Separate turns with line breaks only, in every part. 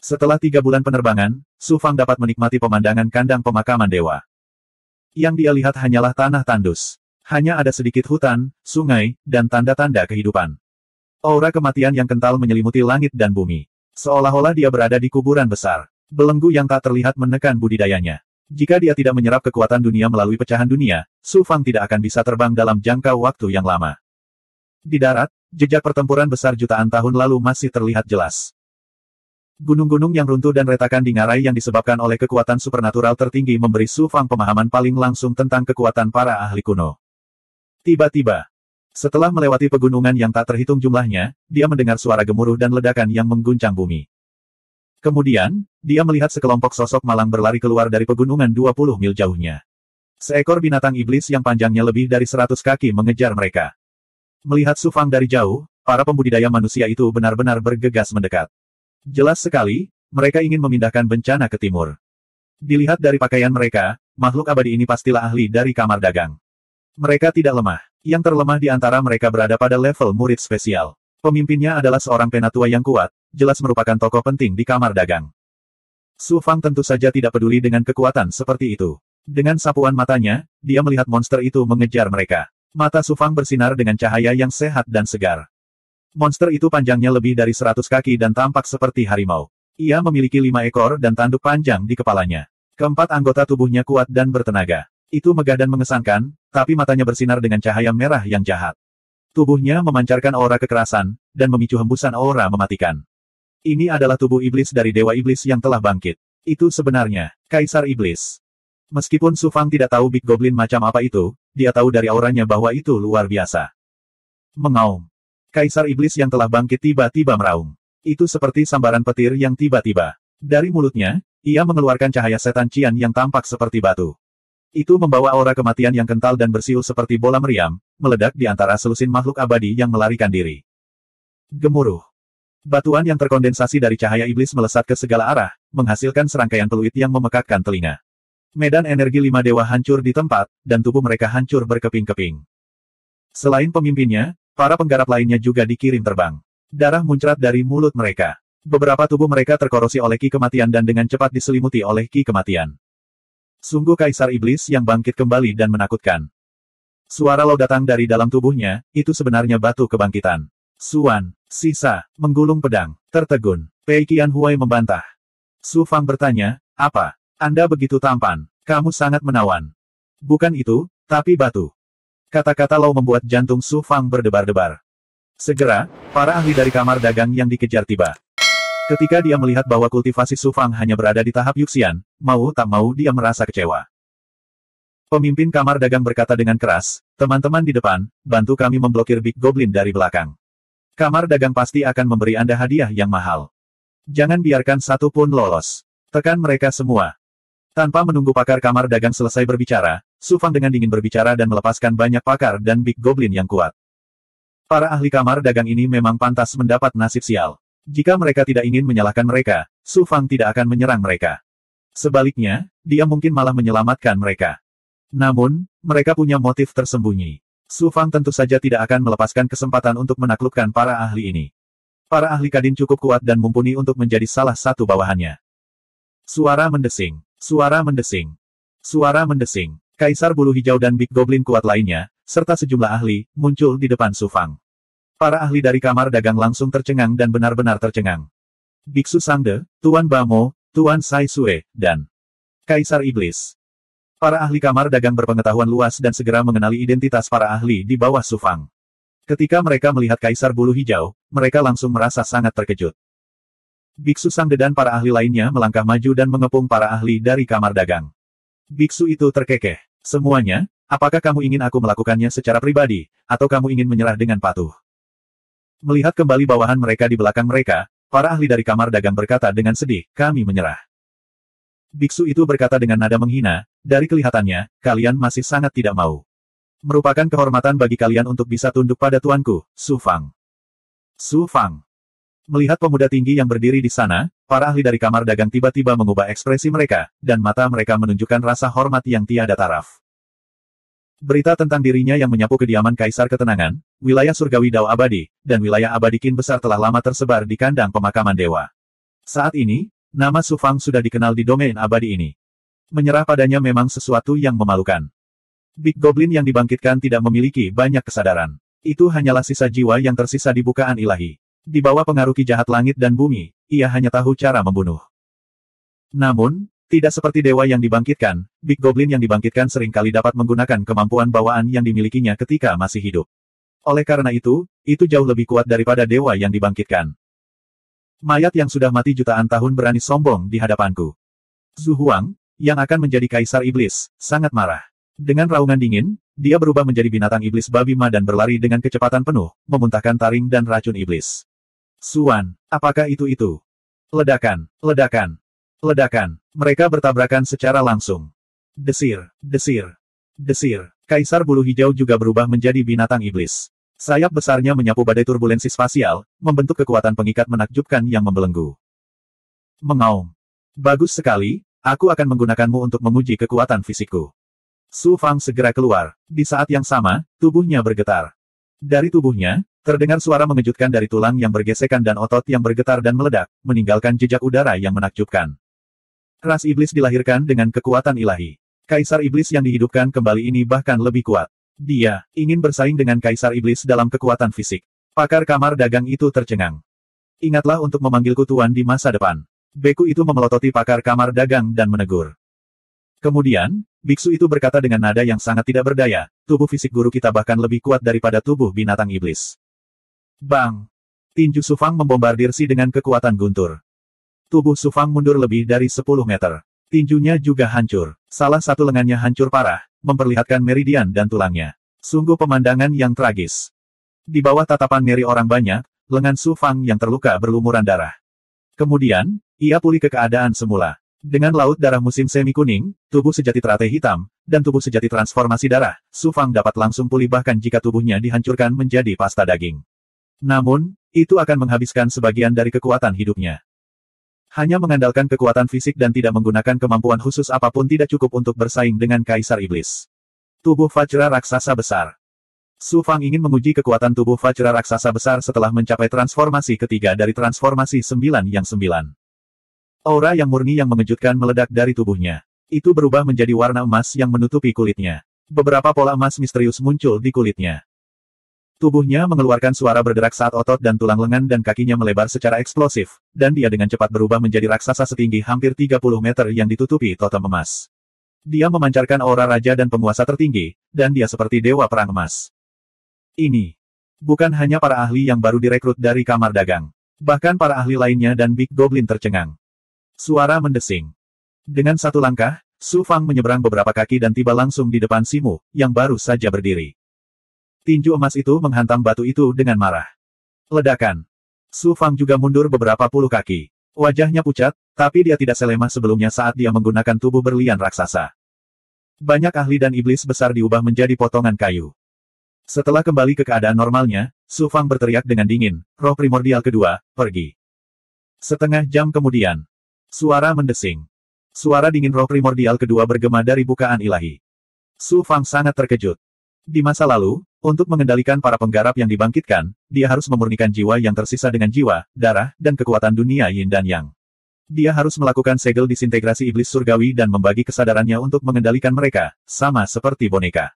Setelah 3 bulan penerbangan, Su Fang dapat menikmati pemandangan kandang pemakaman dewa. Yang dia lihat hanyalah tanah tandus. Hanya ada sedikit hutan, sungai, dan tanda-tanda kehidupan. Aura kematian yang kental menyelimuti langit dan bumi. Seolah-olah dia berada di kuburan besar. Belenggu yang tak terlihat menekan budidayanya. Jika dia tidak menyerap kekuatan dunia melalui pecahan dunia, Su Fang tidak akan bisa terbang dalam jangka waktu yang lama. Di darat, jejak pertempuran besar jutaan tahun lalu masih terlihat jelas. Gunung-gunung yang runtuh dan retakan di ngarai yang disebabkan oleh kekuatan supernatural tertinggi memberi Su Fang pemahaman paling langsung tentang kekuatan para ahli kuno. Tiba-tiba, setelah melewati pegunungan yang tak terhitung jumlahnya, dia mendengar suara gemuruh dan ledakan yang mengguncang bumi. Kemudian, dia melihat sekelompok sosok malang berlari keluar dari pegunungan 20 mil jauhnya. Seekor binatang iblis yang panjangnya lebih dari 100 kaki mengejar mereka. Melihat Su Fang dari jauh, para pembudidaya manusia itu benar-benar bergegas mendekat. Jelas sekali, mereka ingin memindahkan bencana ke timur. Dilihat dari pakaian mereka, makhluk abadi ini pastilah ahli dari kamar dagang. Mereka tidak lemah. Yang terlemah di antara mereka berada pada level murid spesial. Pemimpinnya adalah seorang penatua yang kuat, jelas merupakan tokoh penting di kamar dagang. Su Fang tentu saja tidak peduli dengan kekuatan seperti itu. Dengan sapuan matanya, dia melihat monster itu mengejar mereka. Mata Su Fang bersinar dengan cahaya yang sehat dan segar. Monster itu panjangnya lebih dari 100 kaki dan tampak seperti harimau. Ia memiliki 5 ekor dan tanduk panjang di kepalanya. Keempat anggota tubuhnya kuat dan bertenaga. Itu megah dan mengesankan, tapi matanya bersinar dengan cahaya merah yang jahat. Tubuhnya memancarkan aura kekerasan, dan memicu hembusan aura mematikan. Ini adalah tubuh iblis dari Dewa Iblis yang telah bangkit. Itu sebenarnya, Kaisar Iblis. Meskipun Su Fang tidak tahu Big Goblin macam apa itu, dia tahu dari auranya bahwa itu luar biasa. Mengaum. Kaisar Iblis yang telah bangkit tiba-tiba meraung. Itu seperti sambaran petir yang tiba-tiba. Dari mulutnya, ia mengeluarkan cahaya setan cian yang tampak seperti batu. Itu membawa aura kematian yang kental dan bersiul seperti bola meriam, meledak di antara selusin makhluk abadi yang melarikan diri. Gemuruh. Batuan yang terkondensasi dari cahaya iblis melesat ke segala arah, menghasilkan serangkaian peluit yang memekakkan telinga. Medan energi 5 dewa hancur di tempat, dan tubuh mereka hancur berkeping-keping. Selain pemimpinnya, para penggarap lainnya juga dikirim terbang. Darah muncrat dari mulut mereka. Beberapa tubuh mereka terkorosi oleh ki kematian dan dengan cepat diselimuti oleh ki kematian. Sungguh Kaisar Iblis yang bangkit kembali dan menakutkan. Suara Lao datang dari dalam tubuhnya, itu sebenarnya batu kebangkitan. Suan, sisa, menggulung pedang, tertegun. Pei Qianhuai membantah. Su Fang bertanya, apa? Anda begitu tampan, kamu sangat menawan. Bukan itu, tapi batu. Kata-kata Lao membuat jantung Su Fang berdebar-debar. Segera, para ahli dari kamar dagang yang dikejar tiba. Ketika dia melihat bahwa kultivasi Su Fang hanya berada di tahap Yuxian, mau tak mau dia merasa kecewa. Pemimpin kamar dagang berkata dengan keras, teman-teman di depan, bantu kami memblokir Big Goblin dari belakang. Kamar dagang pasti akan memberi Anda hadiah yang mahal. Jangan biarkan satu pun lolos. Tekan mereka semua. Tanpa menunggu pakar kamar dagang selesai berbicara, Su Fang dengan dingin berbicara dan melepaskan banyak pakar dan Big Goblin yang kuat. Para ahli kamar dagang ini memang pantas mendapat nasib sial. Jika mereka tidak ingin menyalahkan mereka, Su Fang tidak akan menyerang mereka. Sebaliknya, dia mungkin malah menyelamatkan mereka. Namun, mereka punya motif tersembunyi. Su Fang tentu saja tidak akan melepaskan kesempatan untuk menaklukkan para ahli ini. Para ahli Kadin cukup kuat dan mumpuni untuk menjadi salah satu bawahannya. Suara mendesing. Suara mendesing. Suara mendesing. Kaisar Bulu Hijau dan Big Goblin kuat lainnya, serta sejumlah ahli, muncul di depan Su Fang. Para ahli dari kamar dagang langsung tercengang dan benar-benar tercengang. Biksu Sangde, Tuan Bamo, Tuan Sai Sue, dan Kaisar Iblis. Para ahli kamar dagang berpengetahuan luas dan segera mengenali identitas para ahli di bawah Su Fang. Ketika mereka melihat Kaisar Bulu Hijau, mereka langsung merasa sangat terkejut. Biksu Sangde dan para ahli lainnya melangkah maju dan mengepung para ahli dari kamar dagang. Biksu itu terkekeh. Semuanya, apakah kamu ingin aku melakukannya secara pribadi, atau kamu ingin menyerah dengan patuh? Melihat kembali bawahan mereka di belakang mereka, para ahli dari kamar dagang berkata dengan sedih, kami menyerah. Biksu itu berkata dengan nada menghina, dari kelihatannya, kalian masih sangat tidak mau. Merupakan kehormatan bagi kalian untuk bisa tunduk pada tuanku, Su Fang. Su Fang. Melihat pemuda tinggi yang berdiri di sana, para ahli dari kamar dagang tiba-tiba mengubah ekspresi mereka, dan mata mereka menunjukkan rasa hormat yang tiada taraf. Berita tentang dirinya yang menyapu kediaman Kaisar Ketenangan, wilayah surgawi Dao Abadi, dan wilayah abadi Qin besar telah lama tersebar di kandang pemakaman dewa. Saat ini, Nama Su Fang sudah dikenal di domain abadi ini. Menyerah padanya memang sesuatu yang memalukan. Big Goblin yang dibangkitkan tidak memiliki banyak kesadaran. Itu hanyalah sisa jiwa yang tersisa di bukaan ilahi. Di bawah pengaruh ki jahat langit dan bumi, ia hanya tahu cara membunuh. Namun, tidak seperti dewa yang dibangkitkan, Big Goblin yang dibangkitkan seringkali dapat menggunakan kemampuan bawaan yang dimilikinya ketika masih hidup. Oleh karena itu jauh lebih kuat daripada dewa yang dibangkitkan. Mayat yang sudah mati jutaan tahun berani sombong di hadapanku. Zhu Huang, yang akan menjadi kaisar iblis, sangat marah. Dengan raungan dingin, dia berubah menjadi binatang iblis babi ma dan berlari dengan kecepatan penuh, memuntahkan taring dan racun iblis. Suan, apakah itu? Ledakan, ledakan. Ledakan. Mereka bertabrakan secara langsung. Desir, desir, desir. Kaisar bulu hijau juga berubah menjadi binatang iblis. Sayap besarnya menyapu badai turbulensi spasial, membentuk kekuatan pengikat menakjubkan yang membelenggu. Mengaum. Bagus sekali, aku akan menggunakanmu untuk menguji kekuatan fisikku. Su Fang segera keluar. Di saat yang sama, tubuhnya bergetar. Dari tubuhnya, terdengar suara mengejutkan dari tulang yang bergesekan dan otot yang bergetar dan meledak, meninggalkan jejak udara yang menakjubkan. Ras iblis dilahirkan dengan kekuatan ilahi. Kaisar iblis yang dihidupkan kembali ini bahkan lebih kuat. Dia ingin bersaing dengan kaisar iblis dalam kekuatan fisik. Pakar kamar dagang itu tercengang. Ingatlah untuk memanggilku tuan di masa depan. Beku itu memelototi pakar kamar dagang dan menegur. Kemudian, biksu itu berkata dengan nada yang sangat tidak berdaya, tubuh fisik guru kita bahkan lebih kuat daripada tubuh binatang iblis. Bang! Tinju Su Fang membombardir Si dengan kekuatan guntur. Tubuh Su Fang mundur lebih dari 10 meter. Tinjunya juga hancur. Salah satu lengannya hancur parah, memperlihatkan meridian dan tulangnya. Sungguh pemandangan yang tragis. Di bawah tatapan ngeri orang banyak, lengan Su Fang yang terluka berlumuran darah. Kemudian, ia pulih ke keadaan semula. Dengan laut darah musim semi kuning, tubuh sejati teratai hitam, dan tubuh sejati transformasi darah, Su Fang dapat langsung pulih bahkan jika tubuhnya dihancurkan menjadi pasta daging. Namun, itu akan menghabiskan sebagian dari kekuatan hidupnya. Hanya mengandalkan kekuatan fisik dan tidak menggunakan kemampuan khusus apapun tidak cukup untuk bersaing dengan Kaisar Iblis. Tubuh Vajra Raksasa Besar. Su Fang ingin menguji kekuatan tubuh Vajra Raksasa Besar setelah mencapai transformasi ketiga dari transformasi 9 yang 9. Aura yang murni yang mengejutkan meledak dari tubuhnya. Itu berubah menjadi warna emas yang menutupi kulitnya. Beberapa pola emas misterius muncul di kulitnya. Tubuhnya mengeluarkan suara berderak saat otot dan tulang lengan dan kakinya melebar secara eksplosif, dan dia dengan cepat berubah menjadi raksasa setinggi hampir 30 meter yang ditutupi totem emas. Dia memancarkan aura raja dan penguasa tertinggi, dan dia seperti dewa perang emas. Ini bukan hanya para ahli yang baru direkrut dari kamar dagang. Bahkan para ahli lainnya dan Big Goblin tercengang. Suara mendesing. Dengan satu langkah, Su Fang menyeberang beberapa kaki dan tiba langsung di depan Simu, yang baru saja berdiri. Tinju emas itu menghantam batu itu dengan marah. Ledakan. Su Fang juga mundur beberapa puluh kaki. Wajahnya pucat, tapi dia tidak selemah sebelumnya saat dia menggunakan tubuh berlian raksasa. Banyak ahli dan iblis besar diubah menjadi potongan kayu. Setelah kembali ke keadaan normalnya, Su Fang berteriak dengan dingin, roh primordial kedua, pergi. Setengah jam kemudian, suara mendesing. Suara dingin roh primordial kedua bergema dari bukaan ilahi. Su Fang sangat terkejut. Di masa lalu, untuk mengendalikan para penggarap yang dibangkitkan, dia harus memurnikan jiwa yang tersisa dengan jiwa, darah, dan kekuatan dunia yin dan yang. Dia harus melakukan segel disintegrasi iblis surgawi dan membagi kesadarannya untuk mengendalikan mereka, sama seperti boneka.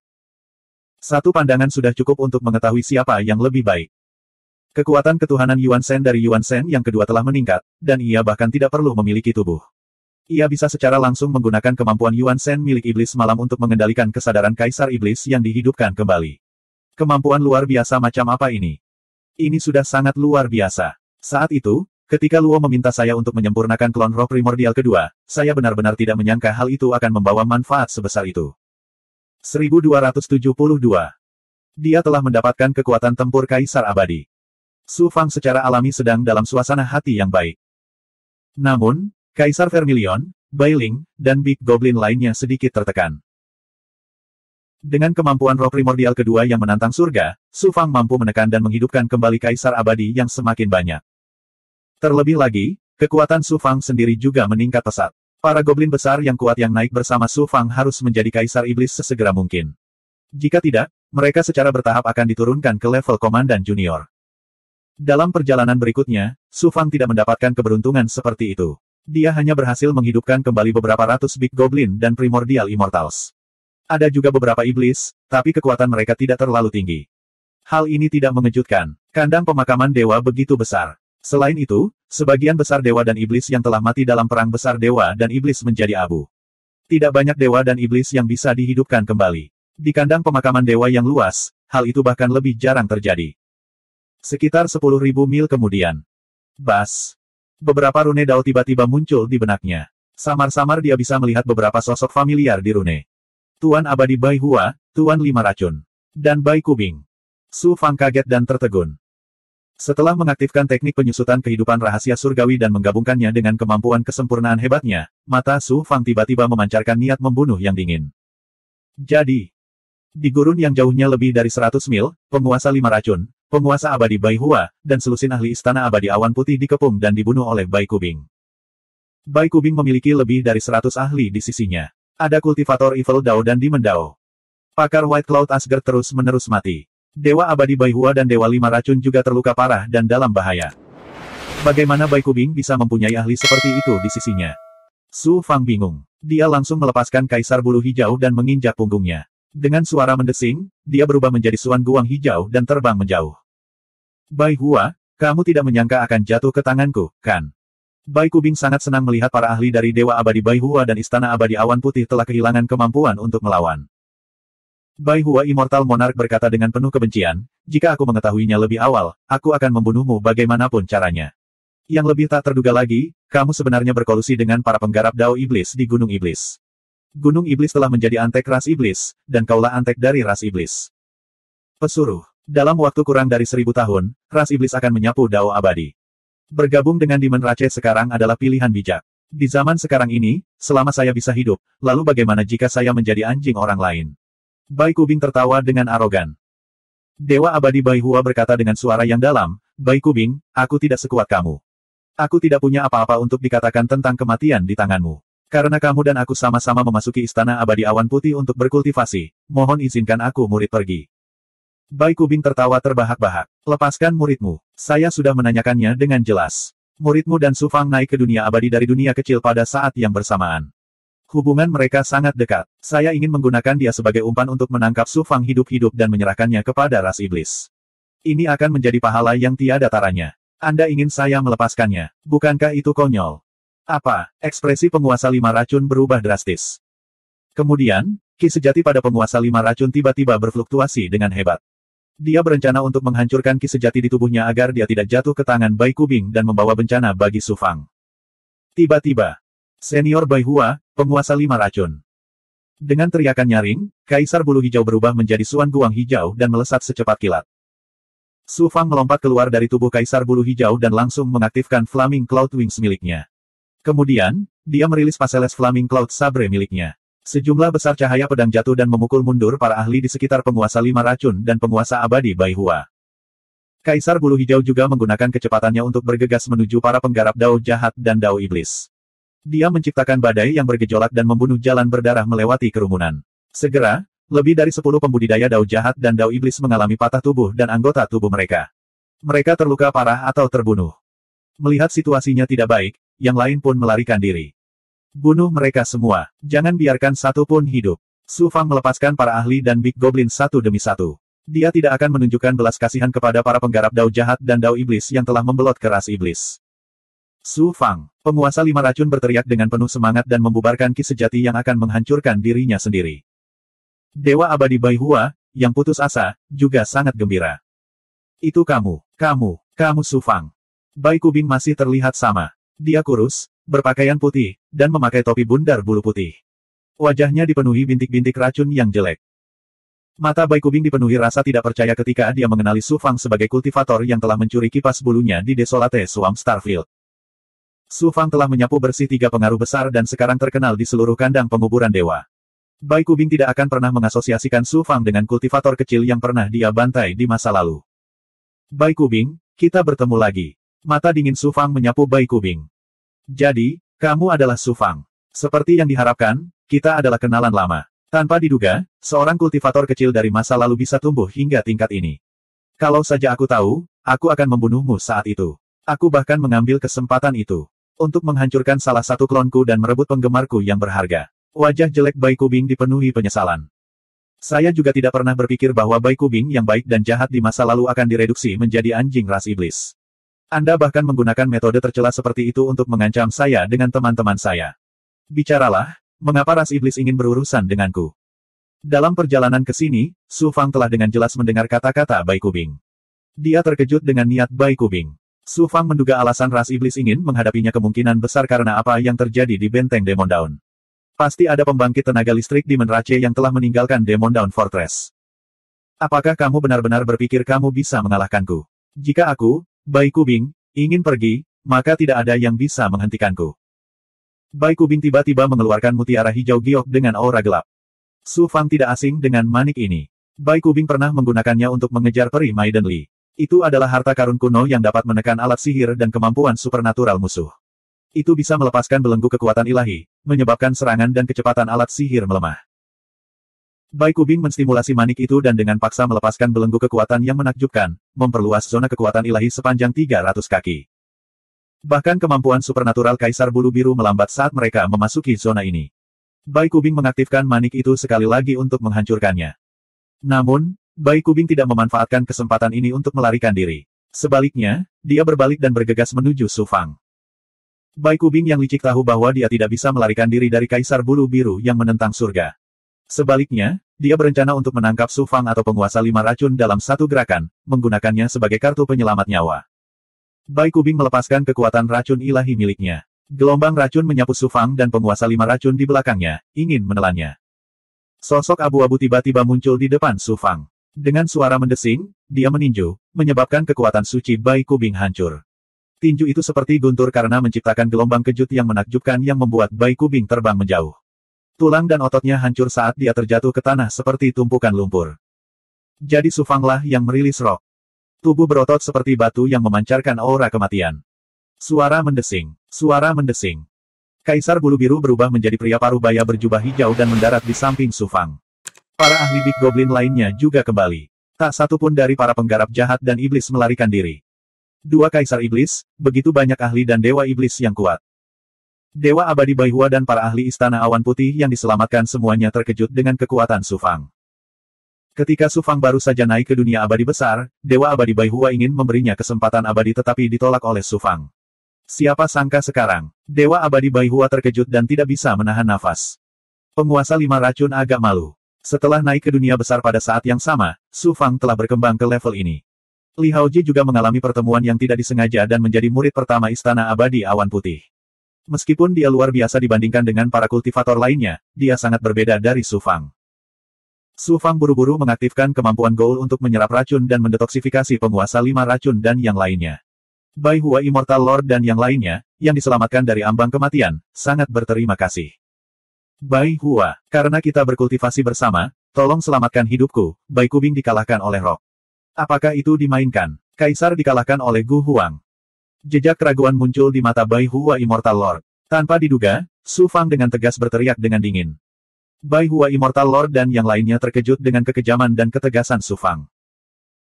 Satu pandangan sudah cukup untuk mengetahui siapa yang lebih baik. Kekuatan ketuhanan Yuan Shen dari Yuan Shen yang kedua telah meningkat, dan ia bahkan tidak perlu memiliki tubuh. Ia bisa secara langsung menggunakan kemampuan Yuan Shen milik iblis malam untuk mengendalikan kesadaran kaisar iblis yang dihidupkan kembali. Kemampuan luar biasa macam apa ini? Ini sudah sangat luar biasa. Saat itu, ketika Luo meminta saya untuk menyempurnakan klon roh primordial kedua, saya benar-benar tidak menyangka hal itu akan membawa manfaat sebesar itu. 1272. Dia telah mendapatkan kekuatan tempur kaisar abadi. Su Fang secara alami sedang dalam suasana hati yang baik. Namun, Kaisar Vermilion, Bailing, dan Big Goblin lainnya sedikit tertekan. Dengan kemampuan roh primordial kedua yang menantang surga, Su Fang mampu menekan dan menghidupkan kembali Kaisar Abadi yang semakin banyak. Terlebih lagi, kekuatan Su Fang sendiri juga meningkat pesat. Para goblin besar yang kuat yang naik bersama Su Fang harus menjadi Kaisar Iblis sesegera mungkin. Jika tidak, mereka secara bertahap akan diturunkan ke level Komandan Junior. Dalam perjalanan berikutnya, Su Fang tidak mendapatkan keberuntungan seperti itu. Dia hanya berhasil menghidupkan kembali beberapa ratus Big Goblin dan Primordial Immortals. Ada juga beberapa iblis, tapi kekuatan mereka tidak terlalu tinggi. Hal ini tidak mengejutkan. Kandang pemakaman dewa begitu besar. Selain itu, sebagian besar dewa dan iblis yang telah mati dalam perang besar dewa dan iblis menjadi abu. Tidak banyak dewa dan iblis yang bisa dihidupkan kembali. Di kandang pemakaman dewa yang luas, hal itu bahkan lebih jarang terjadi. Sekitar 10.000 mil kemudian. Bas. Beberapa rune Dao tiba-tiba muncul di benaknya. Samar-samar dia bisa melihat beberapa sosok familiar di rune. Tuan Abadi Bai Hua, Tuan Lima Racun, dan Bai Kubing. Su Fang kaget dan tertegun. Setelah mengaktifkan teknik penyusutan kehidupan rahasia surgawi dan menggabungkannya dengan kemampuan kesempurnaan hebatnya, mata Su Fang tiba-tiba memancarkan niat membunuh yang dingin. Jadi, di gurun yang jauhnya lebih dari 100 mil, penguasa Lima Racun, penguasa abadi Bai Hua, dan selusin ahli istana abadi awan putih dikepung dan dibunuh oleh Bai Kubing. Bai Kubing memiliki lebih dari 100 ahli di sisinya. Ada kultivator Evil Dao dan Demon Dao. Pakar White Cloud Asgard terus-menerus mati. Dewa abadi Bai Hua dan Dewa Lima Racun juga terluka parah dan dalam bahaya. Bagaimana Bai Kubing bisa mempunyai ahli seperti itu di sisinya? Su Fang bingung. Dia langsung melepaskan Kaisar Bulu Hijau dan menginjak punggungnya. Dengan suara mendesing, dia berubah menjadi Suan Guang Hijau dan terbang menjauh. Bai Hua, kamu tidak menyangka akan jatuh ke tanganku, kan? Bai Kubing sangat senang melihat para ahli dari Dewa Abadi Bai Hua dan Istana Abadi Awan Putih telah kehilangan kemampuan untuk melawan. Bai Hua Immortal Monarch berkata dengan penuh kebencian, jika aku mengetahuinya lebih awal, aku akan membunuhmu bagaimanapun caranya. Yang lebih tak terduga lagi, kamu sebenarnya berkolusi dengan para penggarap Dao Iblis di Gunung Iblis. Gunung Iblis telah menjadi antek ras Iblis, dan kaulah antek dari ras Iblis. Pesuruh. Dalam waktu kurang dari 1000 tahun, ras Iblis akan menyapu Dao Abadi. Bergabung dengan Demon Rache sekarang adalah pilihan bijak. Di zaman sekarang ini, selama saya bisa hidup, lalu bagaimana jika saya menjadi anjing orang lain? Bai Kubing tertawa dengan arogan. Dewa Abadi Bai Hua berkata dengan suara yang dalam, Bai Kubing, aku tidak sekuat kamu. Aku tidak punya apa-apa untuk dikatakan tentang kematian di tanganmu. Karena kamu dan aku sama-sama memasuki Istana Abadi Awan Putih untuk berkultivasi, mohon izinkan aku murid pergi. Bai Kubing tertawa terbahak-bahak. Lepaskan muridmu. Saya sudah menanyakannya dengan jelas. Muridmu dan Su Fang naik ke dunia abadi dari dunia kecil pada saat yang bersamaan. Hubungan mereka sangat dekat. Saya ingin menggunakan dia sebagai umpan untuk menangkap Su Fang hidup-hidup dan menyerahkannya kepada ras iblis. Ini akan menjadi pahala yang tiada taranya. Anda ingin saya melepaskannya. Bukankah itu konyol? Apa? Ekspresi penguasa Lima Racun berubah drastis. Kemudian, ki sejati pada penguasa Lima Racun tiba-tiba berfluktuasi dengan hebat. Dia berencana untuk menghancurkan ki sejati di tubuhnya agar dia tidak jatuh ke tangan Bai Kubing dan membawa bencana bagi Su Fang. Tiba-tiba, senior Bai Hua, penguasa Lima Racun. Dengan teriakan nyaring, Kaisar Bulu Hijau berubah menjadi Suan Guang Hijau dan melesat secepat kilat. Su Fang melompat keluar dari tubuh Kaisar Bulu Hijau dan langsung mengaktifkan Flaming Cloud Wings miliknya. Kemudian, dia merilis Paseles Flaming Cloud Sabre miliknya. Sejumlah besar cahaya pedang jatuh dan memukul mundur para ahli di sekitar penguasa Lima Racun dan penguasa abadi Bai Hua. Kaisar Bulu Hijau juga menggunakan kecepatannya untuk bergegas menuju para penggarap Dao Jahat dan Dao Iblis. Dia menciptakan badai yang bergejolak dan membunuh jalan berdarah melewati kerumunan. Segera, lebih dari 10 pembudidaya Dao Jahat dan Dao Iblis mengalami patah tubuh dan anggota tubuh mereka. Mereka terluka parah atau terbunuh. Melihat situasinya tidak baik, yang lain pun melarikan diri. Bunuh mereka semua. Jangan biarkan satu pun hidup. Su Fang melepaskan para ahli dan Big Goblin satu demi satu. Dia tidak akan menunjukkan belas kasihan kepada para penggarap Dao Jahat dan Dao Iblis yang telah membelot keras iblis. Su Fang, penguasa Lima Racun berteriak dengan penuh semangat dan membubarkan ki sejati yang akan menghancurkan dirinya sendiri. Dewa Abadi Bai Hua, yang putus asa, juga sangat gembira. Itu kamu Su Fang. Bai Kubing masih terlihat sama. Dia kurus, berpakaian putih, dan memakai topi bundar bulu putih. Wajahnya dipenuhi bintik-bintik racun yang jelek. Mata Bai Kubing dipenuhi rasa tidak percaya ketika dia mengenali Su Fang sebagai kultivator yang telah mencuri kipas bulunya di Desolate Swamp Starfield. Su Fang telah menyapu bersih 3 pengaruh besar dan sekarang terkenal di seluruh kandang penguburan dewa. Bai Kubing tidak akan pernah mengasosiasikan Su Fang dengan kultivator kecil yang pernah dia bantai di masa lalu. Bai Kubing, kita bertemu lagi. Mata dingin Su Fang menyapu Bai Kubing. Jadi, kamu adalah Su Fang. Seperti yang diharapkan, kita adalah kenalan lama. Tanpa diduga, seorang kultivator kecil dari masa lalu bisa tumbuh hingga tingkat ini. Kalau saja aku tahu, aku akan membunuhmu saat itu. Aku bahkan mengambil kesempatan itu. Untuk menghancurkan salah satu klonku dan merebut penggemarku yang berharga. Wajah jelek Bai Kubing dipenuhi penyesalan. Saya juga tidak pernah berpikir bahwa Bai Kubing yang baik dan jahat di masa lalu akan direduksi menjadi anjing ras iblis. Anda bahkan menggunakan metode tercela seperti itu untuk mengancam saya dengan teman-teman saya. Bicaralah, mengapa ras iblis ingin berurusan denganku? Dalam perjalanan ke sini, Su Fang telah dengan jelas mendengar kata-kata Bai Kubing. Dia terkejut dengan niat Bai Kubing. Su Fang menduga alasan ras iblis ingin menghadapinya kemungkinan besar karena apa yang terjadi di benteng Demon Dawn. Pasti ada pembangkit tenaga listrik di Menrace yang telah meninggalkan Demon Dawn Fortress. Apakah kamu benar-benar berpikir kamu bisa mengalahkanku? Jika aku, Bai Kubing, ingin pergi, maka tidak ada yang bisa menghentikanku. Bai Kubing tiba-tiba mengeluarkan mutiara hijau giok dengan aura gelap. Su Fang tidak asing dengan manik ini. Bai Kubing pernah menggunakannya untuk mengejar peri Maiden Li. Itu adalah harta karun kuno yang dapat menekan alat sihir dan kemampuan supernatural musuh. Itu bisa melepaskan belenggu kekuatan ilahi, menyebabkan serangan dan kecepatan alat sihir melemah. Bai Kubing menstimulasi manik itu dan dengan paksa melepaskan belenggu kekuatan yang menakjubkan, memperluas zona kekuatan ilahi sepanjang 300 kaki. Bahkan kemampuan supernatural Kaisar Bulu Biru melambat saat mereka memasuki zona ini. Bai Kubing mengaktifkan manik itu sekali lagi untuk menghancurkannya. Namun, Bai Kubing tidak memanfaatkan kesempatan ini untuk melarikan diri. Sebaliknya, dia berbalik dan bergegas menuju Su Fang. Bai Kubing yang licik tahu bahwa dia tidak bisa melarikan diri dari Kaisar Bulu Biru yang menentang surga. Sebaliknya, dia berencana untuk menangkap Su Fang atau penguasa 5 racun dalam satu gerakan, menggunakannya sebagai kartu penyelamat nyawa. Bai Kubing melepaskan kekuatan racun ilahi miliknya. Gelombang racun menyapu Su Fang dan penguasa 5 racun di belakangnya, ingin menelannya. Sosok abu-abu tiba-tiba muncul di depan Su Fang. Dengan suara mendesing, dia meninju, menyebabkan kekuatan suci Bai Kubing hancur. Tinju itu seperti guntur karena menciptakan gelombang kejut yang menakjubkan yang membuat Bai Kubing terbang menjauh. Tulang dan ototnya hancur saat dia terjatuh ke tanah seperti tumpukan lumpur. Jadi Su Fanglah yang merilis roh. Tubuh berotot seperti batu yang memancarkan aura kematian. Suara mendesing. Suara mendesing. Kaisar Bulu Biru berubah menjadi pria paruh baya berjubah hijau dan mendarat di samping Su Fang. Para ahli Big Goblin lainnya juga kembali. Tak satu pun dari para penggarap jahat dan iblis melarikan diri. 2 kaisar iblis, begitu banyak ahli dan dewa iblis yang kuat. Dewa abadi Baihua dan para ahli istana awan putih yang diselamatkan semuanya terkejut dengan kekuatan Su Fang. Ketika Su Fang baru saja naik ke dunia abadi besar, Dewa abadi Baihua ingin memberinya kesempatan abadi tetapi ditolak oleh Su Fang. Siapa sangka sekarang, Dewa abadi Baihua terkejut dan tidak bisa menahan nafas. Penguasa 5 racun agak malu. Setelah naik ke dunia besar pada saat yang sama, Su Fang telah berkembang ke level ini. Li Haoji juga mengalami pertemuan yang tidak disengaja dan menjadi murid pertama Istana Abadi Awan Putih. Meskipun dia luar biasa dibandingkan dengan para kultivator lainnya, dia sangat berbeda dari Su Fang. Su Fang buru-buru mengaktifkan kemampuan Goul untuk menyerap racun dan mendetoksifikasi penguasa 5 racun dan yang lainnya. Bai Hua Immortal Lord dan yang lainnya, yang diselamatkan dari ambang kematian, sangat berterima kasih. Bai Hua, karena kita berkultivasi bersama, tolong selamatkan hidupku. Bai Kubing dikalahkan oleh Rock. Apakah itu dimainkan? Kaisar dikalahkan oleh Gu Huang. Jejak keraguan muncul di mata Bai Hua Immortal Lord. Tanpa diduga, Su Fang dengan tegas berteriak dengan dingin. Bai Hua Immortal Lord dan yang lainnya terkejut dengan kekejaman dan ketegasan Su Fang.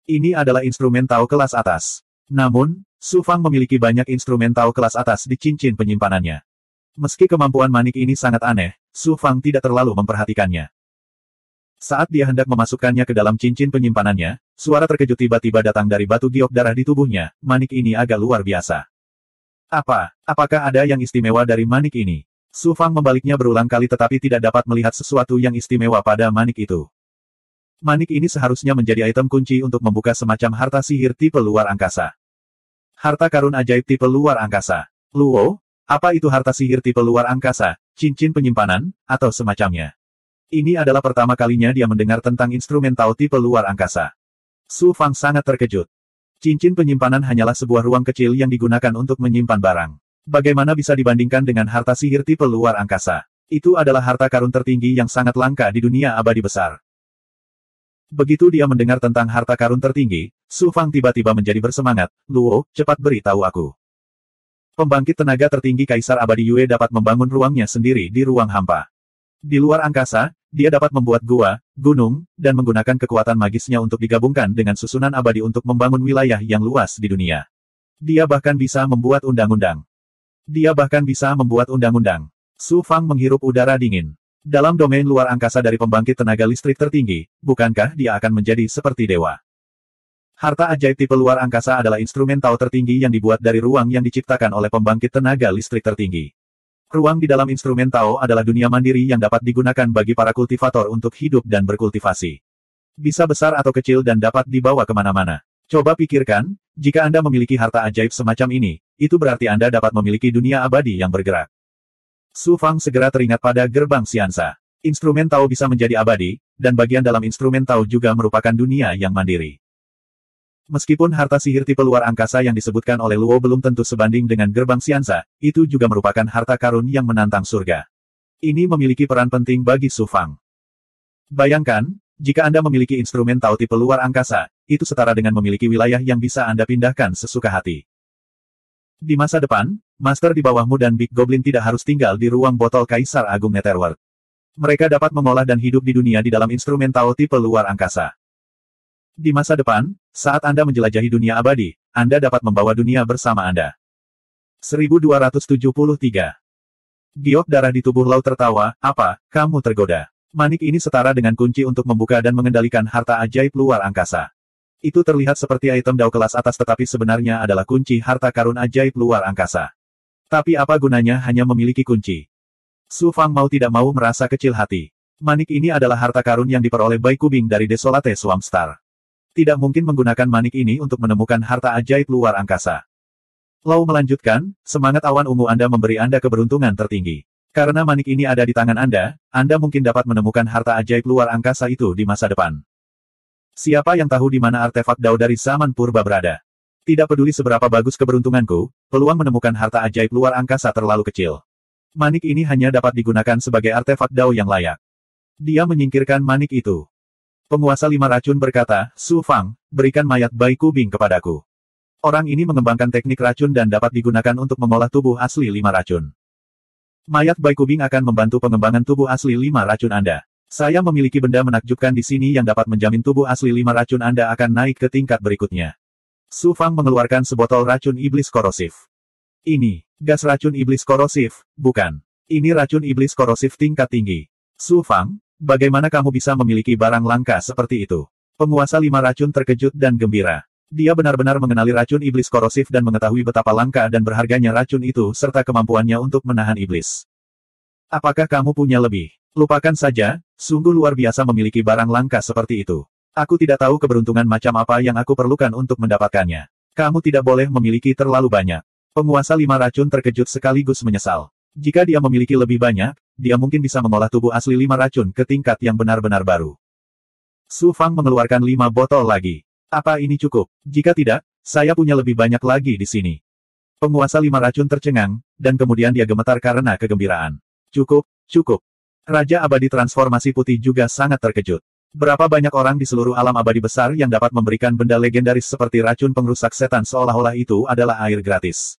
Ini adalah instrumen Tao kelas atas. Namun, Su Fang memiliki banyak instrumen Tao kelas atas di cincin penyimpanannya. Meski kemampuan manik ini sangat aneh, Su Fang tidak terlalu memperhatikannya. Saat dia hendak memasukkannya ke dalam cincin penyimpanannya, suara terkejut tiba-tiba datang dari batu giok darah di tubuhnya. Manik ini agak luar biasa. Apakah ada yang istimewa dari manik ini? Su Fang membaliknya berulang kali tetapi tidak dapat melihat sesuatu yang istimewa pada manik itu. Manik ini seharusnya menjadi item kunci untuk membuka semacam harta sihir tipe luar angkasa. Harta karun ajaib tipe luar angkasa. Luo, apa itu harta sihir tipe luar angkasa, cincin penyimpanan, atau semacamnya? Ini adalah pertama kalinya dia mendengar tentang instrumen Tao tipe luar angkasa. Su Fang sangat terkejut. Cincin penyimpanan hanyalah sebuah ruang kecil yang digunakan untuk menyimpan barang. Bagaimana bisa dibandingkan dengan harta sihir tipe luar angkasa? Itu adalah harta karun tertinggi yang sangat langka di dunia abadi besar. Begitu dia mendengar tentang harta karun tertinggi, Su Fang tiba-tiba menjadi bersemangat. Luo, cepat beritahu aku. Pembangkit tenaga tertinggi Kaisar Abadi Yue dapat membangun ruangnya sendiri di ruang hampa. Di luar angkasa, dia dapat membuat gua, gunung, dan menggunakan kekuatan magisnya untuk digabungkan dengan susunan abadi untuk membangun wilayah yang luas di dunia. Dia bahkan bisa membuat undang-undang. Dia bahkan bisa membuat undang-undang. Su Fang menghirup udara dingin. Dalam domain luar angkasa dari pembangkit tenaga listrik tertinggi, bukankah dia akan menjadi seperti dewa? Harta ajaib tipe luar angkasa adalah instrumen Tao tertinggi yang dibuat dari ruang yang diciptakan oleh pembangkit tenaga listrik tertinggi. Ruang di dalam instrumen Tao adalah dunia mandiri yang dapat digunakan bagi para kultivator untuk hidup dan berkultivasi. Bisa besar atau kecil dan dapat dibawa kemana-mana. Coba pikirkan, jika Anda memiliki harta ajaib semacam ini, itu berarti Anda dapat memiliki dunia abadi yang bergerak. Su Fang segera teringat pada gerbang Xiansa. Instrumen Tao bisa menjadi abadi, dan bagian dalam instrumen Tao juga merupakan dunia yang mandiri. Meskipun harta sihir tipe luar angkasa yang disebutkan oleh Luo belum tentu sebanding dengan gerbang Xiansa, itu juga merupakan harta karun yang menantang surga. Ini memiliki peran penting bagi Su Fang. Bayangkan, jika Anda memiliki instrumen Tao tipe luar angkasa, itu setara dengan memiliki wilayah yang bisa Anda pindahkan sesuka hati. Di masa depan, Master di bawahmu dan Big Goblin tidak harus tinggal di ruang botol Kaisar Agung Netherworld. Mereka dapat mengolah dan hidup di dunia di dalam instrumen Tao tipe luar angkasa. Di masa depan, saat Anda menjelajahi dunia abadi, Anda dapat membawa dunia bersama Anda. 1273. Giok darah di tubuh Lau tertawa, apa, kamu tergoda? Manik ini setara dengan kunci untuk membuka dan mengendalikan harta ajaib luar angkasa. Itu terlihat seperti item Dao kelas atas tetapi sebenarnya adalah kunci harta karun ajaib luar angkasa. Tapi apa gunanya hanya memiliki kunci? Su Fang mau tidak mau merasa kecil hati. Manik ini adalah harta karun yang diperoleh Bai Kubing dari Desolate Swamp Star. Tidak mungkin menggunakan manik ini untuk menemukan harta ajaib luar angkasa. Lau melanjutkan, semangat awan ungu Anda memberi Anda keberuntungan tertinggi. Karena manik ini ada di tangan Anda mungkin dapat menemukan harta ajaib luar angkasa itu di masa depan. Siapa yang tahu di mana artefak Dao dari zaman purba berada? Tidak peduli seberapa bagus keberuntunganku, peluang menemukan harta ajaib luar angkasa terlalu kecil. Manik ini hanya dapat digunakan sebagai artefak Dao yang layak. Dia menyingkirkan manik itu. Penguasa 5 racun berkata, Su Fang, berikan mayat Bai Kubing kepadaku. Orang ini mengembangkan teknik racun dan dapat digunakan untuk mengolah tubuh asli 5 racun. Mayat Bai Kubing akan membantu pengembangan tubuh asli 5 racun Anda. Saya memiliki benda menakjubkan di sini yang dapat menjamin tubuh asli 5 racun Anda akan naik ke tingkat berikutnya. Su Fang mengeluarkan sebotol racun iblis korosif. Ini, gas racun iblis korosif, bukan. Ini racun iblis korosif tingkat tinggi. Su Fang, bagaimana kamu bisa memiliki barang langka seperti itu? Penguasa 5 racun terkejut dan gembira. Dia benar-benar mengenali racun iblis korosif dan mengetahui betapa langka dan berharganya racun itu serta kemampuannya untuk menahan iblis. Apakah kamu punya lebih? Lupakan saja, sungguh luar biasa memiliki barang langka seperti itu. Aku tidak tahu keberuntungan macam apa yang aku perlukan untuk mendapatkannya. Kamu tidak boleh memiliki terlalu banyak. Penguasa 5 racun terkejut sekaligus menyesal. Jika dia memiliki lebih banyak, dia mungkin bisa mengolah tubuh asli 5 racun ke tingkat yang benar-benar baru. Su Fang mengeluarkan 5 botol lagi. Apa ini cukup? Jika tidak, saya punya lebih banyak lagi di sini. Penguasa 5 racun tercengang, dan kemudian dia gemetar karena kegembiraan. Cukup, cukup. Raja Abadi Transformasi Putih juga sangat terkejut. Berapa banyak orang di seluruh alam abadi besar yang dapat memberikan benda legendaris seperti racun pengrusak setan seolah-olah itu adalah air gratis.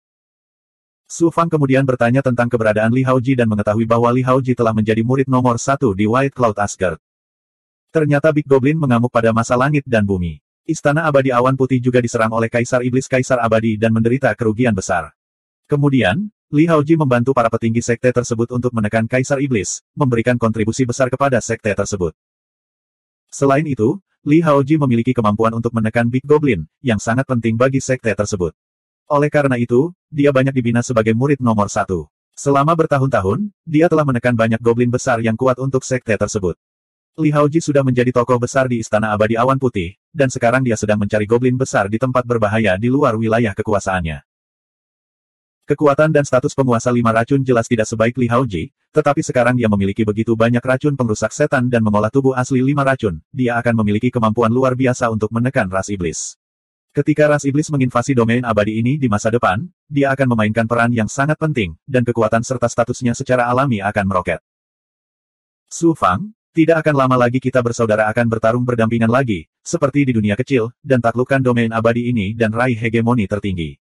Su Fang kemudian bertanya tentang keberadaan Li Haoji dan mengetahui bahwa Li Haoji telah menjadi murid nomor 1 di White Cloud Asgard. Ternyata Big Goblin mengamuk pada masa langit dan bumi. Istana Abadi Awan Putih juga diserang oleh Kaisar Iblis Kaisar Abadi dan menderita kerugian besar. Kemudian, Li Haoji membantu para petinggi sekte tersebut untuk menekan Kaisar Iblis, memberikan kontribusi besar kepada sekte tersebut. Selain itu, Li Haoji memiliki kemampuan untuk menekan Big Goblin, yang sangat penting bagi sekte tersebut. Oleh karena itu, dia banyak dibina sebagai murid nomor 1. Selama bertahun-tahun, dia telah menekan banyak goblin besar yang kuat untuk sekte tersebut. Li Haoji sudah menjadi tokoh besar di Istana Abadi Awan Putih, dan sekarang dia sedang mencari goblin besar di tempat berbahaya di luar wilayah kekuasaannya. Kekuatan dan status penguasa 5 racun jelas tidak sebaik Li Haoji, tetapi sekarang dia memiliki begitu banyak racun pengrusak setan dan mengolah tubuh asli 5 racun, dia akan memiliki kemampuan luar biasa untuk menekan ras iblis. Ketika ras iblis menginvasi domain abadi ini di masa depan, dia akan memainkan peran yang sangat penting, dan kekuatan serta statusnya secara alami akan meroket. Su Fang, tidak akan lama lagi kita bersaudara akan bertarung berdampingan lagi, seperti di dunia kecil, dan taklukkan domain abadi ini dan raih hegemoni tertinggi.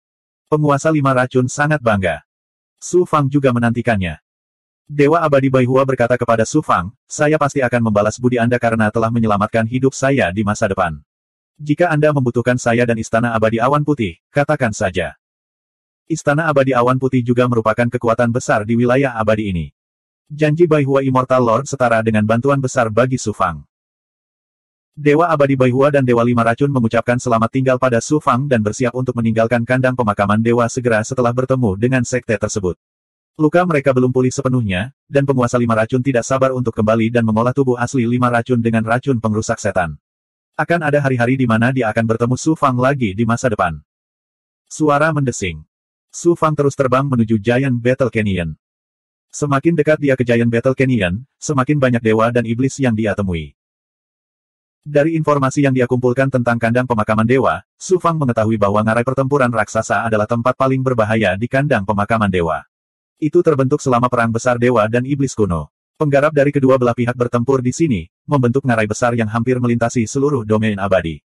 Penguasa 5 racun sangat bangga. Su Fang juga menantikannya. Dewa Abadi Baihua berkata kepada Su Fang, saya pasti akan membalas budi Anda karena telah menyelamatkan hidup saya di masa depan. Jika Anda membutuhkan saya dan Istana Abadi Awan Putih, katakan saja. Istana abadi awan putih juga merupakan kekuatan besar di wilayah abadi ini. Janji Baihua Immortal Lord setara dengan bantuan besar bagi Su Fang. Dewa abadi Baihua dan Dewa Lima Racun mengucapkan selamat tinggal pada Su Fang dan bersiap untuk meninggalkan kandang pemakaman dewa segera setelah bertemu dengan sekte tersebut. Luka mereka belum pulih sepenuhnya, dan penguasa Lima Racun tidak sabar untuk kembali dan mengolah tubuh asli Lima Racun dengan racun pengrusak setan. Akan ada hari-hari di mana dia akan bertemu Su Fang lagi di masa depan. Suara mendesing. Su Fang terus terbang menuju Giant Battle Canyon. Semakin dekat dia ke Giant Battle Canyon, semakin banyak dewa dan iblis yang dia temui. Dari informasi yang dia kumpulkan tentang kandang pemakaman dewa, Su Fang mengetahui bahwa ngarai pertempuran raksasa adalah tempat paling berbahaya di kandang pemakaman dewa. Itu terbentuk selama perang besar dewa dan iblis kuno. Penggarap dari kedua belah pihak bertempur di sini, membentuk ngarai besar yang hampir melintasi seluruh domain abadi.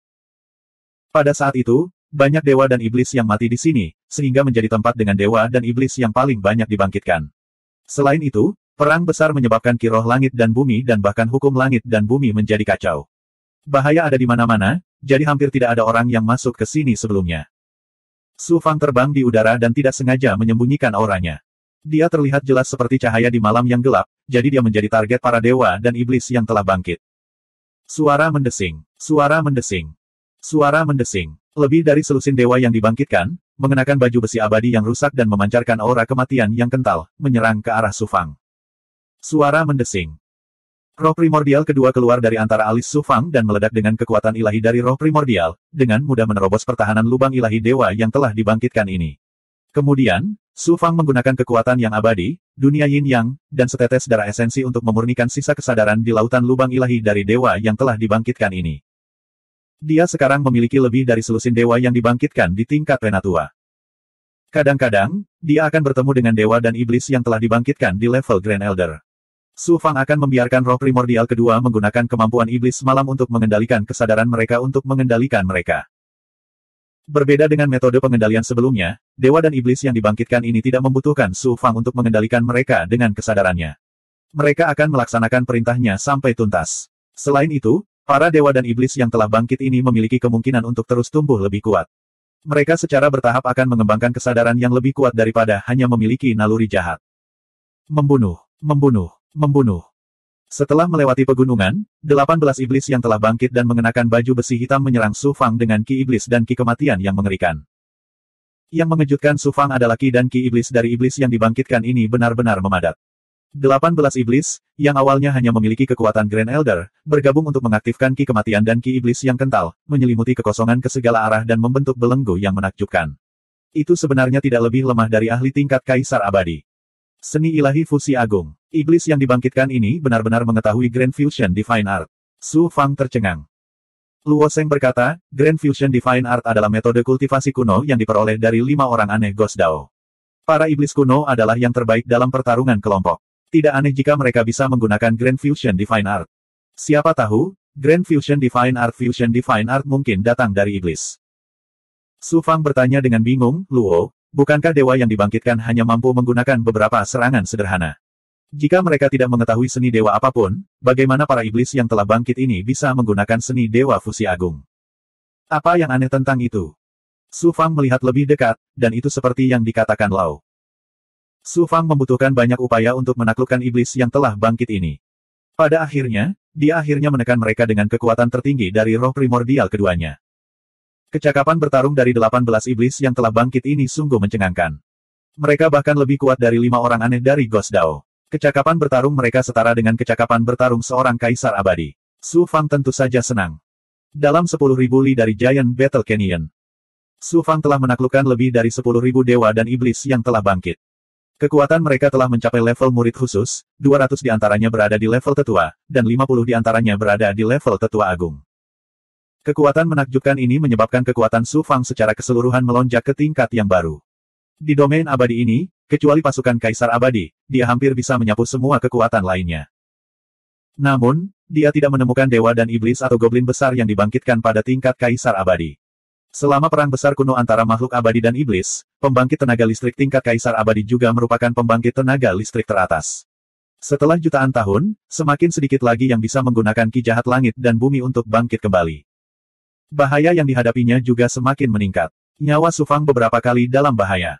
Pada saat itu, banyak dewa dan iblis yang mati di sini, sehingga menjadi tempat dengan dewa dan iblis yang paling banyak dibangkitkan. Selain itu, perang besar menyebabkan kiroh langit dan bumi dan bahkan hukum langit dan bumi menjadi kacau. Bahaya ada di mana-mana, jadi hampir tidak ada orang yang masuk ke sini sebelumnya. Su Fang terbang di udara dan tidak sengaja menyembunyikan auranya. Dia terlihat jelas seperti cahaya di malam yang gelap, jadi dia menjadi target para dewa dan iblis yang telah bangkit. Suara mendesing. Suara mendesing. Suara mendesing. Lebih dari selusin dewa yang dibangkitkan, mengenakan baju besi abadi yang rusak dan memancarkan aura kematian yang kental, menyerang ke arah Su Fang. Suara mendesing. Roh primordial kedua keluar dari antara alis Su Fang dan meledak dengan kekuatan ilahi dari roh primordial, dengan mudah menerobos pertahanan lubang ilahi dewa yang telah dibangkitkan ini. Kemudian, Su Fang menggunakan kekuatan yang abadi, dunia yin yang, dan setetes darah esensi untuk memurnikan sisa kesadaran di lautan lubang ilahi dari dewa yang telah dibangkitkan ini. Dia sekarang memiliki lebih dari selusin dewa yang dibangkitkan di tingkat penatua. Kadang-kadang, dia akan bertemu dengan dewa dan iblis yang telah dibangkitkan di level Grand Elder. Su Fang akan membiarkan roh primordial kedua menggunakan kemampuan iblis malam untuk mengendalikan kesadaran mereka untuk mengendalikan mereka. Berbeda dengan metode pengendalian sebelumnya, dewa dan iblis yang dibangkitkan ini tidak membutuhkan Su Fang untuk mengendalikan mereka dengan kesadarannya. Mereka akan melaksanakan perintahnya sampai tuntas. Selain itu, para dewa dan iblis yang telah bangkit ini memiliki kemungkinan untuk terus tumbuh lebih kuat. Mereka secara bertahap akan mengembangkan kesadaran yang lebih kuat daripada hanya memiliki naluri jahat. Membunuh, membunuh, membunuh. Setelah melewati pegunungan, 18 iblis yang telah bangkit dan mengenakan baju besi hitam menyerang Su Fang dengan ki iblis dan ki kematian yang mengerikan. Yang mengejutkan Su Fang adalah ki dan ki iblis dari iblis yang dibangkitkan ini benar-benar memadat. 18 iblis, yang awalnya hanya memiliki kekuatan Grand Elder, bergabung untuk mengaktifkan ki kematian dan ki iblis yang kental, menyelimuti kekosongan ke segala arah dan membentuk belenggu yang menakjubkan. Itu sebenarnya tidak lebih lemah dari ahli tingkat Kaisar Abadi. Seni ilahi fusi agung. Iblis yang dibangkitkan ini benar-benar mengetahui Grand Fusion Divine Art. Su Fang tercengang. Luo Sheng berkata, Grand Fusion Divine Art adalah metode kultivasi kuno yang diperoleh dari 5 orang aneh Ghost Dao. Para iblis kuno adalah yang terbaik dalam pertarungan kelompok. Tidak aneh jika mereka bisa menggunakan Grand Fusion Divine Art. Siapa tahu, Grand Fusion Divine Art mungkin datang dari iblis. Su Fang bertanya dengan bingung, Luo, bukankah dewa yang dibangkitkan hanya mampu menggunakan beberapa serangan sederhana? Jika mereka tidak mengetahui seni dewa apapun, bagaimana para iblis yang telah bangkit ini bisa menggunakan seni dewa fusi agung? Apa yang aneh tentang itu? Su Fang melihat lebih dekat, dan itu seperti yang dikatakan Lao. Su Fang membutuhkan banyak upaya untuk menaklukkan iblis yang telah bangkit ini. Pada akhirnya, dia akhirnya menekan mereka dengan kekuatan tertinggi dari roh primordial keduanya. Kecakapan bertarung dari 18 iblis yang telah bangkit ini sungguh mencengangkan. Mereka bahkan lebih kuat dari 5 orang aneh dari Ghost Dao. Kecakapan bertarung mereka setara dengan kecakapan bertarung seorang Kaisar Abadi. Su Fang tentu saja senang. Dalam 10.000 li dari Giant Battle Canyon, Su Fang telah menaklukkan lebih dari 10.000 dewa dan iblis yang telah bangkit. Kekuatan mereka telah mencapai level murid khusus, 200 di antaranya berada di level tetua, dan 50 di antaranya berada di level tetua agung. Kekuatan menakjubkan ini menyebabkan kekuatan Su Fang secara keseluruhan melonjak ke tingkat yang baru. Di domain abadi ini, kecuali pasukan Kaisar Abadi, dia hampir bisa menyapu semua kekuatan lainnya. Namun, dia tidak menemukan dewa dan iblis atau goblin besar yang dibangkitkan pada tingkat Kaisar Abadi. Selama perang besar kuno antara makhluk abadi dan iblis, pembangkit tenaga listrik tingkat Kaisar Abadi juga merupakan pembangkit tenaga listrik teratas. Setelah jutaan tahun, semakin sedikit lagi yang bisa menggunakan ki jahat langit dan bumi untuk bangkit kembali. Bahaya yang dihadapinya juga semakin meningkat. Nyawa Su Fang beberapa kali dalam bahaya.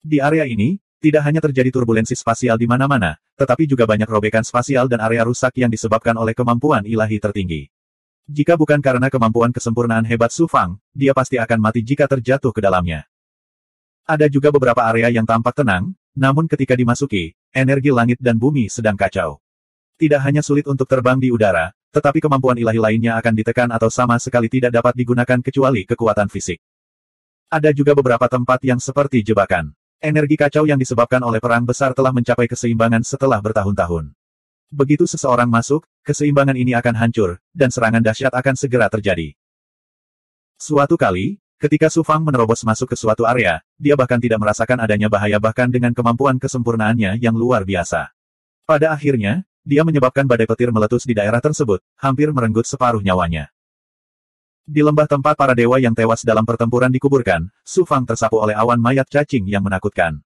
Di area ini, tidak hanya terjadi turbulensi spasial di mana-mana, tetapi juga banyak robekan spasial dan area rusak yang disebabkan oleh kemampuan ilahi tertinggi. Jika bukan karena kemampuan kesempurnaan hebat Su Fang, dia pasti akan mati jika terjatuh ke dalamnya. Ada juga beberapa area yang tampak tenang, namun ketika dimasuki, energi langit dan bumi sedang kacau. Tidak hanya sulit untuk terbang di udara, tetapi kemampuan ilahi lainnya akan ditekan atau sama sekali tidak dapat digunakan kecuali kekuatan fisik. Ada juga beberapa tempat yang seperti jebakan. Energi kacau yang disebabkan oleh perang besar telah mencapai keseimbangan setelah bertahun-tahun. Begitu seseorang masuk, keseimbangan ini akan hancur, dan serangan dahsyat akan segera terjadi. Suatu kali, ketika Su Fang menerobos masuk ke suatu area, dia bahkan tidak merasakan adanya bahaya bahkan dengan kemampuan kesempurnaannya yang luar biasa. Pada akhirnya, dia menyebabkan badai petir meletus di daerah tersebut, hampir merenggut separuh nyawanya. Di lembah tempat para dewa yang tewas dalam pertempuran dikuburkan, Su Fang tersapu oleh awan mayat cacing yang menakutkan.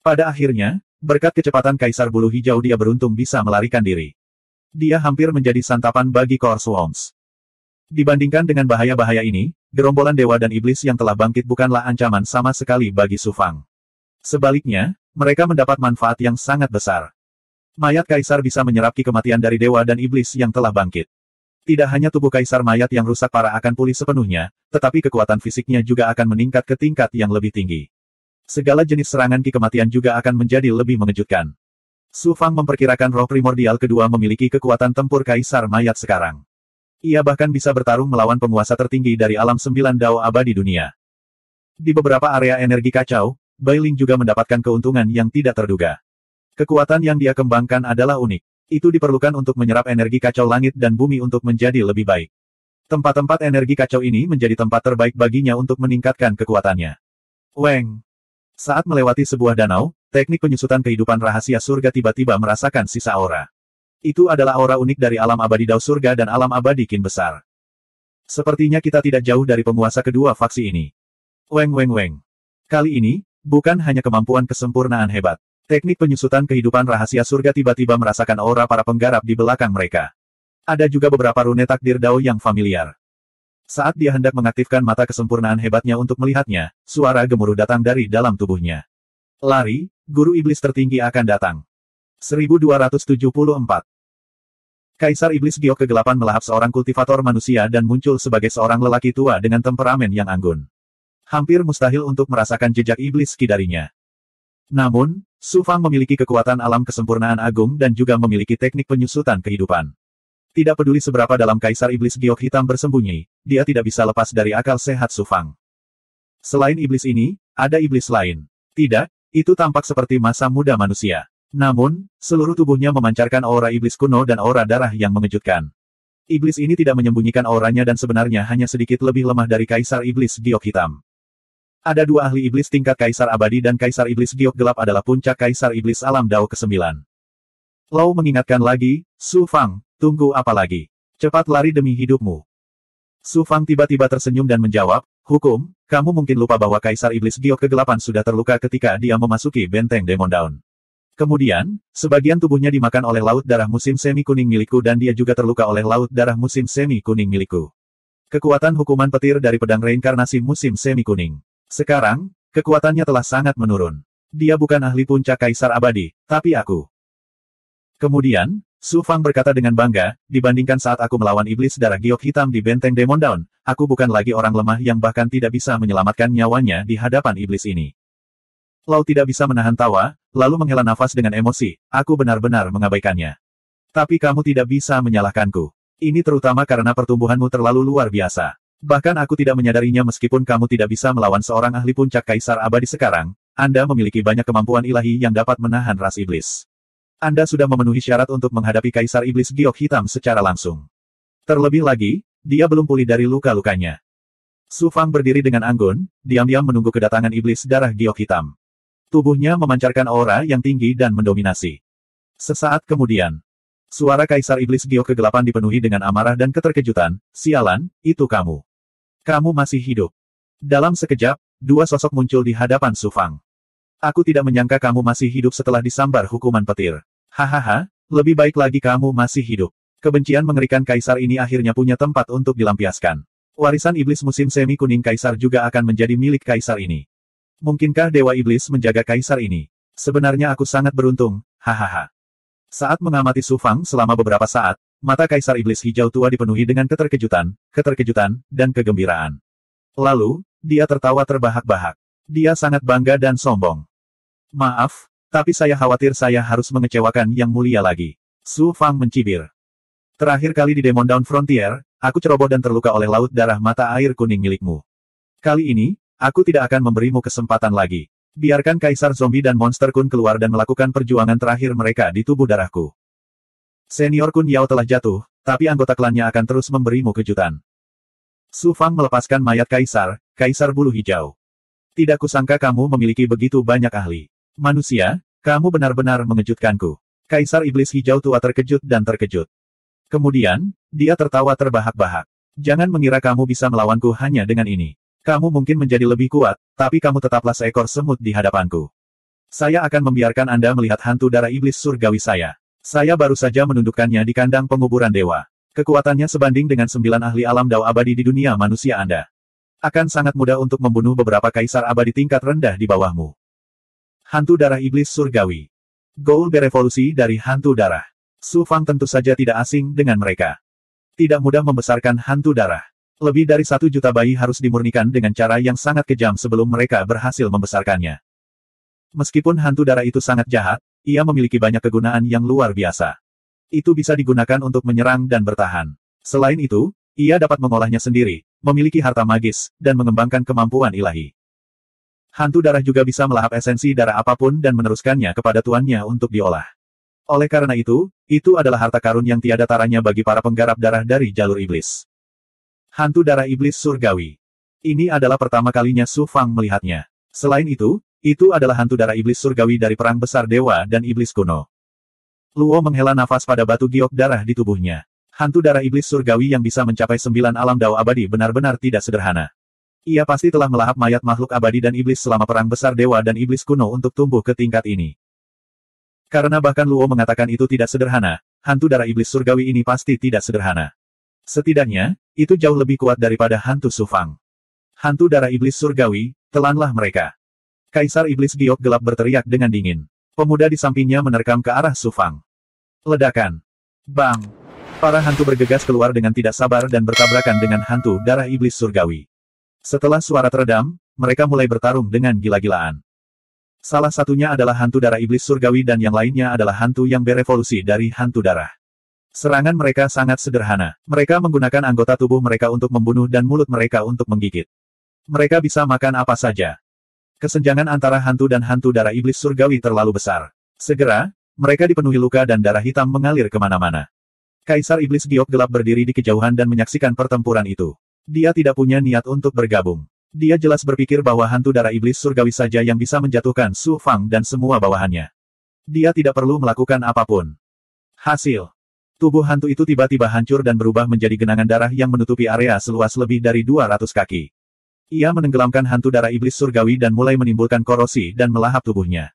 Pada akhirnya, berkat kecepatan Kaisar Bulu Hijau dia beruntung bisa melarikan diri. Dia hampir menjadi santapan bagi Core Swarms. Dibandingkan dengan bahaya-bahaya ini, gerombolan dewa dan iblis yang telah bangkit bukanlah ancaman sama sekali bagi Su Fang. Sebaliknya, mereka mendapat manfaat yang sangat besar. Mayat Kaisar bisa menyerap ki kematian dari dewa dan iblis yang telah bangkit. Tidak hanya tubuh Kaisar mayat yang rusak parah akan pulih sepenuhnya, tetapi kekuatan fisiknya juga akan meningkat ke tingkat yang lebih tinggi. Segala jenis serangan ki kematian juga akan menjadi lebih mengejutkan. Su Fang memperkirakan roh primordial kedua memiliki kekuatan tempur Kaisar mayat sekarang. Ia bahkan bisa bertarung melawan penguasa tertinggi dari alam 9 dao abadi dunia. Di beberapa area energi kacau, Bai Ling juga mendapatkan keuntungan yang tidak terduga. Kekuatan yang dia kembangkan adalah unik. Itu diperlukan untuk menyerap energi kacau langit dan bumi untuk menjadi lebih baik. Tempat-tempat energi kacau ini menjadi tempat terbaik baginya untuk meningkatkan kekuatannya. Weng. Saat melewati sebuah danau, teknik penyusutan kehidupan rahasia surga tiba-tiba merasakan sisa aura. Itu adalah aura unik dari alam abadi Dao Surga dan alam abadi Qin Besar. Sepertinya kita tidak jauh dari penguasa kedua faksi ini. Weng weng weng. Kali ini, bukan hanya kemampuan kesempurnaan hebat. Teknik penyusutan kehidupan rahasia surga tiba-tiba merasakan aura para penggarap di belakang mereka. Ada juga beberapa rune takdir Dao yang familiar. Saat dia hendak mengaktifkan mata kesempurnaan hebatnya untuk melihatnya, suara gemuruh datang dari dalam tubuhnya. Lari, guru iblis tertinggi akan datang. 1274. Kaisar Iblis Giok Kegelapan melahap seorang kultivator manusia dan muncul sebagai seorang lelaki tua dengan temperamen yang anggun. Hampir mustahil untuk merasakan jejak iblis ki darinya. Namun, Su Fang memiliki kekuatan alam kesempurnaan agung dan juga memiliki teknik penyusutan kehidupan. Tidak peduli seberapa dalam Kaisar Iblis Giok Hitam bersembunyi, dia tidak bisa lepas dari akal sehat Su Fang. Selain iblis ini, ada iblis lain. Tidak, itu tampak seperti masa muda manusia. Namun, seluruh tubuhnya memancarkan aura iblis kuno dan aura darah yang mengejutkan. Iblis ini tidak menyembunyikan auranya dan sebenarnya hanya sedikit lebih lemah dari Kaisar Iblis Giok Hitam. Ada dua ahli iblis tingkat Kaisar Abadi dan Kaisar Iblis Giok Gelap adalah puncak Kaisar Iblis Alam Dao ke-9. Lau mengingatkan lagi, Su Fang, tunggu apa lagi? Cepat lari demi hidupmu. Su Fang tiba-tiba tersenyum dan menjawab, hukum, kamu mungkin lupa bahwa Kaisar Iblis Giok Kegelapan sudah terluka ketika dia memasuki benteng Demon Dawn. Kemudian, sebagian tubuhnya dimakan oleh laut darah musim semi kuning milikku dan dia juga terluka oleh laut darah musim semi kuning milikku. Kekuatan hukuman petir dari pedang reinkarnasi musim semi kuning. Sekarang, kekuatannya telah sangat menurun. Dia bukan ahli puncak Kaisar Abadi, tapi aku. Kemudian, Su Fang berkata dengan bangga, dibandingkan saat aku melawan iblis darah giok hitam di benteng Demon Dawn, aku bukan lagi orang lemah yang bahkan tidak bisa menyelamatkan nyawanya di hadapan iblis ini. Lau tidak bisa menahan tawa, lalu menghela nafas dengan emosi, aku benar-benar mengabaikannya. Tapi kamu tidak bisa menyalahkanku. Ini terutama karena pertumbuhanmu terlalu luar biasa. Bahkan aku tidak menyadarinya meskipun kamu tidak bisa melawan seorang ahli puncak Kaisar Abadi sekarang, Anda memiliki banyak kemampuan ilahi yang dapat menahan ras iblis. Anda sudah memenuhi syarat untuk menghadapi Kaisar Iblis Giok Hitam secara langsung. Terlebih lagi, dia belum pulih dari luka-lukanya. Su Fang berdiri dengan anggun, diam-diam menunggu kedatangan iblis darah giok hitam. Tubuhnya memancarkan aura yang tinggi dan mendominasi. Sesaat kemudian, suara Kaisar Iblis Giok Kegelapan dipenuhi dengan amarah dan keterkejutan, sialan, itu kamu. Kamu masih hidup. Dalam sekejap, dua sosok muncul di hadapan Su Fang. Aku tidak menyangka kamu masih hidup setelah disambar hukuman petir. Hahaha, lebih baik lagi kamu masih hidup. Kebencian mengerikan Kaisar ini akhirnya punya tempat untuk dilampiaskan. Warisan iblis musim semi kuning Kaisar juga akan menjadi milik Kaisar ini. Mungkinkah Dewa Iblis menjaga kaisar ini? Sebenarnya aku sangat beruntung, hahaha. Saat mengamati Su Fang selama beberapa saat, mata Kaisar Iblis Hijau Tua dipenuhi dengan keterkejutan, dan kegembiraan. Lalu, dia tertawa terbahak-bahak. Dia sangat bangga dan sombong. Maaf, tapi saya khawatir saya harus mengecewakan Yang Mulia lagi. Su Fang mencibir. Terakhir kali di Demon Dawn Frontier, aku ceroboh dan terluka oleh laut darah mata air kuning milikmu. Kali ini, aku tidak akan memberimu kesempatan lagi. Biarkan Kaisar Zombie dan Monster Kun keluar dan melakukan perjuangan terakhir mereka di tubuh darahku. Senior Kun Yao telah jatuh, tapi anggota klannya akan terus memberimu kejutan. Su Fang melepaskan mayat Kaisar Bulu Hijau. Tidak kusangka kamu memiliki begitu banyak ahli. Manusia, kamu benar-benar mengejutkanku. Kaisar Iblis Hijau Tua terkejut dan terkejut. Kemudian, dia tertawa terbahak-bahak. Jangan mengira kamu bisa melawanku hanya dengan ini. Kamu mungkin menjadi lebih kuat, tapi kamu tetaplah seekor semut di hadapanku. Saya akan membiarkan Anda melihat hantu darah iblis surgawi saya. Saya baru saja menundukkannya di kandang penguburan dewa. Kekuatannya sebanding dengan 9 ahli alam dao abadi di dunia manusia Anda. Akan sangat mudah untuk membunuh beberapa kaisar abadi tingkat rendah di bawahmu. Hantu darah iblis surgawi. Goal berevolusi dari hantu darah. Su Fang tentu saja tidak asing dengan mereka. Tidak mudah membesarkan hantu darah. Lebih dari 1 juta bayi harus dimurnikan dengan cara yang sangat kejam sebelum mereka berhasil membesarkannya. Meskipun hantu darah itu sangat jahat, ia memiliki banyak kegunaan yang luar biasa. Itu bisa digunakan untuk menyerang dan bertahan. Selain itu, ia dapat mengolahnya sendiri, memiliki harta magis, dan mengembangkan kemampuan ilahi. Hantu darah juga bisa melahap esensi darah apapun dan meneruskannya kepada tuannya untuk diolah. Oleh karena itu adalah harta karun yang tiada taranya bagi para penggarap darah dari jalur iblis. Hantu darah iblis surgawi. Ini adalah pertama kalinya Su Fang melihatnya. Selain itu adalah hantu darah iblis surgawi dari perang besar dewa dan iblis kuno. Luo menghela nafas pada batu giok darah di tubuhnya. Hantu darah iblis surgawi yang bisa mencapai 9 alam dao abadi benar-benar tidak sederhana. Ia pasti telah melahap mayat makhluk abadi dan iblis selama perang besar dewa dan iblis kuno untuk tumbuh ke tingkat ini. Karena bahkan Luo mengatakan itu tidak sederhana, hantu darah iblis surgawi ini pasti tidak sederhana. Setidaknya, itu jauh lebih kuat daripada hantu Su Fang. Hantu darah iblis surgawi, telanlah mereka. Kaisar iblis giok gelap berteriak dengan dingin. Pemuda di sampingnya menerkam ke arah Su Fang. Ledakan. Bang! Para hantu bergegas keluar dengan tidak sabar dan bertabrakan dengan hantu darah iblis surgawi. Setelah suara teredam, mereka mulai bertarung dengan gila-gilaan. Salah satunya adalah hantu darah iblis surgawi dan yang lainnya adalah hantu yang berevolusi dari hantu darah. Serangan mereka sangat sederhana. Mereka menggunakan anggota tubuh mereka untuk membunuh dan mulut mereka untuk menggigit. Mereka bisa makan apa saja. Kesenjangan antara hantu dan hantu darah iblis surgawi terlalu besar. Segera, mereka dipenuhi luka dan darah hitam mengalir kemana-mana. Kaisar iblis giok gelap berdiri di kejauhan dan menyaksikan pertempuran itu. Dia tidak punya niat untuk bergabung. Dia jelas berpikir bahwa hantu darah iblis surgawi saja yang bisa menjatuhkan Su Fang dan semua bawahannya. Dia tidak perlu melakukan apapun. Hasil. Tubuh hantu itu tiba-tiba hancur dan berubah menjadi genangan darah yang menutupi area seluas lebih dari 200 kaki. Ia menenggelamkan hantu darah iblis surgawi dan mulai menimbulkan korosi dan melahap tubuhnya.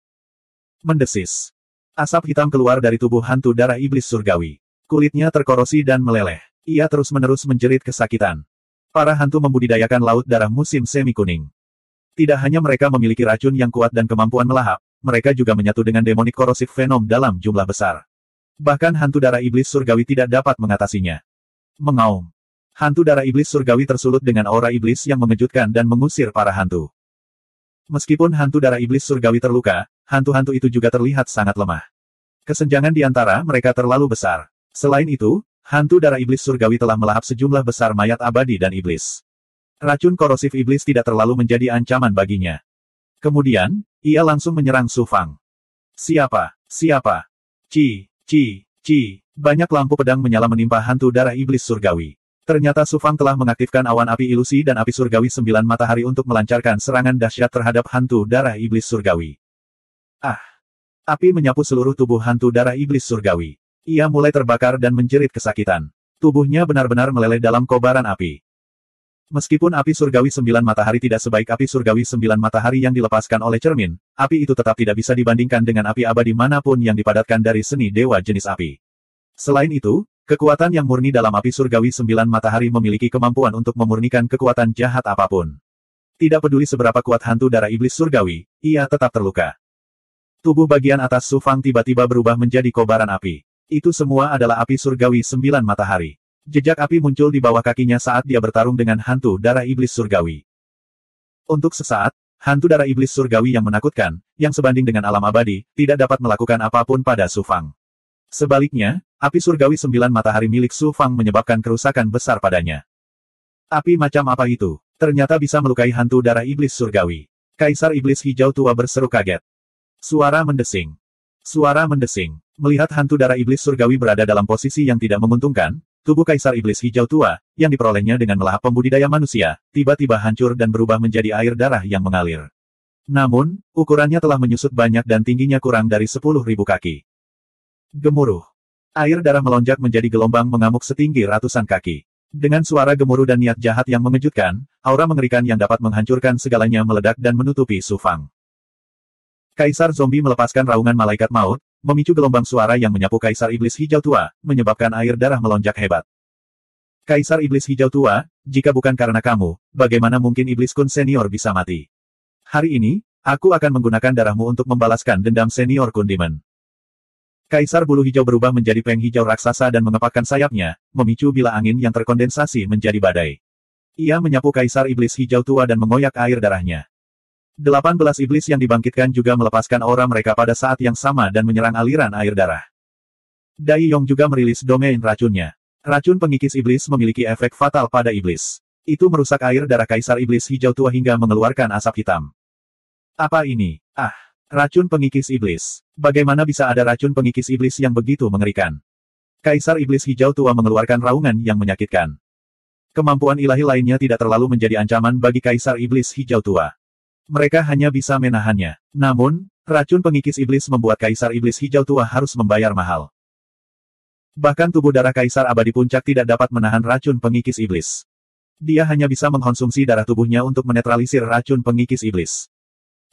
Mendesis. Asap hitam keluar dari tubuh hantu darah iblis surgawi. Kulitnya terkorosi dan meleleh. Ia terus-menerus menjerit kesakitan. Para hantu membudidayakan laut darah musim semi kuning. Tidak hanya mereka memiliki racun yang kuat dan kemampuan melahap, mereka juga menyatu dengan demonik korosif venom dalam jumlah besar. Bahkan hantu darah iblis surgawi tidak dapat mengatasinya. Mengaum. Hantu darah iblis surgawi tersulut dengan aura iblis yang mengejutkan dan mengusir para hantu. Meskipun hantu darah iblis surgawi terluka, hantu-hantu itu juga terlihat sangat lemah. Kesenjangan di antara mereka terlalu besar. Selain itu, hantu darah iblis surgawi telah melahap sejumlah besar mayat abadi dan iblis. Racun korosif iblis tidak terlalu menjadi ancaman baginya. Kemudian, ia langsung menyerang Su Fang. Siapa? Banyak lampu pedang menyala menimpa hantu darah iblis surgawi. Ternyata Su Fang telah mengaktifkan awan api ilusi dan api surgawi 9 matahari untuk melancarkan serangan dahsyat terhadap hantu darah iblis surgawi. Api menyapu seluruh tubuh hantu darah iblis surgawi. Ia mulai terbakar dan menjerit kesakitan. Tubuhnya benar-benar meleleh dalam kobaran api. Meskipun api surgawi 9 matahari tidak sebaik api surgawi 9 matahari yang dilepaskan oleh cermin, api itu tetap tidak bisa dibandingkan dengan api abadi manapun yang dipadatkan dari seni dewa jenis api. Selain itu, kekuatan yang murni dalam api surgawi 9 matahari memiliki kemampuan untuk memurnikan kekuatan jahat apapun. Tidak peduli seberapa kuat hantu darah iblis surgawi, ia tetap terluka. Tubuh bagian atas Su Fang tiba-tiba berubah menjadi kobaran api. Itu semua adalah api surgawi 9 matahari. Jejak api muncul di bawah kakinya saat dia bertarung dengan hantu darah iblis surgawi. Untuk sesaat, hantu darah iblis surgawi yang menakutkan, yang sebanding dengan alam abadi, tidak dapat melakukan apapun pada Su Fang. Sebaliknya, api surgawi 9 matahari milik Su Fang menyebabkan kerusakan besar padanya. Api macam apa itu? Ternyata bisa melukai hantu darah iblis surgawi. Kaisar iblis hijau tua berseru kaget. Suara mendesing. Suara mendesing. Melihat hantu darah iblis surgawi berada dalam posisi yang tidak menguntungkan, tubuh kaisar iblis hijau tua, yang diperolehnya dengan melahap pembudidaya manusia, tiba-tiba hancur dan berubah menjadi air darah yang mengalir. Namun, ukurannya telah menyusut banyak dan tingginya kurang dari 10.000 kaki. Gemuruh. Air darah melonjak menjadi gelombang mengamuk setinggi ratusan kaki. Dengan suara gemuruh dan niat jahat yang mengejutkan, aura mengerikan yang dapat menghancurkan segalanya meledak dan menutupi Su Fang. Kaisar zombie melepaskan raungan malaikat maut, memicu gelombang suara yang menyapu kaisar iblis hijau tua, menyebabkan air darah melonjak hebat. Kaisar iblis hijau tua, jika bukan karena kamu, bagaimana mungkin iblis Kun senior bisa mati? Hari ini, aku akan menggunakan darahmu untuk membalaskan dendam senior Kun Demon. Kaisar bulu hijau berubah menjadi peng hijau raksasa dan mengepakkan sayapnya, memicu bila angin yang terkondensasi menjadi badai. Ia menyapu kaisar iblis hijau tua dan mengoyak air darahnya. 18 iblis yang dibangkitkan juga melepaskan aura mereka pada saat yang sama dan menyerang aliran air darah. Dai Yong juga merilis domain racunnya. Racun pengikis iblis memiliki efek fatal pada iblis. Itu merusak air darah kaisar iblis hijau tua hingga mengeluarkan asap hitam. Apa ini? Racun pengikis iblis. Bagaimana bisa ada racun pengikis iblis yang begitu mengerikan? Kaisar iblis hijau tua mengeluarkan raungan yang menyakitkan. Kemampuan ilahi lainnya tidak terlalu menjadi ancaman bagi kaisar iblis hijau tua. Mereka hanya bisa menahannya. Namun, racun pengikis iblis membuat kaisar iblis hijau tua harus membayar mahal. Bahkan tubuh darah kaisar abadi puncak tidak dapat menahan racun pengikis iblis. Dia hanya bisa mengkonsumsi darah tubuhnya untuk menetralisir racun pengikis iblis.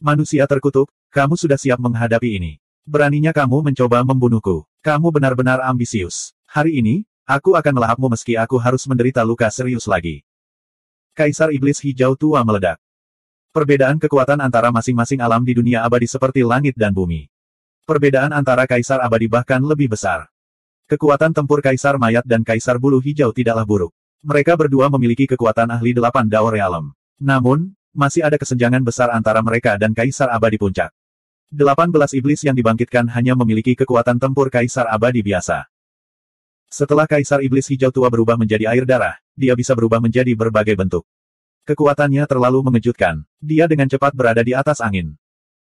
Manusia terkutuk, kamu sudah siap menghadapi ini. Beraninya kamu mencoba membunuhku. Kamu benar-benar ambisius. Hari ini, aku akan melahapmu meski aku harus menderita luka serius lagi. Kaisar iblis hijau tua meledak. Perbedaan kekuatan antara masing-masing alam di dunia abadi seperti langit dan bumi. Perbedaan antara kaisar abadi bahkan lebih besar. Kekuatan tempur kaisar mayat dan kaisar bulu hijau tidaklah buruk. Mereka berdua memiliki kekuatan ahli 8 Dao Realm. Namun, masih ada kesenjangan besar antara mereka dan kaisar abadi puncak. 18 iblis yang dibangkitkan hanya memiliki kekuatan tempur kaisar abadi biasa. Setelah kaisar iblis hijau tua berubah menjadi air darah, dia bisa berubah menjadi berbagai bentuk. Kekuatannya terlalu mengejutkan. Dia dengan cepat berada di atas angin.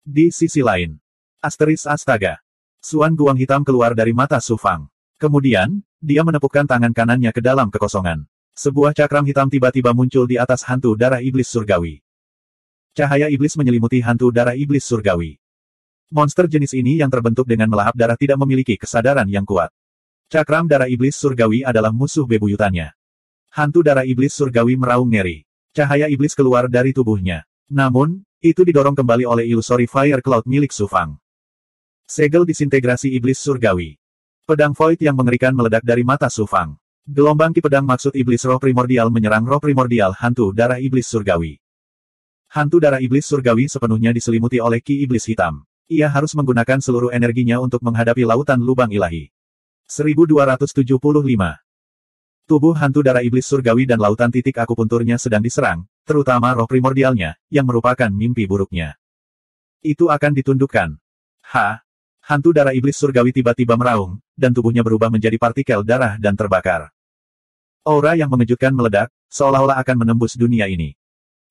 Di sisi lain, astaga. Suan guang hitam keluar dari mata Su Fang. Kemudian, dia menepukkan tangan kanannya ke dalam kekosongan. Sebuah cakram hitam tiba-tiba muncul di atas hantu darah iblis surgawi. Cahaya iblis menyelimuti hantu darah iblis surgawi. Monster jenis ini yang terbentuk dengan melahap darah tidak memiliki kesadaran yang kuat. Cakram darah iblis surgawi adalah musuh bebuyutannya. Hantu darah iblis surgawi meraung ngeri. Cahaya iblis keluar dari tubuhnya. Namun, itu didorong kembali oleh Illusory Fire Cloud milik Su Fang. Segel disintegrasi iblis surgawi. Pedang Void yang mengerikan meledak dari mata Su Fang. Gelombang ki pedang maksud iblis roh primordial menyerang roh primordial hantu darah iblis surgawi. Hantu darah iblis surgawi sepenuhnya diselimuti oleh ki iblis hitam. Ia harus menggunakan seluruh energinya untuk menghadapi lautan lubang ilahi. 1275. Tubuh hantu darah iblis surgawi dan lautan titik akupunturnya sedang diserang, terutama roh primordialnya, yang merupakan mimpi buruknya. Itu akan ditundukkan. Hantu darah iblis surgawi tiba-tiba meraung, dan tubuhnya berubah menjadi partikel darah dan terbakar. Aura yang mengejutkan meledak, seolah-olah akan menembus dunia ini.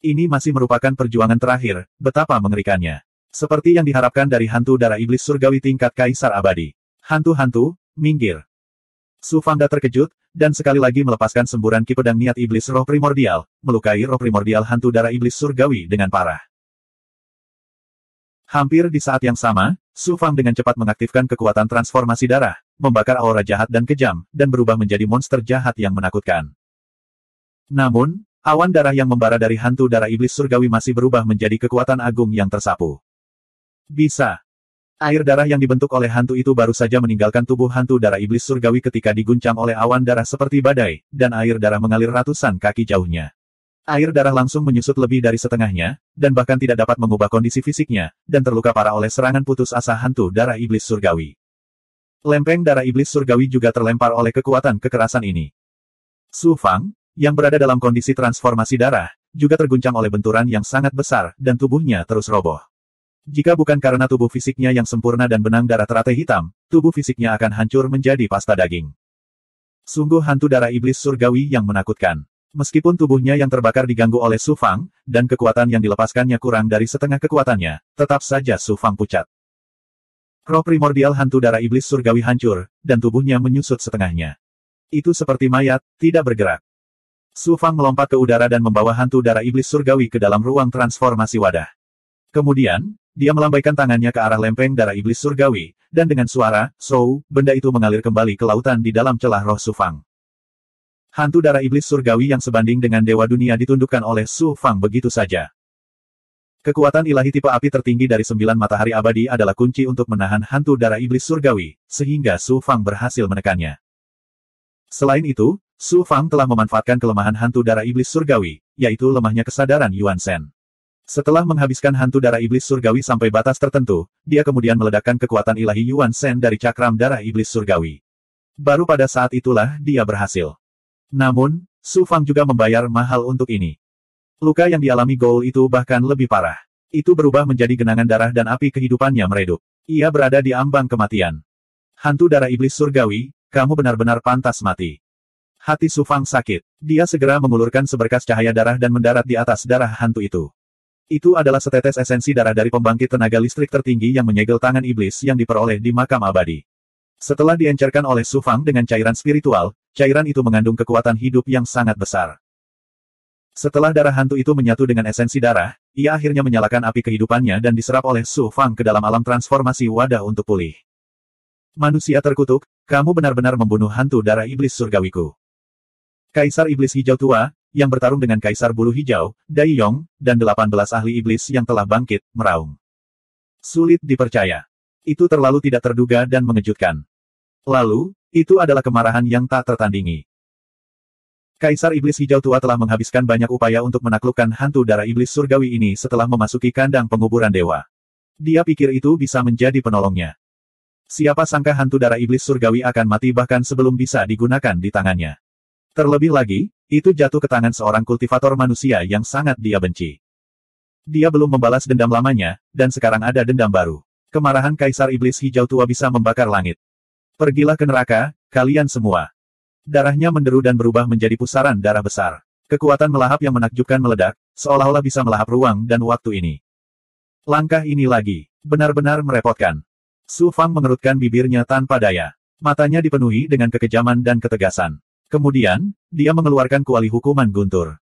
Ini masih merupakan perjuangan terakhir, betapa mengerikannya. Seperti yang diharapkan dari hantu darah iblis surgawi tingkat kaisar abadi. Hantu-hantu, minggir. Su Fang terkejut, dan sekali lagi melepaskan semburan ki pedang niat iblis roh primordial, melukai roh primordial hantu darah iblis surgawi dengan parah. Hampir di saat yang sama, Su Fang dengan cepat mengaktifkan kekuatan transformasi darah, membakar aura jahat dan kejam, dan berubah menjadi monster jahat yang menakutkan. Namun, awan darah yang membara dari hantu darah iblis surgawi masih berubah menjadi kekuatan agung yang tersapu. Bisa. Air darah yang dibentuk oleh hantu itu baru saja meninggalkan tubuh hantu darah iblis surgawi ketika diguncang oleh awan darah seperti badai, dan air darah mengalir ratusan kaki jauhnya. Air darah langsung menyusut lebih dari setengahnya, dan bahkan tidak dapat mengubah kondisi fisiknya, dan terluka parah oleh serangan putus asa hantu darah iblis surgawi. Lempeng darah iblis surgawi juga terlempar oleh kekuatan kekerasan ini. Su Fang, yang berada dalam kondisi transformasi darah, juga terguncang oleh benturan yang sangat besar, dan tubuhnya terus roboh. Jika bukan karena tubuh fisiknya yang sempurna dan benang darah teratai hitam, tubuh fisiknya akan hancur menjadi pasta daging. Sungguh hantu darah iblis surgawi yang menakutkan. Meskipun tubuhnya yang terbakar diganggu oleh Su Fang, dan kekuatan yang dilepaskannya kurang dari setengah kekuatannya, tetap saja Su Fang pucat. Roh primordial hantu darah iblis surgawi hancur, dan tubuhnya menyusut setengahnya. Itu seperti mayat, tidak bergerak. Su Fang melompat ke udara dan membawa hantu darah iblis surgawi ke dalam ruang transformasi wadah. Kemudian, dia melambaikan tangannya ke arah lempeng darah iblis surgawi, dan dengan suara, "Shou," benda itu mengalir kembali ke lautan di dalam celah roh Su Fang. Hantu darah iblis surgawi yang sebanding dengan dewa dunia ditundukkan oleh Su Fang begitu saja. Kekuatan ilahi tipe api tertinggi dari 9 matahari abadi adalah kunci untuk menahan hantu darah iblis surgawi, sehingga Su Fang berhasil menekannya. Selain itu, Su Fang telah memanfaatkan kelemahan hantu darah iblis surgawi, yaitu lemahnya kesadaran Yuan Shen. Setelah menghabiskan hantu darah iblis surgawi sampai batas tertentu, dia kemudian meledakkan kekuatan ilahi Yuan Shen dari cakram darah iblis surgawi. Baru pada saat itulah dia berhasil. Namun, Su Fang juga membayar mahal untuk ini. Luka yang dialami Goul itu bahkan lebih parah. Itu berubah menjadi genangan darah dan api kehidupannya meredup. Ia berada di ambang kematian. Hantu darah iblis surgawi, kamu benar-benar pantas mati. Hati Su Fang sakit. Dia segera mengulurkan seberkas cahaya darah dan mendarat di atas darah hantu itu. Itu adalah setetes esensi darah dari pembangkit tenaga listrik tertinggi yang menyegel tangan iblis yang diperoleh di makam abadi. Setelah diencerkan oleh Su Fang dengan cairan spiritual, cairan itu mengandung kekuatan hidup yang sangat besar. Setelah darah hantu itu menyatu dengan esensi darah, ia akhirnya menyalakan api kehidupannya dan diserap oleh Su Fang ke dalam alam transformasi wadah untuk pulih. Manusia terkutuk, kamu benar-benar membunuh hantu darah iblis surgawiku. Kaisar Iblis Hijau Tua, yang bertarung dengan Kaisar Bulu Hijau, Dai Yong, dan 18 ahli iblis yang telah bangkit, meraung. Sulit dipercaya. Itu terlalu tidak terduga dan mengejutkan. Lalu, itu adalah kemarahan yang tak tertandingi. Kaisar Iblis Hijau Tua telah menghabiskan banyak upaya untuk menaklukkan hantu darah iblis surgawi ini setelah memasuki kandang penguburan dewa. Dia pikir itu bisa menjadi penolongnya. Siapa sangka hantu darah iblis surgawi akan mati bahkan sebelum bisa digunakan di tangannya. Terlebih lagi, itu jatuh ke tangan seorang kultivator manusia yang sangat dia benci. Dia belum membalas dendam lamanya, dan sekarang ada dendam baru. Kemarahan Kaisar Iblis Hijau Tua bisa membakar langit. Pergilah ke neraka, kalian semua. Darahnya menderu dan berubah menjadi pusaran darah besar. Kekuatan melahap yang menakjubkan meledak, seolah-olah bisa melahap ruang dan waktu ini. Langkah ini lagi, benar-benar merepotkan. Su Fang mengerutkan bibirnya tanpa daya. Matanya dipenuhi dengan kekejaman dan ketegasan. Kemudian, dia mengeluarkan kuali hukuman guntur.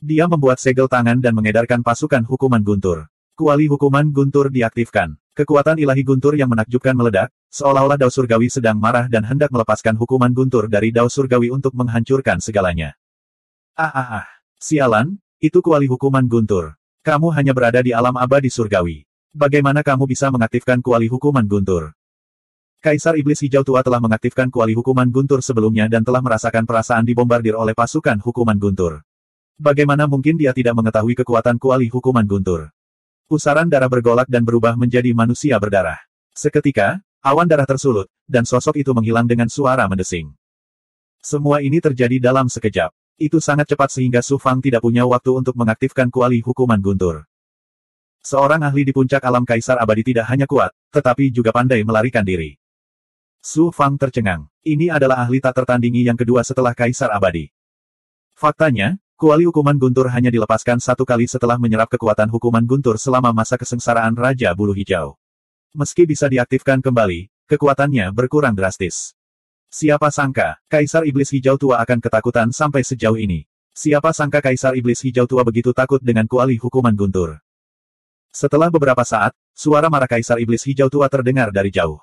Dia membuat segel tangan dan mengedarkan pasukan hukuman guntur. Kuali hukuman guntur diaktifkan. Kekuatan ilahi guntur yang menakjubkan meledak, seolah-olah Dao Surgawi sedang marah dan hendak melepaskan hukuman guntur dari Dao Surgawi untuk menghancurkan segalanya. Sialan, itu kuali hukuman guntur. Kamu hanya berada di alam abadi surgawi. Bagaimana kamu bisa mengaktifkan kuali hukuman guntur? Kaisar Iblis Hijau Tua telah mengaktifkan kuali hukuman guntur sebelumnya dan telah merasakan perasaan dibombardir oleh pasukan hukuman guntur. Bagaimana mungkin dia tidak mengetahui kekuatan kuali hukuman guntur? Pusaran darah bergolak dan berubah menjadi manusia berdarah. Seketika, awan darah tersulut, dan sosok itu menghilang dengan suara mendesing. Semua ini terjadi dalam sekejap. Itu sangat cepat sehingga Su Fang tidak punya waktu untuk mengaktifkan kuali hukuman guntur. Seorang ahli di puncak alam Kaisar Abadi tidak hanya kuat, tetapi juga pandai melarikan diri. Su Fang tercengang. Ini adalah ahli tak tertandingi yang kedua setelah Kaisar Abadi. Faktanya, kuali hukuman guntur hanya dilepaskan satu kali setelah menyerap kekuatan hukuman guntur selama masa kesengsaraan Raja Bulu Hijau. Meski bisa diaktifkan kembali, kekuatannya berkurang drastis. Siapa sangka, Kaisar Iblis Hijau Tua akan ketakutan sampai sejauh ini. Siapa sangka Kaisar Iblis Hijau Tua begitu takut dengan kuali hukuman guntur. Setelah beberapa saat, suara marah Kaisar Iblis Hijau Tua terdengar dari jauh.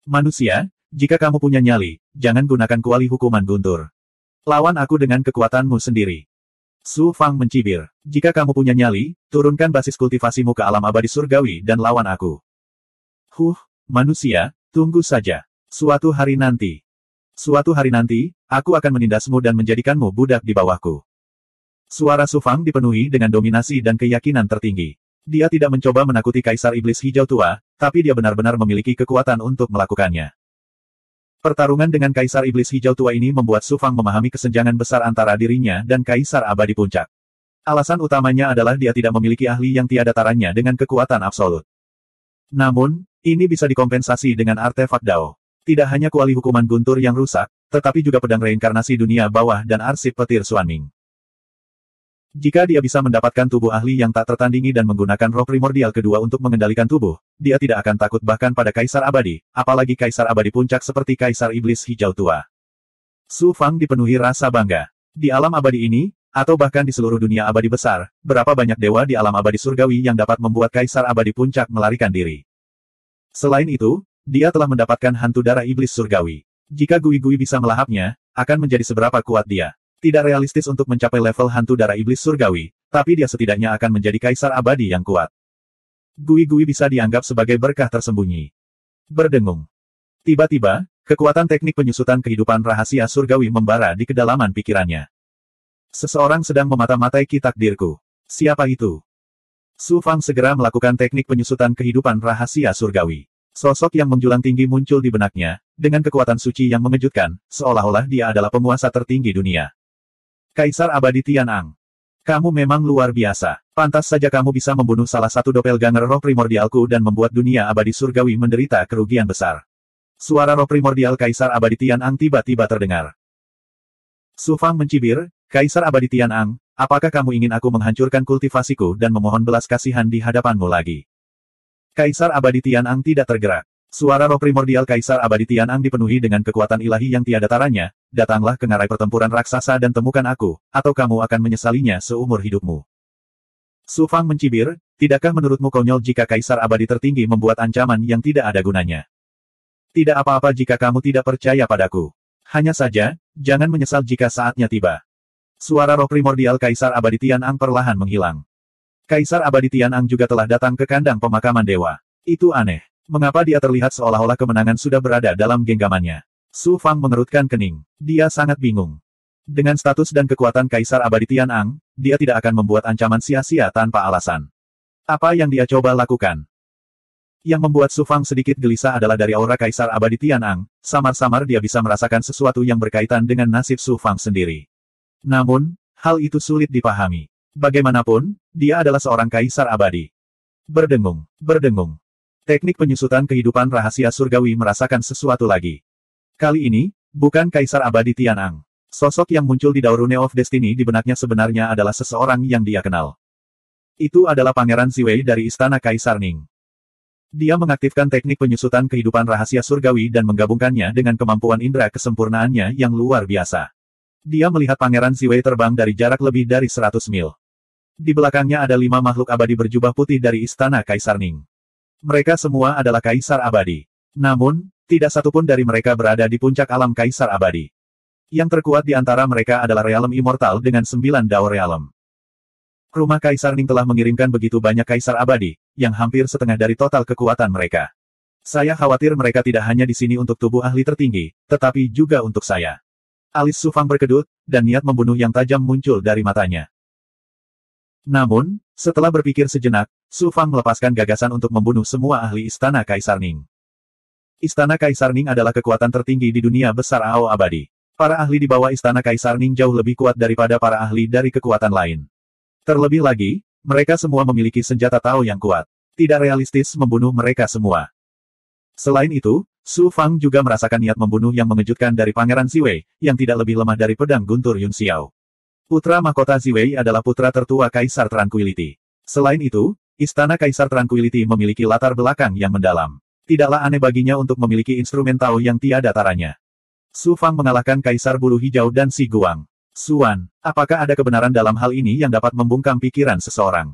Manusia, jika kamu punya nyali, jangan gunakan kuali hukuman guntur. Lawan aku dengan kekuatanmu sendiri. Su Fang mencibir. Jika kamu punya nyali, turunkan basis kultivasimu ke alam abadi surgawi dan lawan aku. Manusia, tunggu saja. Suatu hari nanti, aku akan menindasmu dan menjadikanmu budak di bawahku. Suara Su Fang dipenuhi dengan dominasi dan keyakinan tertinggi. Dia tidak mencoba menakuti Kaisar Iblis Hijau Tua, tapi dia benar-benar memiliki kekuatan untuk melakukannya. Pertarungan dengan Kaisar Iblis Hijau Tua ini membuat Su Fang memahami kesenjangan besar antara dirinya dan Kaisar Abadi Puncak. Alasan utamanya adalah dia tidak memiliki ahli yang tiada taranya dengan kekuatan absolut. Namun, ini bisa dikompensasi dengan artefak Dao. Tidak hanya kuali hukuman guntur yang rusak, tetapi juga pedang reinkarnasi dunia bawah dan arsip petir Xuanming. Jika dia bisa mendapatkan tubuh ahli yang tak tertandingi dan menggunakan roh primordial kedua untuk mengendalikan tubuh, dia tidak akan takut bahkan pada Kaisar Abadi, apalagi Kaisar Abadi Puncak seperti Kaisar Iblis Hijau Tua. Su Fang dipenuhi rasa bangga. Di alam abadi ini, atau bahkan di seluruh dunia abadi besar, berapa banyak dewa di alam abadi surgawi yang dapat membuat Kaisar Abadi Puncak melarikan diri. Selain itu, dia telah mendapatkan hantu darah iblis surgawi. Jika Gui-Gui bisa melahapnya, akan menjadi seberapa kuat dia. Tidak realistis untuk mencapai level hantu darah iblis surgawi, tapi dia setidaknya akan menjadi Kaisar Abadi yang kuat. Gui-Gui bisa dianggap sebagai berkah tersembunyi. Berdengung. Tiba-tiba, kekuatan teknik penyusutan kehidupan rahasia surgawi membara di kedalaman pikirannya. Seseorang sedang memata-matai takdirku. Siapa itu? Su Fang segera melakukan teknik penyusutan kehidupan rahasia surgawi. Sosok yang menjulang tinggi muncul di benaknya, dengan kekuatan suci yang mengejutkan, seolah-olah dia adalah penguasa tertinggi dunia. Kaisar Abadi Tian'ang. Kamu memang luar biasa. Pantas saja kamu bisa membunuh salah satu doppelganger roh primordialku dan membuat dunia abadi surgawi menderita kerugian besar. Suara roh primordial Kaisar Abadi Tian'ang tiba-tiba terdengar. Su Fang mencibir, Kaisar Abadi Tian'ang, apakah kamu ingin aku menghancurkan kultivasiku dan memohon belas kasihan di hadapanmu lagi? Kaisar Abadi Tian'ang tidak tergerak. Suara roh primordial Kaisar Abadi Tian'ang dipenuhi dengan kekuatan ilahi yang tiada taranya, datanglah ke ngarai pertempuran raksasa dan temukan aku, atau kamu akan menyesalinya seumur hidupmu. Su Fang mencibir, tidakkah menurutmu konyol jika Kaisar Abadi tertinggi membuat ancaman yang tidak ada gunanya? Tidak apa-apa jika kamu tidak percaya padaku. Hanya saja, jangan menyesal jika saatnya tiba. Suara roh primordial Kaisar Abadi Tian'ang perlahan menghilang. Kaisar Abadi Tian'ang juga telah datang ke kandang pemakaman dewa. Itu aneh. Mengapa dia terlihat seolah-olah kemenangan sudah berada dalam genggamannya? Su Fang mengerutkan kening. Dia sangat bingung. Dengan status dan kekuatan Kaisar Abadi Tian'ang, dia tidak akan membuat ancaman sia-sia tanpa alasan. Apa yang dia coba lakukan? Yang membuat Su Fang sedikit gelisah adalah dari aura Kaisar Abadi Tian'ang, samar-samar dia bisa merasakan sesuatu yang berkaitan dengan nasib Su Fang sendiri. Namun, hal itu sulit dipahami. Bagaimanapun, dia adalah seorang Kaisar Abadi. Berdengung, berdengung. Teknik penyusutan kehidupan rahasia surgawi merasakan sesuatu lagi. Kali ini, bukan Kaisar Abadi Tian'ang. Sosok yang muncul di Daurune of Destiny di benaknya sebenarnya adalah seseorang yang dia kenal. Itu adalah Pangeran Ziwei dari Istana Kaisar Ning. Dia mengaktifkan teknik penyusutan kehidupan rahasia surgawi dan menggabungkannya dengan kemampuan indera kesempurnaannya yang luar biasa. Dia melihat Pangeran Ziwei terbang dari jarak lebih dari 100 mil. Di belakangnya ada 5 makhluk abadi berjubah putih dari Istana Kaisar Ning. Mereka semua adalah Kaisar Abadi. Namun, tidak satupun dari mereka berada di puncak alam Kaisar Abadi. Yang terkuat di antara mereka adalah Realm Immortal dengan 9 Dao Realm. Rumah Kaisar Ning telah mengirimkan begitu banyak Kaisar Abadi, yang hampir setengah dari total kekuatan mereka. Saya khawatir mereka tidak hanya di sini untuk tubuh ahli tertinggi, tetapi juga untuk saya. Alis Su Fang berkedut, dan niat membunuh yang tajam muncul dari matanya. Namun, setelah berpikir sejenak, Su Fang melepaskan gagasan untuk membunuh semua ahli Istana Kaisar Ning. Istana Kaisar Ning adalah kekuatan tertinggi di dunia besar Ao Abadi. Para ahli di bawah Istana Kaisar Ning jauh lebih kuat daripada para ahli dari kekuatan lain. Terlebih lagi, mereka semua memiliki senjata Tao yang kuat. Tidak realistis membunuh mereka semua. Selain itu, Su Fang juga merasakan niat membunuh yang mengejutkan dari Pangeran Ziwei, yang tidak lebih lemah dari pedang guntur Yun Xiao. Putra mahkota Ziwei adalah putra tertua Kaisar Tranquility. Selain itu, Istana Kaisar Tranquility memiliki latar belakang yang mendalam. Tidaklah aneh baginya untuk memiliki instrumen Tao yang tiada taranya. Su Fang mengalahkan Kaisar Bulu Hijau dan Si Guang. Suan, apakah ada kebenaran dalam hal ini yang dapat membungkam pikiran seseorang?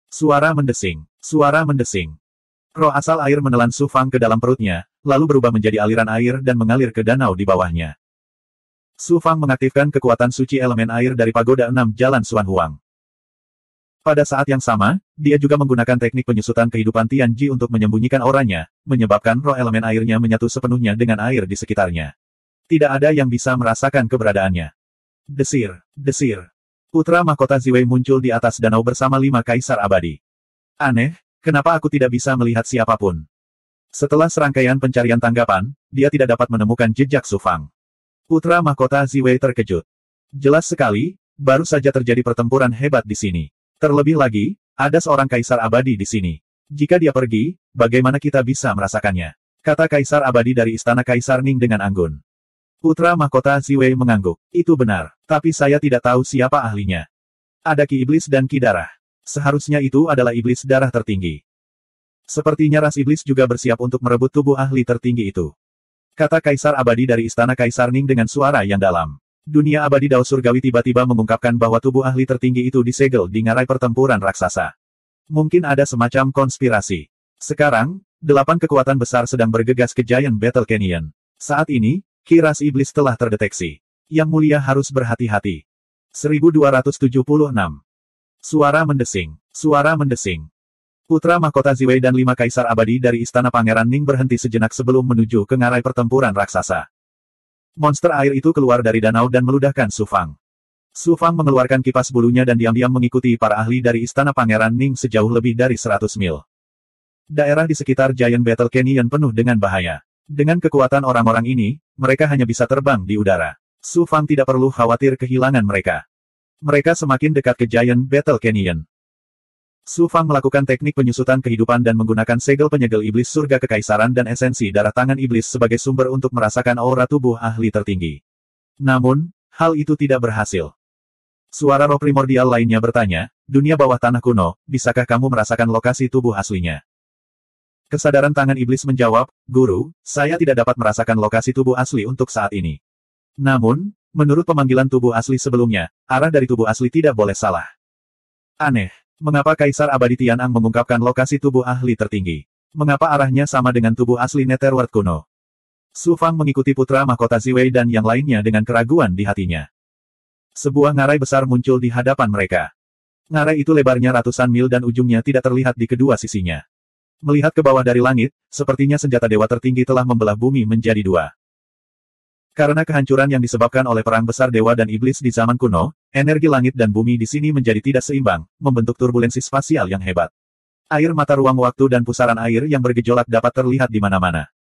Suara mendesing. Suara mendesing. Roh asal air menelan Su Fang ke dalam perutnya, lalu berubah menjadi aliran air dan mengalir ke danau di bawahnya. Su Fang mengaktifkan kekuatan suci elemen air dari pagoda 6 Jalan Xuan Huang. Pada saat yang sama, dia juga menggunakan teknik penyusutan kehidupan Tianji untuk menyembunyikan auranya, menyebabkan roh elemen airnya menyatu sepenuhnya dengan air di sekitarnya. Tidak ada yang bisa merasakan keberadaannya. Desir, desir. Putra mahkota Ziwei muncul di atas danau bersama 5 kaisar abadi. Aneh, kenapa aku tidak bisa melihat siapapun? Setelah serangkaian pencarian tanggapan, dia tidak dapat menemukan jejak Su Fang. Putra mahkota Ziwei terkejut. Jelas sekali, baru saja terjadi pertempuran hebat di sini. Terlebih lagi, ada seorang kaisar abadi di sini. Jika dia pergi, bagaimana kita bisa merasakannya? Kata kaisar abadi dari istana Kaisar Ning dengan anggun. Putra mahkota Ziwei mengangguk. Itu benar, tapi saya tidak tahu siapa ahlinya. Ada Ki Iblis dan Ki Darah. Seharusnya itu adalah Iblis Darah tertinggi. Sepertinya ras Iblis juga bersiap untuk merebut tubuh ahli tertinggi itu. Kata kaisar abadi dari istana Kaisar Ning dengan suara yang dalam. Dunia abadi Dao Surgawi tiba-tiba mengungkapkan bahwa tubuh ahli tertinggi itu disegel di ngarai pertempuran raksasa. Mungkin ada semacam konspirasi. Sekarang, 8 kekuatan besar sedang bergegas ke Giant Battle Canyon. Saat ini, Ki ras iblis telah terdeteksi. Yang mulia harus berhati-hati. 1276. Suara mendesing. Suara mendesing. Putra mahkota Ziwei dan 5 kaisar abadi dari istana Pangeran Ning berhenti sejenak sebelum menuju ke ngarai pertempuran raksasa. Monster air itu keluar dari danau dan meludahkan Su Fang. Su Fang mengeluarkan kipas bulunya dan diam-diam mengikuti para ahli dari istana Pangeran Ning sejauh lebih dari 100 mil. Daerah di sekitar Giant Battle Canyon penuh dengan bahaya. Dengan kekuatan orang-orang ini, mereka hanya bisa terbang di udara. Su Fang tidak perlu khawatir kehilangan mereka. Mereka semakin dekat ke Giant Battle Canyon. Su Fang melakukan teknik penyusutan kehidupan dan menggunakan segel penyegel iblis surga kekaisaran dan esensi darah tangan iblis sebagai sumber untuk merasakan aura tubuh ahli tertinggi. Namun, hal itu tidak berhasil. Suara roh primordial lainnya bertanya, dunia bawah tanah kuno, bisakah kamu merasakan lokasi tubuh aslinya? Kesadaran tangan iblis menjawab, Guru, saya tidak dapat merasakan lokasi tubuh asli untuk saat ini. Namun, menurut pemanggilan tubuh asli sebelumnya, arah dari tubuh asli tidak boleh salah. Aneh, mengapa Kaisar Abadi Tian'ang mengungkapkan lokasi tubuh ahli tertinggi? Mengapa arahnya sama dengan tubuh asli Netherworld kuno? Su Fang mengikuti putra mahkota Ziwei dan yang lainnya dengan keraguan di hatinya. Sebuah ngarai besar muncul di hadapan mereka. Ngarai itu lebarnya ratusan mil dan ujungnya tidak terlihat di kedua sisinya. Melihat ke bawah dari langit, sepertinya senjata dewa tertinggi telah membelah bumi menjadi 2. Karena kehancuran yang disebabkan oleh perang besar dewa dan iblis di zaman kuno, energi langit dan bumi di sini menjadi tidak seimbang, membentuk turbulensi spasial yang hebat. Air mata ruang waktu dan pusaran air yang bergejolak dapat terlihat di mana-mana.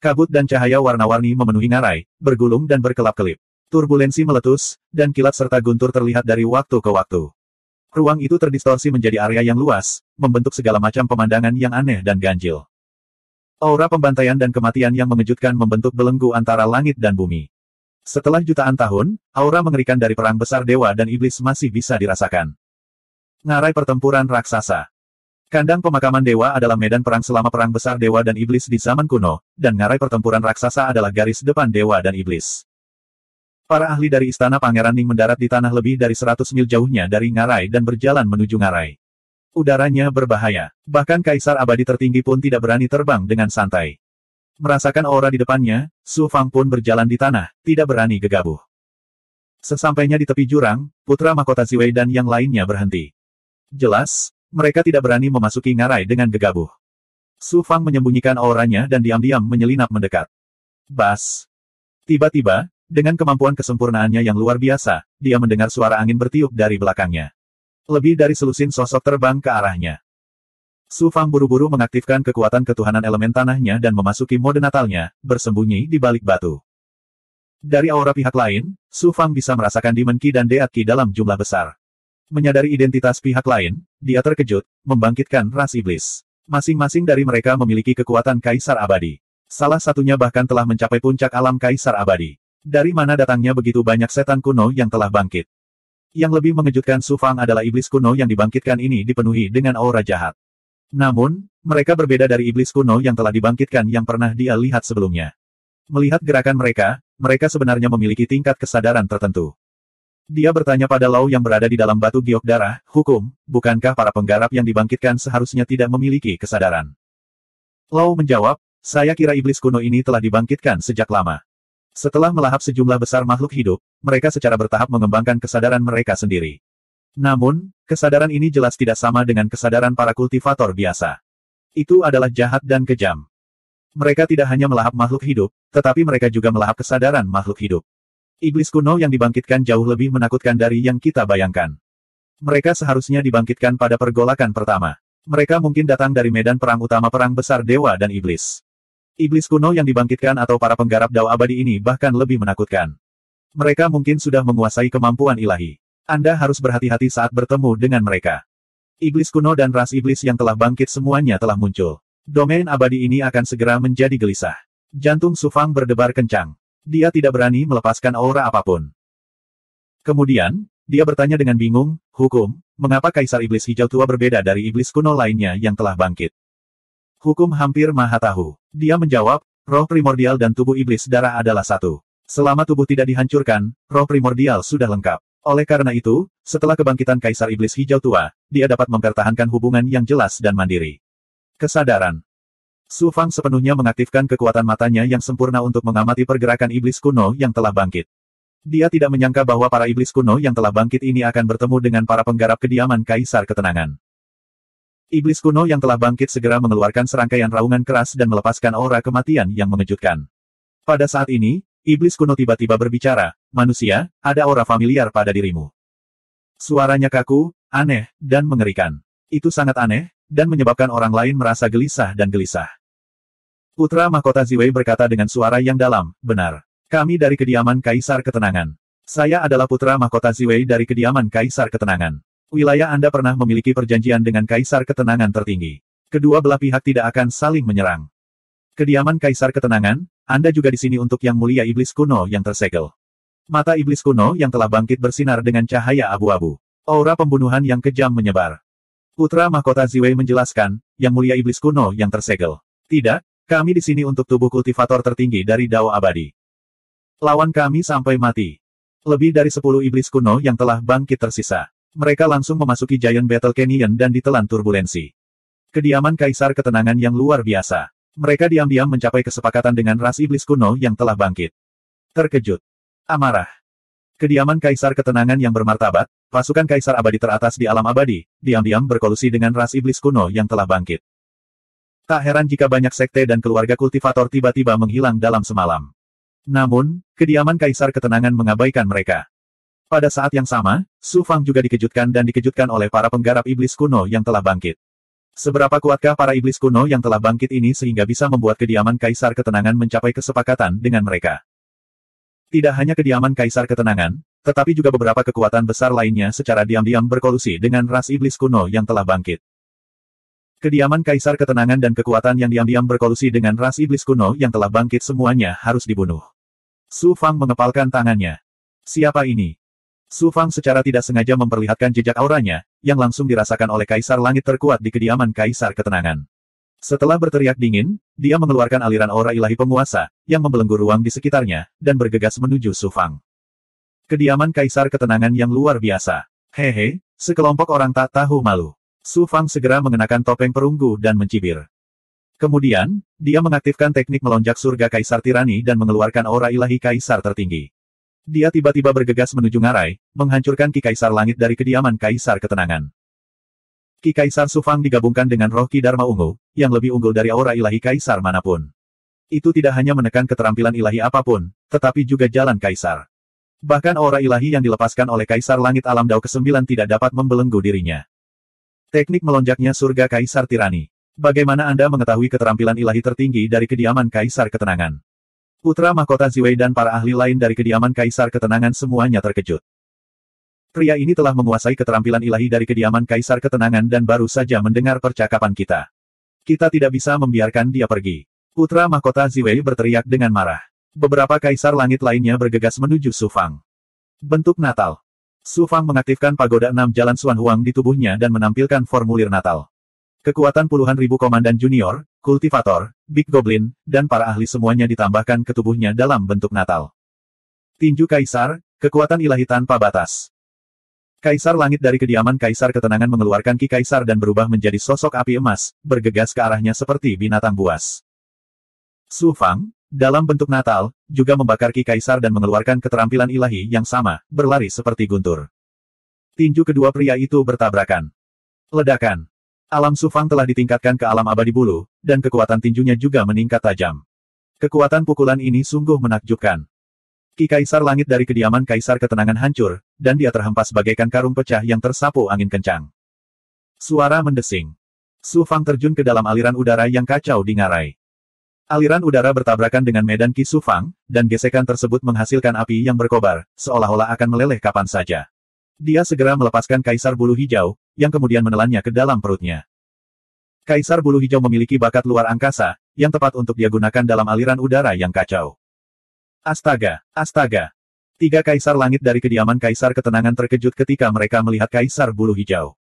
Kabut dan cahaya warna-warni memenuhi ngarai, bergulung dan berkelap-kelip. Turbulensi meletus, dan kilat serta guntur terlihat dari waktu ke waktu. Ruang itu terdistorsi menjadi area yang luas, membentuk segala macam pemandangan yang aneh dan ganjil. Aura pembantaian dan kematian yang mengejutkan membentuk belenggu antara langit dan bumi. Setelah jutaan tahun, aura mengerikan dari perang besar dewa dan iblis masih bisa dirasakan. Ngarai pertempuran raksasa. Kandang pemakaman dewa adalah medan perang selama perang besar dewa dan iblis di zaman kuno, dan ngarai pertempuran raksasa adalah garis depan dewa dan iblis. Para ahli dari istana Pangeran Ning mendarat di tanah lebih dari 100 mil jauhnya dari ngarai dan berjalan menuju ngarai. Udaranya berbahaya. Bahkan Kaisar Abadi tertinggi pun tidak berani terbang dengan santai. Merasakan aura di depannya, Su Fang pun berjalan di tanah, tidak berani gegabah. Sesampainya di tepi jurang, putra mahkota Ziwei dan yang lainnya berhenti. Jelas, mereka tidak berani memasuki ngarai dengan gegabah. Su Fang menyembunyikan auranya dan diam-diam menyelinap mendekat. Bas. Tiba-tiba, dengan kemampuan kesempurnaannya yang luar biasa, dia mendengar suara angin bertiup dari belakangnya. Lebih dari selusin sosok terbang ke arahnya. Su Fang buru-buru mengaktifkan kekuatan ketuhanan elemen tanahnya dan memasuki mode natalnya, bersembunyi di balik batu. Dari aura pihak lain, Su Fang bisa merasakan Demon Qi dan Deat Qi dalam jumlah besar. Menyadari identitas pihak lain, dia terkejut, membangkitkan ras iblis. Masing-masing dari mereka memiliki kekuatan Kaisar Abadi. Salah satunya bahkan telah mencapai puncak alam Kaisar Abadi. Dari mana datangnya begitu banyak setan kuno yang telah bangkit? Yang lebih mengejutkan Su Fang adalah iblis kuno yang dibangkitkan ini dipenuhi dengan aura jahat. Namun, mereka berbeda dari iblis kuno yang telah dibangkitkan yang pernah dia lihat sebelumnya. Melihat gerakan mereka, mereka sebenarnya memiliki tingkat kesadaran tertentu. Dia bertanya pada Lau yang berada di dalam batu giok darah, hukum, bukankah para penggarap yang dibangkitkan seharusnya tidak memiliki kesadaran? Lau menjawab, saya kira iblis kuno ini telah dibangkitkan sejak lama. Setelah melahap sejumlah besar makhluk hidup, mereka secara bertahap mengembangkan kesadaran mereka sendiri. Namun, kesadaran ini jelas tidak sama dengan kesadaran para kultivator biasa. Itu adalah jahat dan kejam. Mereka tidak hanya melahap makhluk hidup, tetapi mereka juga melahap kesadaran makhluk hidup. Iblis kuno yang dibangkitkan jauh lebih menakutkan dari yang kita bayangkan. Mereka seharusnya dibangkitkan pada pergolakan pertama. Mereka mungkin datang dari medan perang utama perang besar dewa dan iblis. Iblis kuno yang dibangkitkan atau para penggarap dao abadi ini bahkan lebih menakutkan. Mereka mungkin sudah menguasai kemampuan ilahi. Anda harus berhati-hati saat bertemu dengan mereka. Iblis kuno dan ras iblis yang telah bangkit semuanya telah muncul. Domain abadi ini akan segera menjadi gelisah. Jantung Su Fang berdebar kencang. Dia tidak berani melepaskan aura apapun. Kemudian, dia bertanya dengan bingung, "Hukum, mengapa Kaisar Iblis Hijau Tua berbeda dari iblis kuno lainnya yang telah bangkit?" Hukum hampir maha tahu. Dia menjawab, "Roh primordial dan tubuh iblis darah adalah satu. Selama tubuh tidak dihancurkan, roh primordial sudah lengkap. Oleh karena itu, setelah kebangkitan Kaisar Iblis Hijau Tua, dia dapat mempertahankan hubungan yang jelas dan mandiri." Kesadaran. Su Fang sepenuhnya mengaktifkan kekuatan matanya yang sempurna untuk mengamati pergerakan iblis kuno yang telah bangkit. Dia tidak menyangka bahwa para iblis kuno yang telah bangkit ini akan bertemu dengan para penggarap kediaman Kaisar Ketenangan. Iblis kuno yang telah bangkit segera mengeluarkan serangkaian raungan keras dan melepaskan aura kematian yang mengejutkan. Pada saat ini, iblis kuno tiba-tiba berbicara, "Manusia, ada aura familiar pada dirimu." Suaranya kaku, aneh, dan mengerikan. Itu sangat aneh, dan menyebabkan orang lain merasa gelisah dan gelisah. Putra Mahkota Ziwei berkata dengan suara yang dalam, "Benar. Kami dari kediaman Kaisar Ketenangan. Saya adalah Putra Mahkota Ziwei dari kediaman Kaisar Ketenangan. Wilayah Anda pernah memiliki perjanjian dengan Kaisar Ketenangan tertinggi. Kedua belah pihak tidak akan saling menyerang. Kediaman Kaisar Ketenangan, Anda juga di sini untuk Yang Mulia Iblis Kuno yang tersegel." Mata iblis kuno yang telah bangkit bersinar dengan cahaya abu-abu. Aura pembunuhan yang kejam menyebar. Putra Mahkota Ziwei menjelaskan, "Yang Mulia Iblis Kuno yang tersegel. Tidak, kami di sini untuk tubuh kultivator tertinggi dari Dao Abadi. Lawan kami sampai mati." Lebih dari 10 iblis kuno yang telah bangkit tersisa. Mereka langsung memasuki Giant Battle Canyon dan ditelan turbulensi. Kediaman Kaisar Ketenangan yang luar biasa. Mereka diam-diam mencapai kesepakatan dengan ras iblis kuno yang telah bangkit. Terkejut. Amarah. Kediaman Kaisar Ketenangan yang bermartabat, pasukan Kaisar Abadi teratas di alam abadi, diam-diam berkolusi dengan ras iblis kuno yang telah bangkit. Tak heran jika banyak sekte dan keluarga kultivator tiba-tiba menghilang dalam semalam. Namun, kediaman Kaisar Ketenangan mengabaikan mereka. Pada saat yang sama, Su Fang juga dikejutkan dan dikejutkan oleh para penggarap iblis kuno yang telah bangkit. Seberapa kuatkah para iblis kuno yang telah bangkit ini sehingga bisa membuat kediaman Kaisar Ketenangan mencapai kesepakatan dengan mereka? Tidak hanya kediaman Kaisar Ketenangan, tetapi juga beberapa kekuatan besar lainnya secara diam-diam berkolusi dengan ras iblis kuno yang telah bangkit. Kediaman Kaisar Ketenangan dan kekuatan yang diam-diam berkolusi dengan ras iblis kuno yang telah bangkit semuanya harus dibunuh. Su Fang mengepalkan tangannya. Siapa ini? Su Fang secara tidak sengaja memperlihatkan jejak auranya, yang langsung dirasakan oleh Kaisar Langit terkuat di kediaman Kaisar Ketenangan. Setelah berteriak dingin, dia mengeluarkan aliran aura ilahi penguasa, yang membelenggu ruang di sekitarnya, dan bergegas menuju Su Fang. Kediaman Kaisar Ketenangan yang luar biasa. Hehe, sekelompok orang tak tahu malu. Su Fang segera mengenakan topeng perunggu dan mencibir. Kemudian, dia mengaktifkan teknik melonjak surga Kaisar Tirani dan mengeluarkan aura ilahi Kaisar tertinggi. Dia tiba-tiba bergegas menuju ngarai, menghancurkan Ki Kaisar Langit dari kediaman Kaisar Ketenangan. Ki Kaisar Su Fang digabungkan dengan roh Ki Dharma Ungu, yang lebih unggul dari aura ilahi Kaisar manapun. Itu tidak hanya menekan keterampilan ilahi apapun, tetapi juga jalan Kaisar. Bahkan aura ilahi yang dilepaskan oleh Kaisar Langit Alam Dao ke-9 tidak dapat membelenggu dirinya. Teknik melonjaknya surga Kaisar Tirani. Bagaimana Anda mengetahui keterampilan ilahi tertinggi dari kediaman Kaisar Ketenangan? Putra Mahkota Ziwei dan para ahli lain dari kediaman Kaisar Ketenangan semuanya terkejut. Pria ini telah menguasai keterampilan ilahi dari kediaman Kaisar Ketenangan dan baru saja mendengar percakapan kita. Kita tidak bisa membiarkan dia pergi. Putra Mahkota Ziwei berteriak dengan marah. Beberapa Kaisar Langit lainnya bergegas menuju Su Fang. Bentuk Natal. Su Fang mengaktifkan pagoda 6 jalan Xuan Huang di tubuhnya dan menampilkan formulir Natal. Kekuatan puluhan ribu komandan junior, kultivator, Big Goblin, dan para ahli semuanya ditambahkan ke tubuhnya dalam bentuk Natal. Tinju Kaisar, kekuatan ilahi tanpa batas. Kaisar Langit dari kediaman Kaisar Ketenangan mengeluarkan Ki Kaisar dan berubah menjadi sosok api emas, bergegas ke arahnya seperti binatang buas. Su Fang, dalam bentuk Natal, juga membakar Ki Kaisar dan mengeluarkan keterampilan ilahi yang sama, berlari seperti guntur. Tinju kedua pria itu bertabrakan. Ledakan. Alam Su Fang telah ditingkatkan ke alam abadi bulu, dan kekuatan tinjunya juga meningkat tajam. Kekuatan pukulan ini sungguh menakjubkan. Ki Kaisar Langit dari kediaman Kaisar Ketenangan hancur, dan dia terhempas bagaikan karung pecah yang tersapu angin kencang. Suara mendesing. Su Fang terjun ke dalam aliran udara yang kacau di ngarai. Aliran udara bertabrakan dengan medan Ki Su Fang, dan gesekan tersebut menghasilkan api yang berkobar, seolah-olah akan meleleh kapan saja. Dia segera melepaskan Kaisar Bulu Hijau, yang kemudian menelannya ke dalam perutnya. Kaisar Bulu Hijau memiliki bakat luar angkasa, yang tepat untuk dia gunakan dalam aliran udara yang kacau. Astaga, astaga. 3 Kaisar Langit dari kediaman Kaisar Ketenangan terkejut ketika mereka melihat Kaisar Bulu Hijau.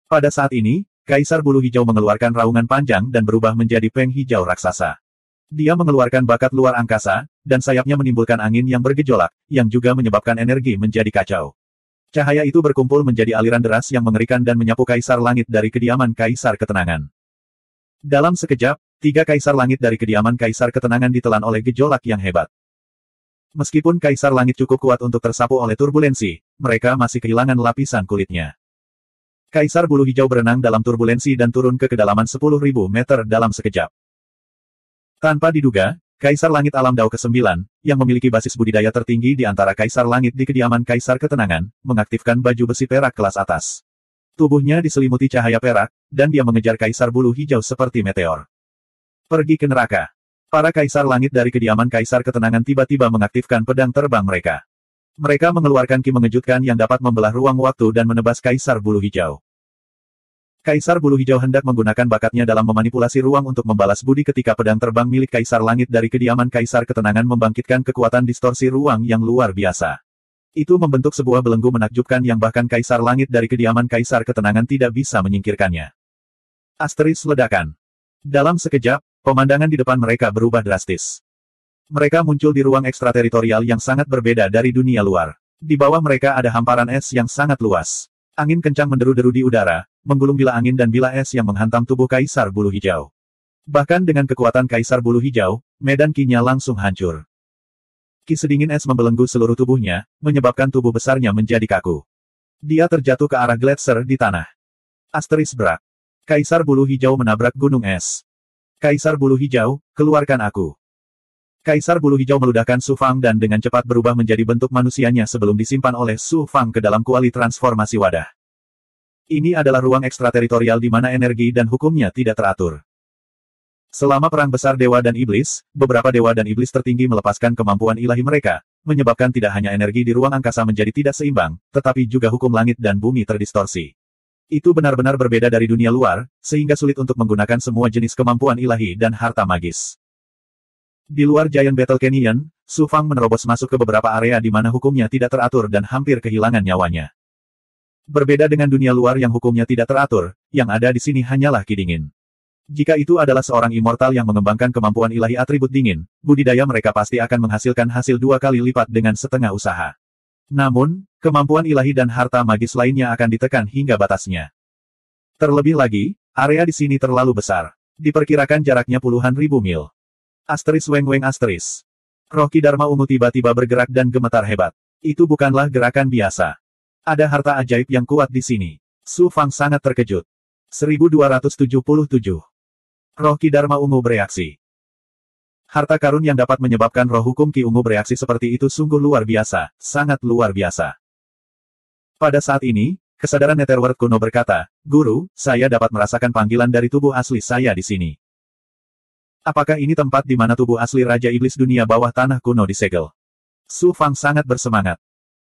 Pada saat ini, Kaisar Bulu Hijau mengeluarkan raungan panjang dan berubah menjadi peng hijau raksasa. Dia mengeluarkan bakat luar angkasa, dan sayapnya menimbulkan angin yang bergejolak, yang juga menyebabkan energi menjadi kacau. Cahaya itu berkumpul menjadi aliran deras yang mengerikan dan menyapu Kaisar Langit dari kediaman Kaisar Ketenangan. Dalam sekejap, 3 Kaisar Langit dari kediaman Kaisar Ketenangan ditelan oleh gejolak yang hebat. Meskipun Kaisar Langit cukup kuat untuk tersapu oleh turbulensi, mereka masih kehilangan lapisan kulitnya. Kaisar Bulu Hijau berenang dalam turbulensi dan turun ke kedalaman 10.000 meter dalam sekejap. Tanpa diduga, Kaisar Langit Alam Dao ke-9, yang memiliki basis budidaya tertinggi di antara Kaisar Langit di kediaman Kaisar Ketenangan, mengaktifkan baju besi perak kelas atas. Tubuhnya diselimuti cahaya perak, dan dia mengejar Kaisar Bulu Hijau seperti meteor. Pergi ke neraka. Para Kaisar Langit dari kediaman Kaisar Ketenangan tiba-tiba mengaktifkan pedang terbang mereka. Mereka mengeluarkan ki mengejutkan yang dapat membelah ruang waktu dan menebas Kaisar Bulu Hijau. Kaisar Bulu Hijau hendak menggunakan bakatnya dalam memanipulasi ruang untuk membalas budi ketika pedang terbang milik Kaisar Langit dari kediaman Kaisar Ketenangan membangkitkan kekuatan distorsi ruang yang luar biasa. Itu membentuk sebuah belenggu menakjubkan yang bahkan Kaisar Langit dari kediaman Kaisar Ketenangan tidak bisa menyingkirkannya. Asteris ledakan. Dalam sekejap, pemandangan di depan mereka berubah drastis. Mereka muncul di ruang ekstrateritorial yang sangat berbeda dari dunia luar. Di bawah mereka ada hamparan es yang sangat luas. Angin kencang menderu-deru di udara, menggulung bila angin dan bila es yang menghantam tubuh Kaisar Bulu Hijau. Bahkan dengan kekuatan Kaisar Bulu Hijau, medan ki-nya langsung hancur. Ki sedingin es membelenggu seluruh tubuhnya, menyebabkan tubuh besarnya menjadi kaku. Dia terjatuh ke arah gletser di tanah. Asteris berak. Kaisar Bulu Hijau menabrak gunung es. Kaisar Bulu Hijau, keluarkan aku. Kaisar Bulu Hijau meludahkan Su Fang dan dengan cepat berubah menjadi bentuk manusianya sebelum disimpan oleh Su Fang ke dalam kuali transformasi wadah. Ini adalah ruang ekstrateritorial di mana energi dan hukumnya tidak teratur. Selama perang besar dewa dan iblis, beberapa dewa dan iblis tertinggi melepaskan kemampuan ilahi mereka, menyebabkan tidak hanya energi di ruang angkasa menjadi tidak seimbang, tetapi juga hukum langit dan bumi terdistorsi. Itu benar-benar berbeda dari dunia luar, sehingga sulit untuk menggunakan semua jenis kemampuan ilahi dan harta magis. Di luar Giant Battle Canyon, Su Fang menerobos masuk ke beberapa area di mana hukumnya tidak teratur dan hampir kehilangan nyawanya. Berbeda dengan dunia luar yang hukumnya tidak teratur, yang ada di sini hanyalah ki dingin. Jika itu adalah seorang immortal yang mengembangkan kemampuan ilahi atribut dingin, budidaya mereka pasti akan menghasilkan hasil 2 kali lipat dengan setengah usaha. Namun, kemampuan ilahi dan harta magis lainnya akan ditekan hingga batasnya. Terlebih lagi, area di sini terlalu besar. Diperkirakan jaraknya puluhan ribu mil. Asteris weng-weng asteris. Roh Ki Dharma ungu tiba-tiba bergerak dan gemetar hebat. Itu bukanlah gerakan biasa. Ada harta ajaib yang kuat di sini. Su Fang sangat terkejut. 1277. Roh Ki Dharma ungu bereaksi. Harta karun yang dapat menyebabkan roh hukum Ki ungu bereaksi seperti itu sungguh luar biasa, sangat luar biasa. Pada saat ini, kesadaran Netherworld kuno berkata, "Guru, saya dapat merasakan panggilan dari tubuh asli saya di sini." Apakah ini tempat di mana tubuh asli Raja Iblis dunia bawah tanah kuno disegel? Su Fang sangat bersemangat.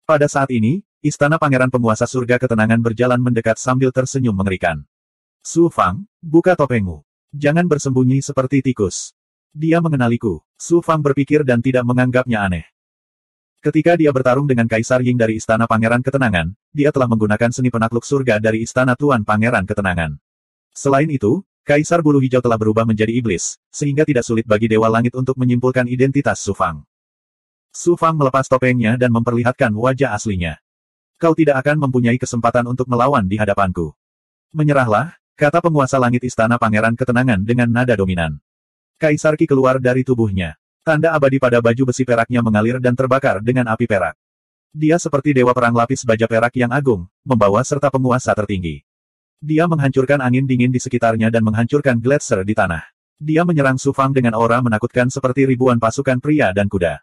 Pada saat ini, istana Pangeran Penguasa Surga Ketenangan berjalan mendekat sambil tersenyum mengerikan. Su Fang, buka topengmu. Jangan bersembunyi seperti tikus. Dia mengenaliku. Su Fang berpikir dan tidak menganggapnya aneh. Ketika dia bertarung dengan Kaisar Ying dari Istana Pangeran Ketenangan, dia telah menggunakan seni penakluk surga dari Istana Tuan Pangeran Ketenangan. Selain itu, Kaisar Bulu Hijau telah berubah menjadi iblis, sehingga tidak sulit bagi Dewa Langit untuk menyimpulkan identitas Su Fang. Su Fang melepas topengnya dan memperlihatkan wajah aslinya. Kau tidak akan mempunyai kesempatan untuk melawan di hadapanku. Menyerahlah, kata penguasa langit Istana Pangeran Ketenangan dengan nada dominan. Kaisar Ki keluar dari tubuhnya. Tanda abadi pada baju besi peraknya mengalir dan terbakar dengan api perak. Dia seperti dewa perang lapis baja perak yang agung, membawa serta penguasa tertinggi. Dia menghancurkan angin dingin di sekitarnya dan menghancurkan gletser di tanah. Dia menyerang Su Fang dengan aura menakutkan seperti ribuan pasukan pria dan kuda.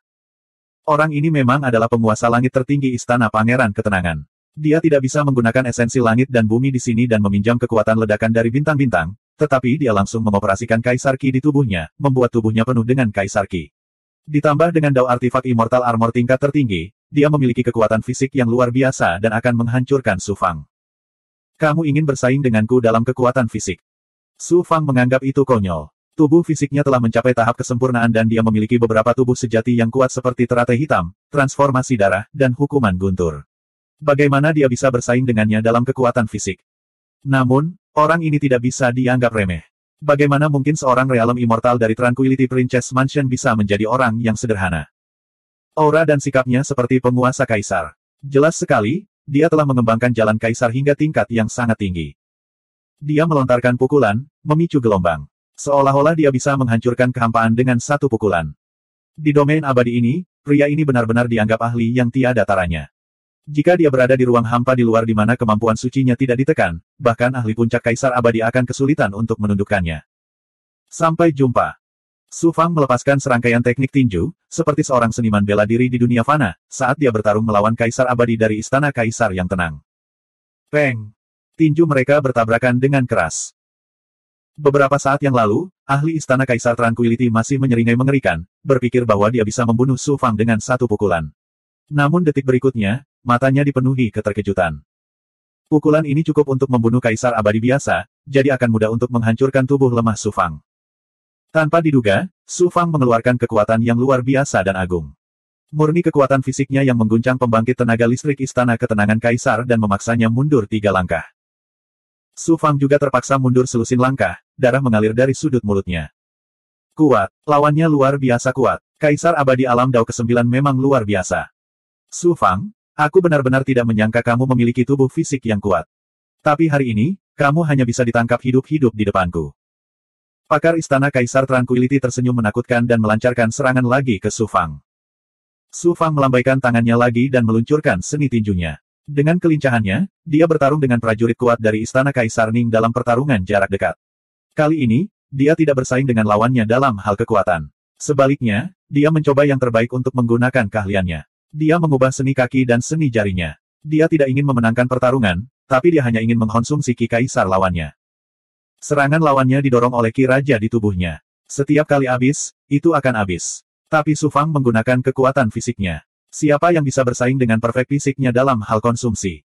Orang ini memang adalah penguasa langit tertinggi Istana Pangeran Ketenangan. Dia tidak bisa menggunakan esensi langit dan bumi di sini dan meminjam kekuatan ledakan dari bintang-bintang, tetapi dia langsung mengoperasikan Kaisar Ki di tubuhnya, membuat tubuhnya penuh dengan Kaisar Ki. Ditambah dengan dao artifak Immortal Armor tingkat tertinggi, dia memiliki kekuatan fisik yang luar biasa dan akan menghancurkan Su Fang. Kamu ingin bersaing denganku dalam kekuatan fisik? Su Fang menganggap itu konyol. Tubuh fisiknya telah mencapai tahap kesempurnaan dan dia memiliki beberapa tubuh sejati yang kuat seperti teratai hitam, transformasi darah, dan hukuman guntur. Bagaimana dia bisa bersaing dengannya dalam kekuatan fisik? Namun, orang ini tidak bisa dianggap remeh. Bagaimana mungkin seorang realem immortal dari Tranquility Princess Mansion bisa menjadi orang yang sederhana? Aura dan sikapnya seperti penguasa kaisar. Jelas sekali, dia telah mengembangkan jalan kaisar hingga tingkat yang sangat tinggi. Dia melontarkan pukulan, memicu gelombang. Seolah-olah dia bisa menghancurkan kehampaan dengan satu pukulan. Di domain abadi ini, pria ini benar-benar dianggap ahli yang tiada taranya. Jika dia berada di ruang hampa di luar di mana kemampuan sucinya tidak ditekan, bahkan ahli puncak kaisar abadi akan kesulitan untuk menundukkannya. Sampai jumpa. Su Fang melepaskan serangkaian teknik tinju, seperti seorang seniman bela diri di dunia fana, saat dia bertarung melawan kaisar abadi dari istana kaisar yang tenang. Peng! Tinju mereka bertabrakan dengan keras. Beberapa saat yang lalu, ahli istana Kaisar Tranquility masih menyeringai mengerikan, berpikir bahwa dia bisa membunuh Su Fang dengan satu pukulan. Namun detik berikutnya, matanya dipenuhi keterkejutan. Pukulan ini cukup untuk membunuh Kaisar abadi biasa, jadi akan mudah untuk menghancurkan tubuh lemah Su Fang. Tanpa diduga, Su Fang mengeluarkan kekuatan yang luar biasa dan agung. Murni kekuatan fisiknya yang mengguncang pembangkit tenaga listrik Istana Ketenangan Kaisar dan memaksanya mundur 3 langkah. Su Fang juga terpaksa mundur selusin langkah, darah mengalir dari sudut mulutnya. Kuat, lawannya luar biasa kuat. Kaisar abadi alam Dao ke-9 memang luar biasa. Su Fang, aku benar-benar tidak menyangka kamu memiliki tubuh fisik yang kuat. Tapi hari ini, kamu hanya bisa ditangkap hidup-hidup di depanku. Pakar Istana Kaisar Tranquility tersenyum menakutkan dan melancarkan serangan lagi ke Su Fang. Su Fang melambaikan tangannya lagi dan meluncurkan seni tinjunya. Dengan kelincahannya, dia bertarung dengan prajurit kuat dari Istana Kaisar Ning dalam pertarungan jarak dekat. Kali ini, dia tidak bersaing dengan lawannya dalam hal kekuatan. Sebaliknya, dia mencoba yang terbaik untuk menggunakan keahliannya. Dia mengubah seni kaki dan seni jarinya. Dia tidak ingin memenangkan pertarungan, tapi dia hanya ingin mengkonsumsi ki kaisar lawannya. Serangan lawannya didorong oleh ki raja di tubuhnya. Setiap kali habis, itu akan habis. Tapi Su Fang menggunakan kekuatan fisiknya. Siapa yang bisa bersaing dengan perfect fisiknya dalam hal konsumsi?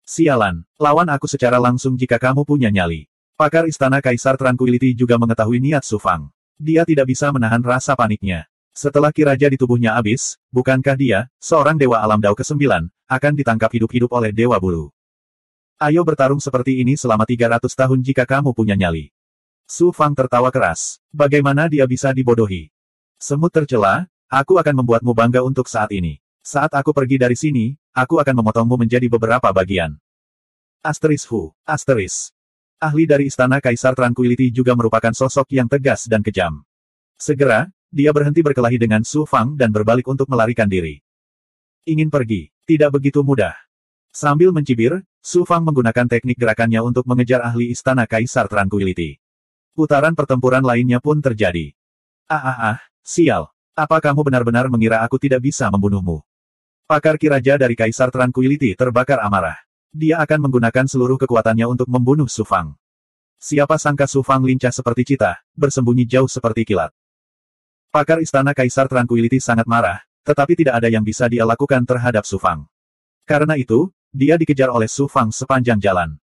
Sialan, lawan aku secara langsung jika kamu punya nyali. Pakar Istana Kaisar Tranquility juga mengetahui niat Su Fang. Dia tidak bisa menahan rasa paniknya. Setelah ki raja di tubuhnya habis, bukankah dia, seorang dewa alam Dao ke-9, akan ditangkap hidup-hidup oleh Dewa Bulu? Ayo bertarung seperti ini selama 300 tahun jika kamu punya nyali. Su Fang tertawa keras. Bagaimana dia bisa dibodohi? Semut tercela, aku akan membuatmu bangga untuk saat ini. Saat aku pergi dari sini, aku akan memotongmu menjadi beberapa bagian. Asteris. Ahli dari Istana Kaisar Tranquility juga merupakan sosok yang tegas dan kejam. Segera, dia berhenti berkelahi dengan Su Fang dan berbalik untuk melarikan diri. Ingin pergi, tidak begitu mudah. Sambil mencibir, Su Fang menggunakan teknik gerakannya untuk mengejar ahli Istana Kaisar Tranquility. Putaran pertempuran lainnya pun terjadi. Sial. Apa kamu benar-benar mengira aku tidak bisa membunuhmu? Pakar ki raja dari Kaisar Tranquility terbakar amarah. Dia akan menggunakan seluruh kekuatannya untuk membunuh Su Fang. Siapa sangka Su Fang lincah seperti cita, bersembunyi jauh seperti kilat. Pakar Istana Kaisar Tranquility sangat marah, tetapi tidak ada yang bisa dia lakukan terhadap Su Fang. Karena itu, dia dikejar oleh Su Fang sepanjang jalan.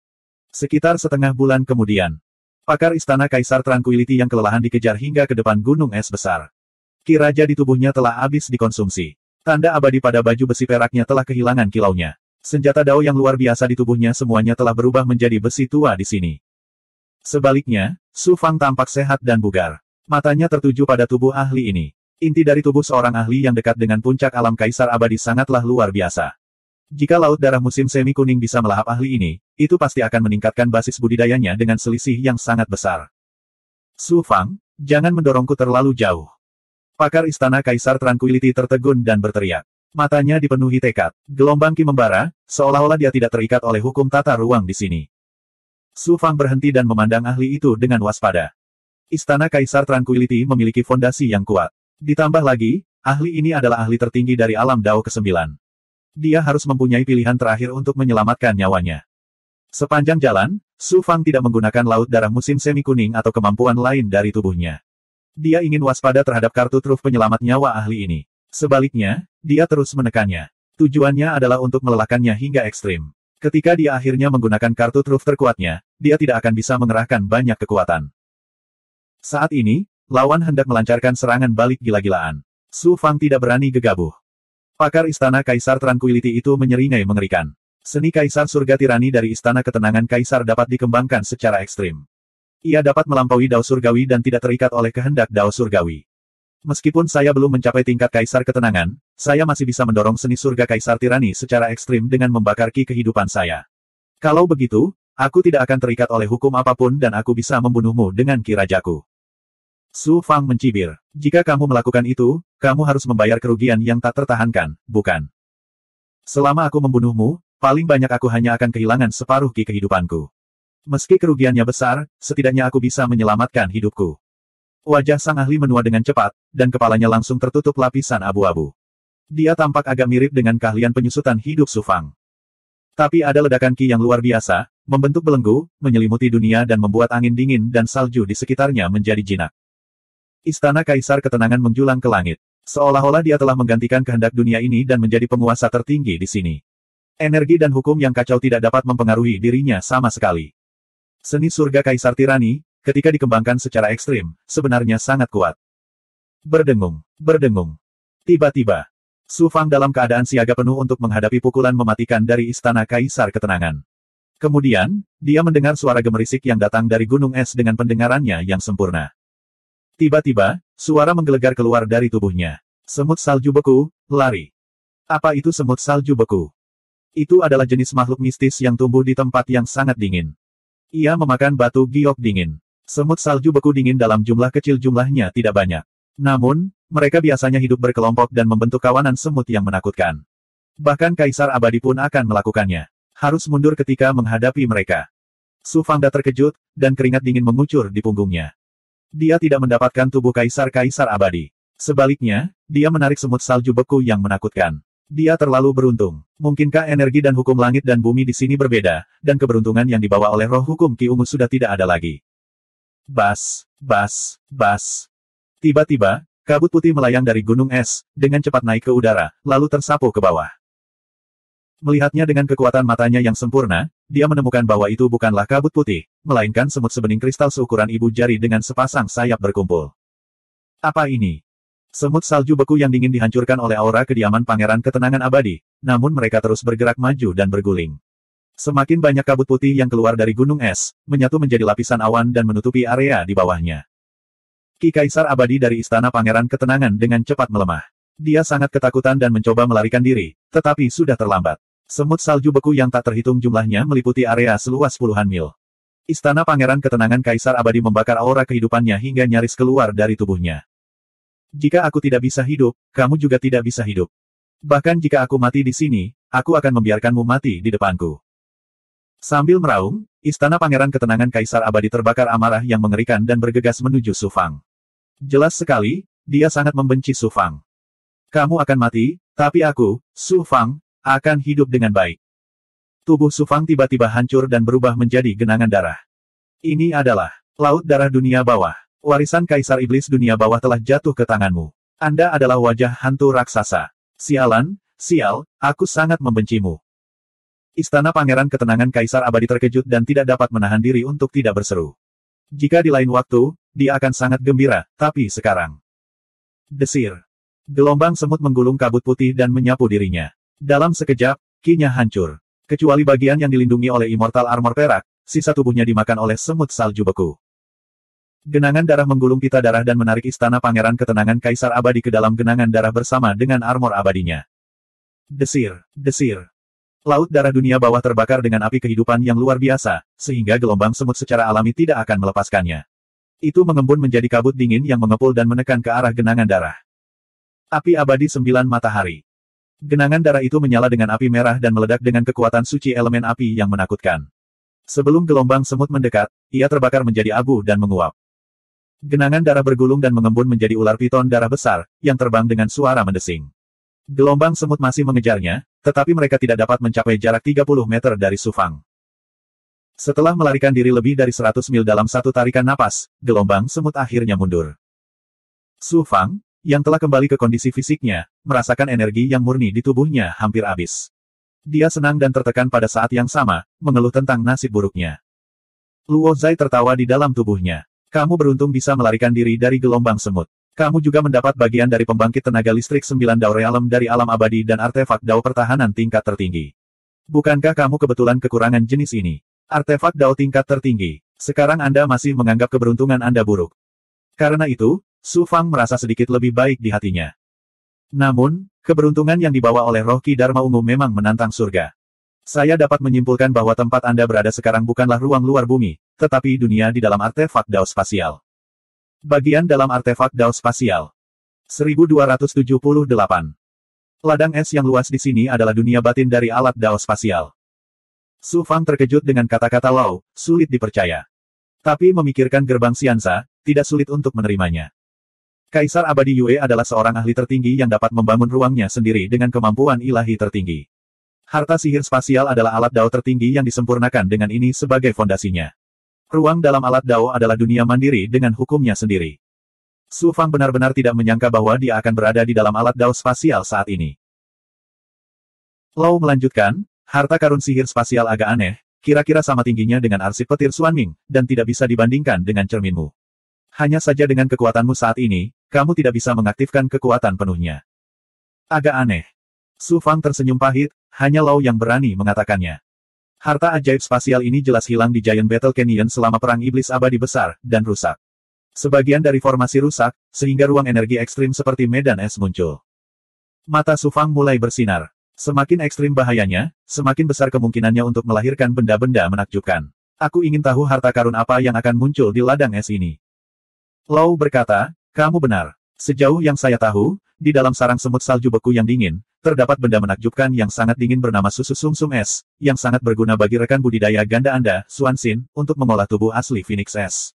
Sekitar setengah bulan kemudian, pakar Istana Kaisar Tranquility yang kelelahan dikejar hingga ke depan gunung es besar. Ki raja di tubuhnya telah habis dikonsumsi. Tanda abadi pada baju besi peraknya telah kehilangan kilaunya. Senjata Dao yang luar biasa di tubuhnya semuanya telah berubah menjadi besi tua di sini. Sebaliknya, Su Fang tampak sehat dan bugar. Matanya tertuju pada tubuh ahli ini. Inti dari tubuh seorang ahli yang dekat dengan puncak alam kaisar abadi sangatlah luar biasa. Jika laut darah musim semi kuning bisa melahap ahli ini, itu pasti akan meningkatkan basis budidayanya dengan selisih yang sangat besar. Su Fang, jangan mendorongku terlalu jauh. Pakar Istana Kaisar Tranquility tertegun dan berteriak. Matanya dipenuhi tekad. Gelombang ki membara, seolah-olah dia tidak terikat oleh hukum tata ruang di sini. Su Fang berhenti dan memandang ahli itu dengan waspada. Istana Kaisar Tranquility memiliki fondasi yang kuat. Ditambah lagi, ahli ini adalah ahli tertinggi dari alam Dao ke-9. Dia harus mempunyai pilihan terakhir untuk menyelamatkan nyawanya. Sepanjang jalan, Su Fang tidak menggunakan laut darah musim semi kuning atau kemampuan lain dari tubuhnya. Dia ingin waspada terhadap kartu truf penyelamat nyawa ahli ini. Sebaliknya, dia terus menekannya. Tujuannya adalah untuk melelahkannya hingga ekstrim. Ketika dia akhirnya menggunakan kartu truf terkuatnya, dia tidak akan bisa mengerahkan banyak kekuatan. Saat ini, lawan hendak melancarkan serangan balik gila-gilaan. Su Fang tidak berani gegabah. Pakar Istana Kaisar Tranquility itu menyeringai mengerikan. Seni Kaisar Surga Tirani dari Istana Ketenangan Kaisar dapat dikembangkan secara ekstrim. Ia dapat melampaui Dao Surgawi dan tidak terikat oleh kehendak Dao Surgawi. Meskipun saya belum mencapai tingkat Kaisar Ketenangan, saya masih bisa mendorong seni surga Kaisar Tirani secara ekstrim dengan membakar ki kehidupan saya. Kalau begitu, aku tidak akan terikat oleh hukum apapun dan aku bisa membunuhmu dengan ki rajaku. Su Fang mencibir. Jika kamu melakukan itu, kamu harus membayar kerugian yang tak tertahankan, bukan? Selama aku membunuhmu, paling banyak aku hanya akan kehilangan separuh ki kehidupanku. Meski kerugiannya besar, setidaknya aku bisa menyelamatkan hidupku. Wajah sang ahli menua dengan cepat, dan kepalanya langsung tertutup lapisan abu-abu. Dia tampak agak mirip dengan keahlian penyusutan hidup Su Fang. Tapi ada ledakan ki yang luar biasa, membentuk belenggu, menyelimuti dunia dan membuat angin dingin dan salju di sekitarnya menjadi jinak. Istana Kaisar Ketenangan menjulang ke langit. Seolah-olah dia telah menggantikan kehendak dunia ini dan menjadi penguasa tertinggi di sini. Energi dan hukum yang kacau tidak dapat mempengaruhi dirinya sama sekali. Seni surga Kaisar Tirani, ketika dikembangkan secara ekstrim, sebenarnya sangat kuat. Berdengung, berdengung. Tiba-tiba, Su Fang dalam keadaan siaga penuh untuk menghadapi pukulan mematikan dari Istana Kaisar Ketenangan. Kemudian, dia mendengar suara gemerisik yang datang dari gunung es dengan pendengarannya yang sempurna. Tiba-tiba, suara menggelegar keluar dari tubuhnya. Semut salju beku, lari. Apa itu semut salju beku? Itu adalah jenis makhluk mistis yang tumbuh di tempat yang sangat dingin. Ia memakan batu giok dingin. Semut salju beku dingin dalam jumlah kecil jumlahnya tidak banyak. Namun, mereka biasanya hidup berkelompok dan membentuk kawanan semut yang menakutkan. Bahkan Kaisar Abadi pun akan melakukannya. Harus mundur ketika menghadapi mereka. Su Fangda terkejut, dan keringat dingin mengucur di punggungnya. Dia tidak mendapatkan tubuh Kaisar-Kaisar Abadi. Sebaliknya, dia menarik semut salju beku yang menakutkan. Dia terlalu beruntung. Mungkinkah energi dan hukum langit dan bumi di sini berbeda, dan keberuntungan yang dibawa oleh roh hukum Ki Ungu sudah tidak ada lagi. Bas, bas, bas. Tiba-tiba, kabut putih melayang dari gunung es, dengan cepat naik ke udara, lalu tersapu ke bawah. Melihatnya dengan kekuatan matanya yang sempurna, dia menemukan bahwa itu bukanlah kabut putih, melainkan semut sebening kristal seukuran ibu jari dengan sepasang sayap berkumpul. Apa ini? Semut salju beku yang dingin dihancurkan oleh aura kediaman Pangeran Ketenangan Abadi, namun mereka terus bergerak maju dan berguling. Semakin banyak kabut putih yang keluar dari gunung es, menyatu menjadi lapisan awan dan menutupi area di bawahnya. Ki Kaisar Abadi dari Istana Pangeran Ketenangan dengan cepat melemah. Dia sangat ketakutan dan mencoba melarikan diri, tetapi sudah terlambat. Semut salju beku yang tak terhitung jumlahnya meliputi area seluas puluhan mil. Istana Pangeran Ketenangan Kaisar Abadi membakar aura kehidupannya hingga nyaris keluar dari tubuhnya. Jika aku tidak bisa hidup, kamu juga tidak bisa hidup. Bahkan jika aku mati di sini, aku akan membiarkanmu mati di depanku. Sambil meraung, Istana Pangeran Ketenangan Kaisar Abadi terbakar amarah yang mengerikan dan bergegas menuju Su Fang. Jelas sekali, dia sangat membenci Su Fang. Kamu akan mati, tapi aku, Su Fang, akan hidup dengan baik. Tubuh Su Fang tiba-tiba hancur dan berubah menjadi genangan darah. Ini adalah laut darah dunia bawah. Warisan Kaisar Iblis dunia bawah telah jatuh ke tanganmu. Anda adalah wajah hantu raksasa. Sialan, sial, aku sangat membencimu. Istana Pangeran Ketenangan Kaisar Abadi terkejut dan tidak dapat menahan diri untuk tidak berseru. Jika di lain waktu, dia akan sangat gembira, tapi sekarang. Desir. Gelombang semut menggulung kabut putih dan menyapu dirinya. Dalam sekejap, ki-nya hancur. Kecuali bagian yang dilindungi oleh Immortal Armor perak, sisa tubuhnya dimakan oleh semut salju beku. Genangan darah menggulung pita darah dan menarik Istana Pangeran Ketenangan Kaisar Abadi ke dalam genangan darah bersama dengan armor abadinya. Desir, desir. Laut darah dunia bawah terbakar dengan api kehidupan yang luar biasa, sehingga gelombang semut secara alami tidak akan melepaskannya. Itu mengembun menjadi kabut dingin yang mengepul dan menekan ke arah genangan darah. Api abadi 9 matahari. Genangan darah itu menyala dengan api merah dan meledak dengan kekuatan suci elemen api yang menakutkan. Sebelum gelombang semut mendekat, ia terbakar menjadi abu dan menguap. Genangan darah bergulung dan mengembun menjadi ular piton darah besar, yang terbang dengan suara mendesing. Gelombang semut masih mengejarnya, tetapi mereka tidak dapat mencapai jarak 30 meter dari Su Fang. Setelah melarikan diri lebih dari 100 mil dalam satu tarikan napas, gelombang semut akhirnya mundur. Su Fang, yang telah kembali ke kondisi fisiknya, merasakan energi yang murni di tubuhnya hampir habis. Dia senang dan tertekan pada saat yang sama, mengeluh tentang nasib buruknya. Luo Zai tertawa di dalam tubuhnya. Kamu beruntung bisa melarikan diri dari gelombang semut. Kamu juga mendapat bagian dari pembangkit tenaga listrik 9 Dao Realem dari alam abadi dan artefak Dao pertahanan tingkat tertinggi. Bukankah kamu kebetulan kekurangan jenis ini? Artefak Dao tingkat tertinggi. Sekarang Anda masih menganggap keberuntungan Anda buruk. Karena itu, Su Fang merasa sedikit lebih baik di hatinya. Namun, keberuntungan yang dibawa oleh roh Ki Dharma Ungu memang menantang surga. Saya dapat menyimpulkan bahwa tempat Anda berada sekarang bukanlah ruang luar bumi, tetapi dunia di dalam artefak Dao spasial. Bagian dalam artefak Dao spasial. 1278. Ladang es yang luas di sini adalah dunia batin dari alat Dao spasial. Su Fang terkejut dengan kata-kata Lao, sulit dipercaya. Tapi memikirkan gerbang Xianza, tidak sulit untuk menerimanya. Kaisar Abadi Yue adalah seorang ahli tertinggi yang dapat membangun ruangnya sendiri dengan kemampuan ilahi tertinggi. Harta sihir spasial adalah alat Dao tertinggi yang disempurnakan dengan ini sebagai fondasinya. Ruang dalam alat Dao adalah dunia mandiri dengan hukumnya sendiri. Su Fang benar-benar tidak menyangka bahwa dia akan berada di dalam alat Dao spasial saat ini. Lao melanjutkan, harta karun sihir spasial agak aneh, kira-kira sama tingginya dengan arsip petir Xuanming, dan tidak bisa dibandingkan dengan cerminmu. Hanya saja dengan kekuatanmu saat ini, kamu tidak bisa mengaktifkan kekuatan penuhnya. Agak aneh. Su Fang tersenyum pahit, hanya Lao yang berani mengatakannya. Harta ajaib spasial ini jelas hilang di Giant Battle Canyon selama perang iblis abadi besar, dan rusak. Sebagian dari formasi rusak, sehingga ruang energi ekstrim seperti medan es muncul. Mata Su Fang mulai bersinar. Semakin ekstrim bahayanya, semakin besar kemungkinannya untuk melahirkan benda-benda menakjubkan. Aku ingin tahu harta karun apa yang akan muncul di ladang es ini. Lao berkata, kamu benar. Sejauh yang saya tahu, di dalam sarang semut salju beku yang dingin, terdapat benda menakjubkan yang sangat dingin bernama susu sumsum es, yang sangat berguna bagi rekan budidaya ganda Anda, Xuanxin, untuk mengolah tubuh asli Phoenix es.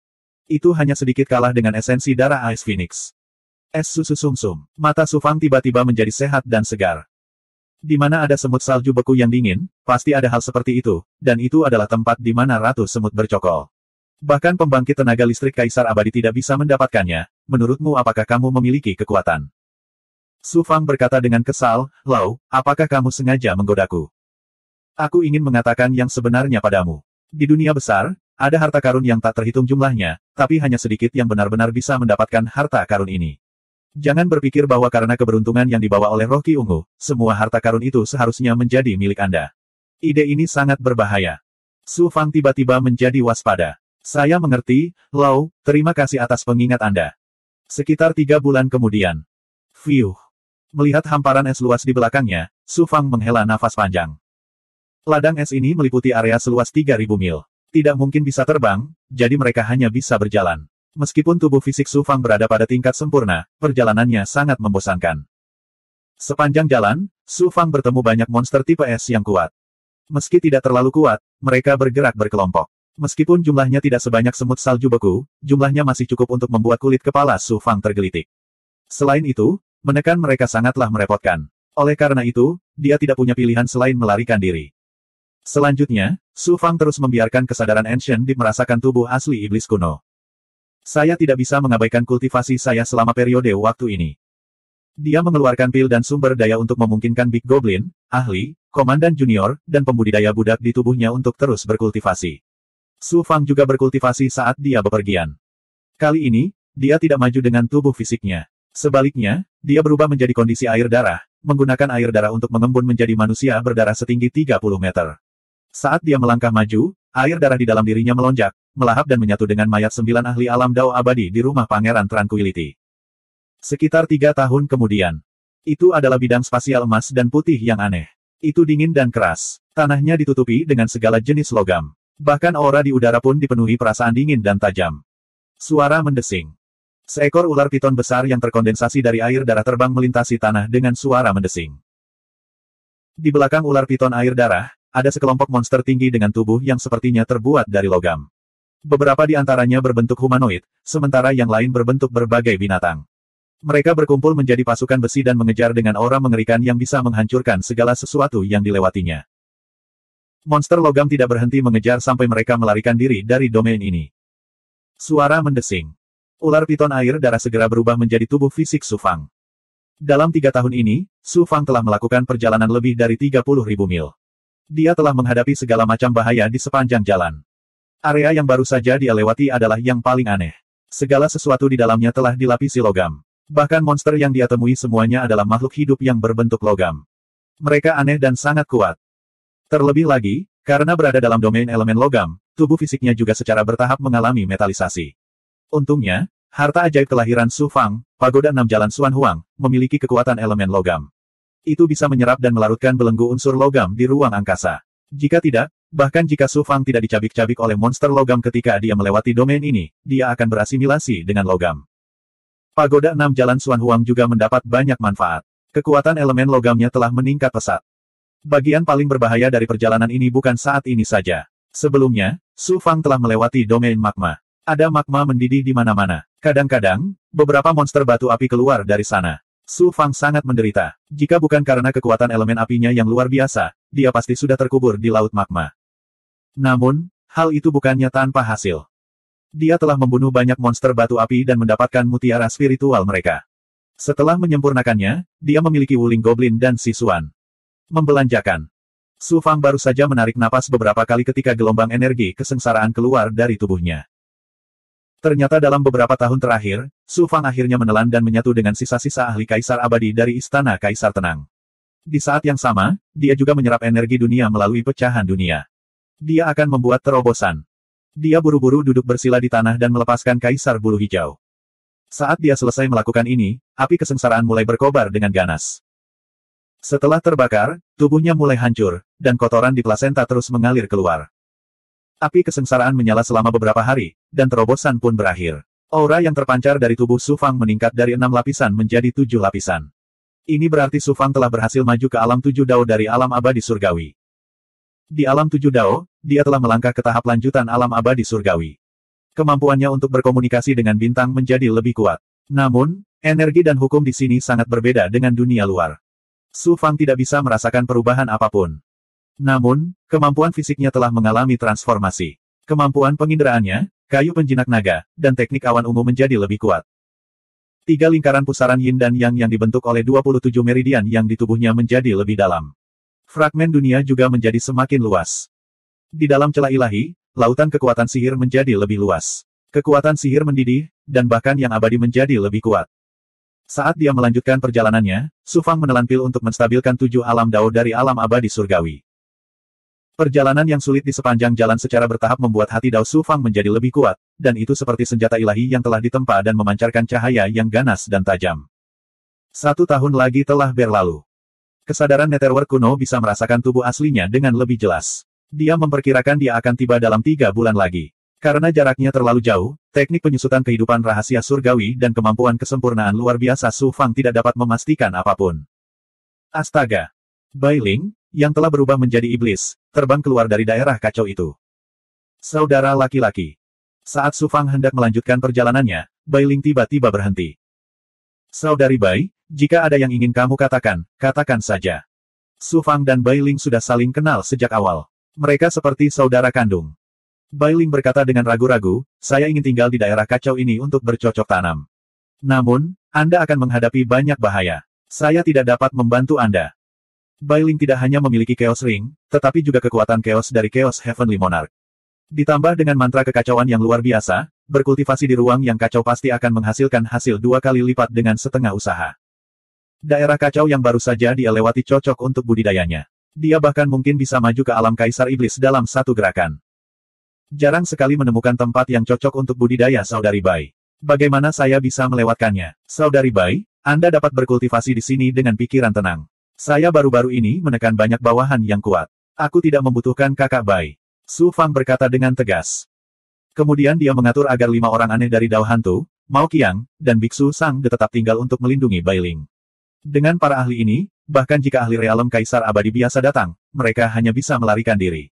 Itu hanya sedikit kalah dengan esensi darah Ice Phoenix. Es susu sumsum. Mata Su Fang tiba-tiba menjadi sehat dan segar. Di mana ada semut salju beku yang dingin, pasti ada hal seperti itu, dan itu adalah tempat di mana ratu semut bercokol. Bahkan pembangkit tenaga listrik Kaisar Abadi tidak bisa mendapatkannya. Menurutmu apakah kamu memiliki kekuatan? Su Fang berkata dengan kesal, Lao, apakah kamu sengaja menggodaku? Aku ingin mengatakan yang sebenarnya padamu. Di dunia besar, ada harta karun yang tak terhitung jumlahnya, tapi hanya sedikit yang benar-benar bisa mendapatkan harta karun ini. Jangan berpikir bahwa karena keberuntungan yang dibawa oleh roh Ki Ungu, semua harta karun itu seharusnya menjadi milik Anda. Ide ini sangat berbahaya. Su Fang tiba-tiba menjadi waspada. Saya mengerti, Lao, terima kasih atas pengingat Anda. Sekitar 3 bulan kemudian. Fiuh. Melihat hamparan es luas di belakangnya, Su Fang menghela nafas panjang. Ladang es ini meliputi area seluas 3.000 mil. Tidak mungkin bisa terbang, jadi mereka hanya bisa berjalan. Meskipun tubuh fisik Su Fang berada pada tingkat sempurna, perjalanannya sangat membosankan. Sepanjang jalan, Su Fang bertemu banyak monster tipe es yang kuat. Meski tidak terlalu kuat, mereka bergerak berkelompok. Meskipun jumlahnya tidak sebanyak semut salju beku, jumlahnya masih cukup untuk membuat kulit kepala Su Fang tergelitik. Selain itu, menekan mereka sangatlah merepotkan. Oleh karena itu, dia tidak punya pilihan selain melarikan diri. Selanjutnya, Su Fang terus membiarkan kesadaran Ancient Deep merasakan tubuh asli iblis kuno. Saya tidak bisa mengabaikan kultivasi saya selama periode waktu ini. Dia mengeluarkan pil dan sumber daya untuk memungkinkan Big Goblin, ahli, komandan junior, dan pembudidaya budak di tubuhnya untuk terus berkultivasi. Su Fang juga berkultivasi saat dia bepergian. Kali ini, dia tidak maju dengan tubuh fisiknya. Sebaliknya, dia berubah menjadi kondisi air darah, menggunakan air darah untuk mengembun menjadi manusia berdarah setinggi 30 meter. Saat dia melangkah maju, air darah di dalam dirinya melonjak, melahap dan menyatu dengan mayat 9 ahli alam Dao abadi di rumah Pangeran Tranquility. Sekitar 3 tahun kemudian. Itu adalah bidang spasial emas dan putih yang aneh. Itu dingin dan keras. Tanahnya ditutupi dengan segala jenis logam. Bahkan aura di udara pun dipenuhi perasaan dingin dan tajam. Suara mendesing. Seekor ular piton besar yang terkondensasi dari air darah terbang melintasi tanah dengan suara mendesing. Di belakang ular piton air darah, ada sekelompok monster tinggi dengan tubuh yang sepertinya terbuat dari logam. Beberapa di antaranya berbentuk humanoid, sementara yang lain berbentuk berbagai binatang. Mereka berkumpul menjadi pasukan besi dan mengejar dengan aura mengerikan yang bisa menghancurkan segala sesuatu yang dilewatinya. Monster logam tidak berhenti mengejar sampai mereka melarikan diri dari domain ini. Suara mendesing. Ular piton air darah segera berubah menjadi tubuh fisik Su Fang. Dalam 3 tahun ini, Su Fang telah melakukan perjalanan lebih dari 30.000 mil. Dia telah menghadapi segala macam bahaya di sepanjang jalan. Area yang baru saja dia lewati adalah yang paling aneh. Segala sesuatu di dalamnya telah dilapisi logam. Bahkan monster yang dia temui semuanya adalah makhluk hidup yang berbentuk logam. Mereka aneh dan sangat kuat. Terlebih lagi, karena berada dalam domain elemen logam, tubuh fisiknya juga secara bertahap mengalami metalisasi. Untungnya, harta ajaib kelahiran Su Fang, Pagoda 6 Jalan Xuan Huang, memiliki kekuatan elemen logam. Itu bisa menyerap dan melarutkan belenggu unsur logam di ruang angkasa. Jika tidak, bahkan jika Su Fang tidak dicabik-cabik oleh monster logam ketika dia melewati domain ini, dia akan berasimilasi dengan logam. Pagoda 6 Jalan Xuan Huang juga mendapat banyak manfaat. Kekuatan elemen logamnya telah meningkat pesat. Bagian paling berbahaya dari perjalanan ini bukan saat ini saja. Sebelumnya, Su Fang telah melewati domain magma. Ada magma mendidih di mana-mana. Kadang-kadang, beberapa monster batu api keluar dari sana. Su Fang sangat menderita. Jika bukan karena kekuatan elemen apinya yang luar biasa, dia pasti sudah terkubur di laut magma. Namun, hal itu bukannya tanpa hasil. Dia telah membunuh banyak monster batu api dan mendapatkan mutiara spiritual mereka. Setelah menyempurnakannya, dia memiliki Wuling Goblin dan Sisuan. Membelanjakan. Su Fang baru saja menarik napas beberapa kali ketika gelombang energi kesengsaraan keluar dari tubuhnya. Ternyata dalam beberapa tahun terakhir, Su Fang akhirnya menelan dan menyatu dengan sisa-sisa ahli kaisar abadi dari Istana Kaisar Tenang. Di saat yang sama, dia juga menyerap energi dunia melalui pecahan dunia. Dia akan membuat terobosan. Dia buru-buru duduk bersila di tanah dan melepaskan kaisar bulu hijau. Saat dia selesai melakukan ini, api kesengsaraan mulai berkobar dengan ganas. Setelah terbakar, tubuhnya mulai hancur, dan kotoran di plasenta terus mengalir keluar. Api kesengsaraan menyala selama beberapa hari, dan terobosan pun berakhir. Aura yang terpancar dari tubuh Su Fang meningkat dari 6 lapisan menjadi 7 lapisan. Ini berarti Su Fang telah berhasil maju ke alam 7 Dao dari alam abadi surgawi. Di alam 7 Dao, dia telah melangkah ke tahap lanjutan alam abadi surgawi. Kemampuannya untuk berkomunikasi dengan bintang menjadi lebih kuat. Namun, energi dan hukum di sini sangat berbeda dengan dunia luar. Su Fang tidak bisa merasakan perubahan apapun. Namun, kemampuan fisiknya telah mengalami transformasi. Kemampuan penginderaannya, kayu penjinak naga, dan teknik awan ungu menjadi lebih kuat. 3 lingkaran pusaran yin dan yang dibentuk oleh 27 meridian yang di tubuhnya menjadi lebih dalam. Fragmen dunia juga menjadi semakin luas. Di dalam celah ilahi, lautan kekuatan sihir menjadi lebih luas. Kekuatan sihir mendidih, dan bahkan yang abadi menjadi lebih kuat. Saat dia melanjutkan perjalanannya, Su Fang menelan pil untuk menstabilkan 7 alam Dao dari alam abadi surgawi. Perjalanan yang sulit di sepanjang jalan secara bertahap membuat hati Dao Su Fang menjadi lebih kuat, dan itu seperti senjata ilahi yang telah ditempa dan memancarkan cahaya yang ganas dan tajam. 1 tahun lagi telah berlalu. Kesadaran Netherworld kuno bisa merasakan tubuh aslinya dengan lebih jelas. Dia memperkirakan dia akan tiba dalam 3 bulan lagi. Karena jaraknya terlalu jauh, teknik penyusutan kehidupan rahasia surgawi dan kemampuan kesempurnaan luar biasa Su Fang tidak dapat memastikan apapun. Astaga! Bai Ling, yang telah berubah menjadi iblis, terbang keluar dari daerah kacau itu. Saudara laki-laki. Saat Su Fang hendak melanjutkan perjalanannya, Bai Ling tiba-tiba berhenti. Saudari Bai, jika ada yang ingin kamu katakan, katakan saja. Su Fang dan Bai Ling sudah saling kenal sejak awal. Mereka seperti saudara kandung. Bai Ling berkata dengan ragu-ragu, saya ingin tinggal di daerah kacau ini untuk bercocok tanam. Namun, Anda akan menghadapi banyak bahaya. Saya tidak dapat membantu Anda. Bai Ling tidak hanya memiliki Chaos Ring, tetapi juga kekuatan Chaos dari Chaos Heavenly Monarch. Ditambah dengan mantra kekacauan yang luar biasa, berkultivasi di ruang yang kacau pasti akan menghasilkan hasil 2 kali lipat dengan setengah usaha. Daerah kacau yang baru saja dia lewati cocok untuk budidayanya. Dia bahkan mungkin bisa maju ke alam Kaisar Iblis dalam satu gerakan. Jarang sekali menemukan tempat yang cocok untuk budidaya Saudari Bai. Bagaimana saya bisa melewatkannya? Saudari Bai, Anda dapat berkultivasi di sini dengan pikiran tenang. Saya baru-baru ini menekan banyak bawahan yang kuat. Aku tidak membutuhkan kakak Bai. Su Fang berkata dengan tegas. Kemudian dia mengatur agar 5 orang aneh dari Dao Hantu, Mao Qiang, dan Biksu Sang De tetap tinggal untuk melindungi Bai Ling. Dengan para ahli ini, bahkan jika ahli realem Kaisar Abadi biasa datang, mereka hanya bisa melarikan diri.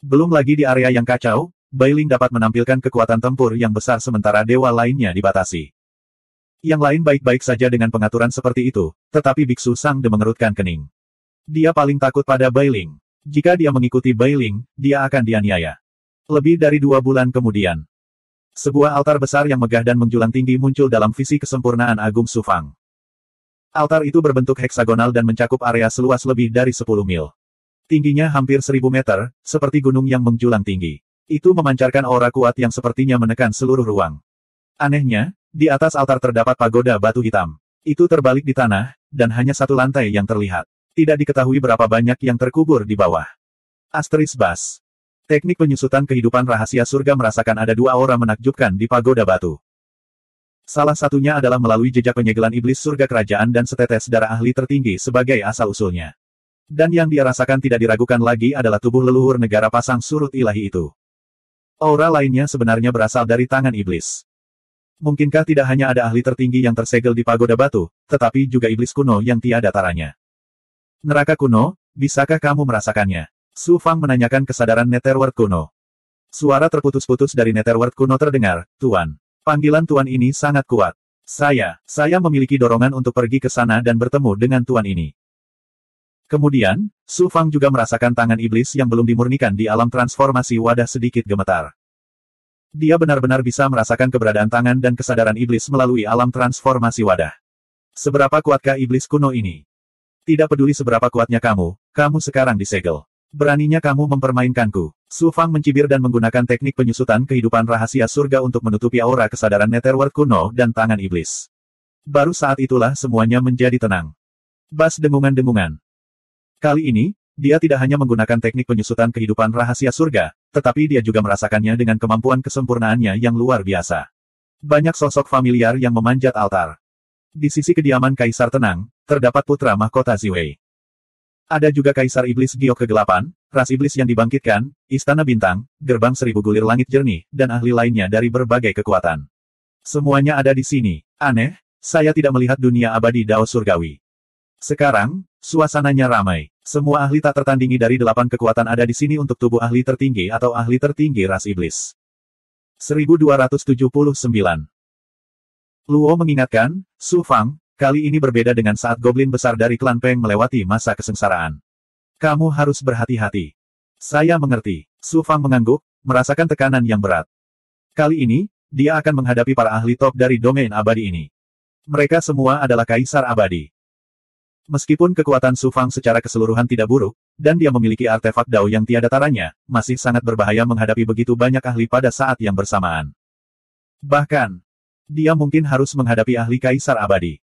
Belum lagi di area yang kacau, Bailing dapat menampilkan kekuatan tempur yang besar sementara dewa lainnya dibatasi. Yang lain baik-baik saja dengan pengaturan seperti itu, tetapi Biksu Sangde mengerutkan kening. Dia paling takut pada Bailing. Jika dia mengikuti Bailing, dia akan dianiaya. Lebih dari 2 bulan kemudian, sebuah altar besar yang megah dan menjulang tinggi muncul dalam visi kesempurnaan Agung Su Fang. Altar itu berbentuk heksagonal dan mencakup area seluas lebih dari 10 mil. Tingginya hampir 1000 meter, seperti gunung yang menjulang tinggi. Itu memancarkan aura kuat yang sepertinya menekan seluruh ruang. Anehnya, di atas altar terdapat pagoda batu hitam. Itu terbalik di tanah, dan hanya satu lantai yang terlihat. Tidak diketahui berapa banyak yang terkubur di bawah. Asterisk bas. Teknik penyusutan kehidupan rahasia surga merasakan ada 2 aura menakjubkan di pagoda batu. Salah satunya adalah melalui jejak penyegelan iblis surga kerajaan dan setetes darah ahli tertinggi sebagai asal-usulnya. Dan yang dia rasakan tidak diragukan lagi adalah tubuh leluhur negara pasang surut ilahi itu. Aura lainnya sebenarnya berasal dari tangan iblis. Mungkinkah tidak hanya ada ahli tertinggi yang tersegel di pagoda batu, tetapi juga iblis kuno yang tiada taranya? Neraka kuno, bisakah kamu merasakannya? Su Fang menanyakan kesadaran Netherworld kuno. Suara terputus-putus dari Netherworld kuno terdengar, Tuan. Panggilan Tuan ini sangat kuat. Saya memiliki dorongan untuk pergi ke sana dan bertemu dengan Tuan ini. Kemudian, Su Fang juga merasakan tangan iblis yang belum dimurnikan di alam transformasi wadah sedikit gemetar. Dia benar-benar bisa merasakan keberadaan tangan dan kesadaran iblis melalui alam transformasi wadah. Seberapa kuatkah iblis kuno ini? Tidak peduli seberapa kuatnya kamu sekarang disegel. Beraninya kamu mempermainkanku. Su Fang mencibir dan menggunakan teknik penyusutan kehidupan rahasia surga untuk menutupi aura kesadaran Netherworld kuno dan tangan iblis. Baru saat itulah semuanya menjadi tenang. Bas dengungan-dengungan. Kali ini, dia tidak hanya menggunakan teknik penyusutan kehidupan rahasia surga, tetapi dia juga merasakannya dengan kemampuan kesempurnaannya yang luar biasa. Banyak sosok familiar yang memanjat altar. Di sisi kediaman Kaisar Tenang, terdapat putra mahkota Ziwei. Ada juga Kaisar Iblis Giok Kegelapan, ras iblis yang dibangkitkan, Istana Bintang, Gerbang Seribu Gulir Langit Jernih, dan ahli lainnya dari berbagai kekuatan. Semuanya ada di sini. Aneh, saya tidak melihat dunia abadi Dao Surgawi. Sekarang, suasananya ramai. Semua ahli tak tertandingi dari 8 kekuatan ada di sini untuk tubuh ahli tertinggi atau ahli tertinggi ras iblis. 1279. Luo mengingatkan, Su Fang, kali ini berbeda dengan saat goblin besar dari klan Peng melewati masa kesengsaraan. Kamu harus berhati-hati. Saya mengerti. Su Fang mengangguk, merasakan tekanan yang berat. Kali ini, dia akan menghadapi para ahli top dari domain abadi ini. Mereka semua adalah kaisar abadi. Meskipun kekuatan Su Fang secara keseluruhan tidak buruk, dan dia memiliki artefak Dao yang tiada taranya, masih sangat berbahaya menghadapi begitu banyak ahli pada saat yang bersamaan. Bahkan, dia mungkin harus menghadapi ahli kaisar abadi.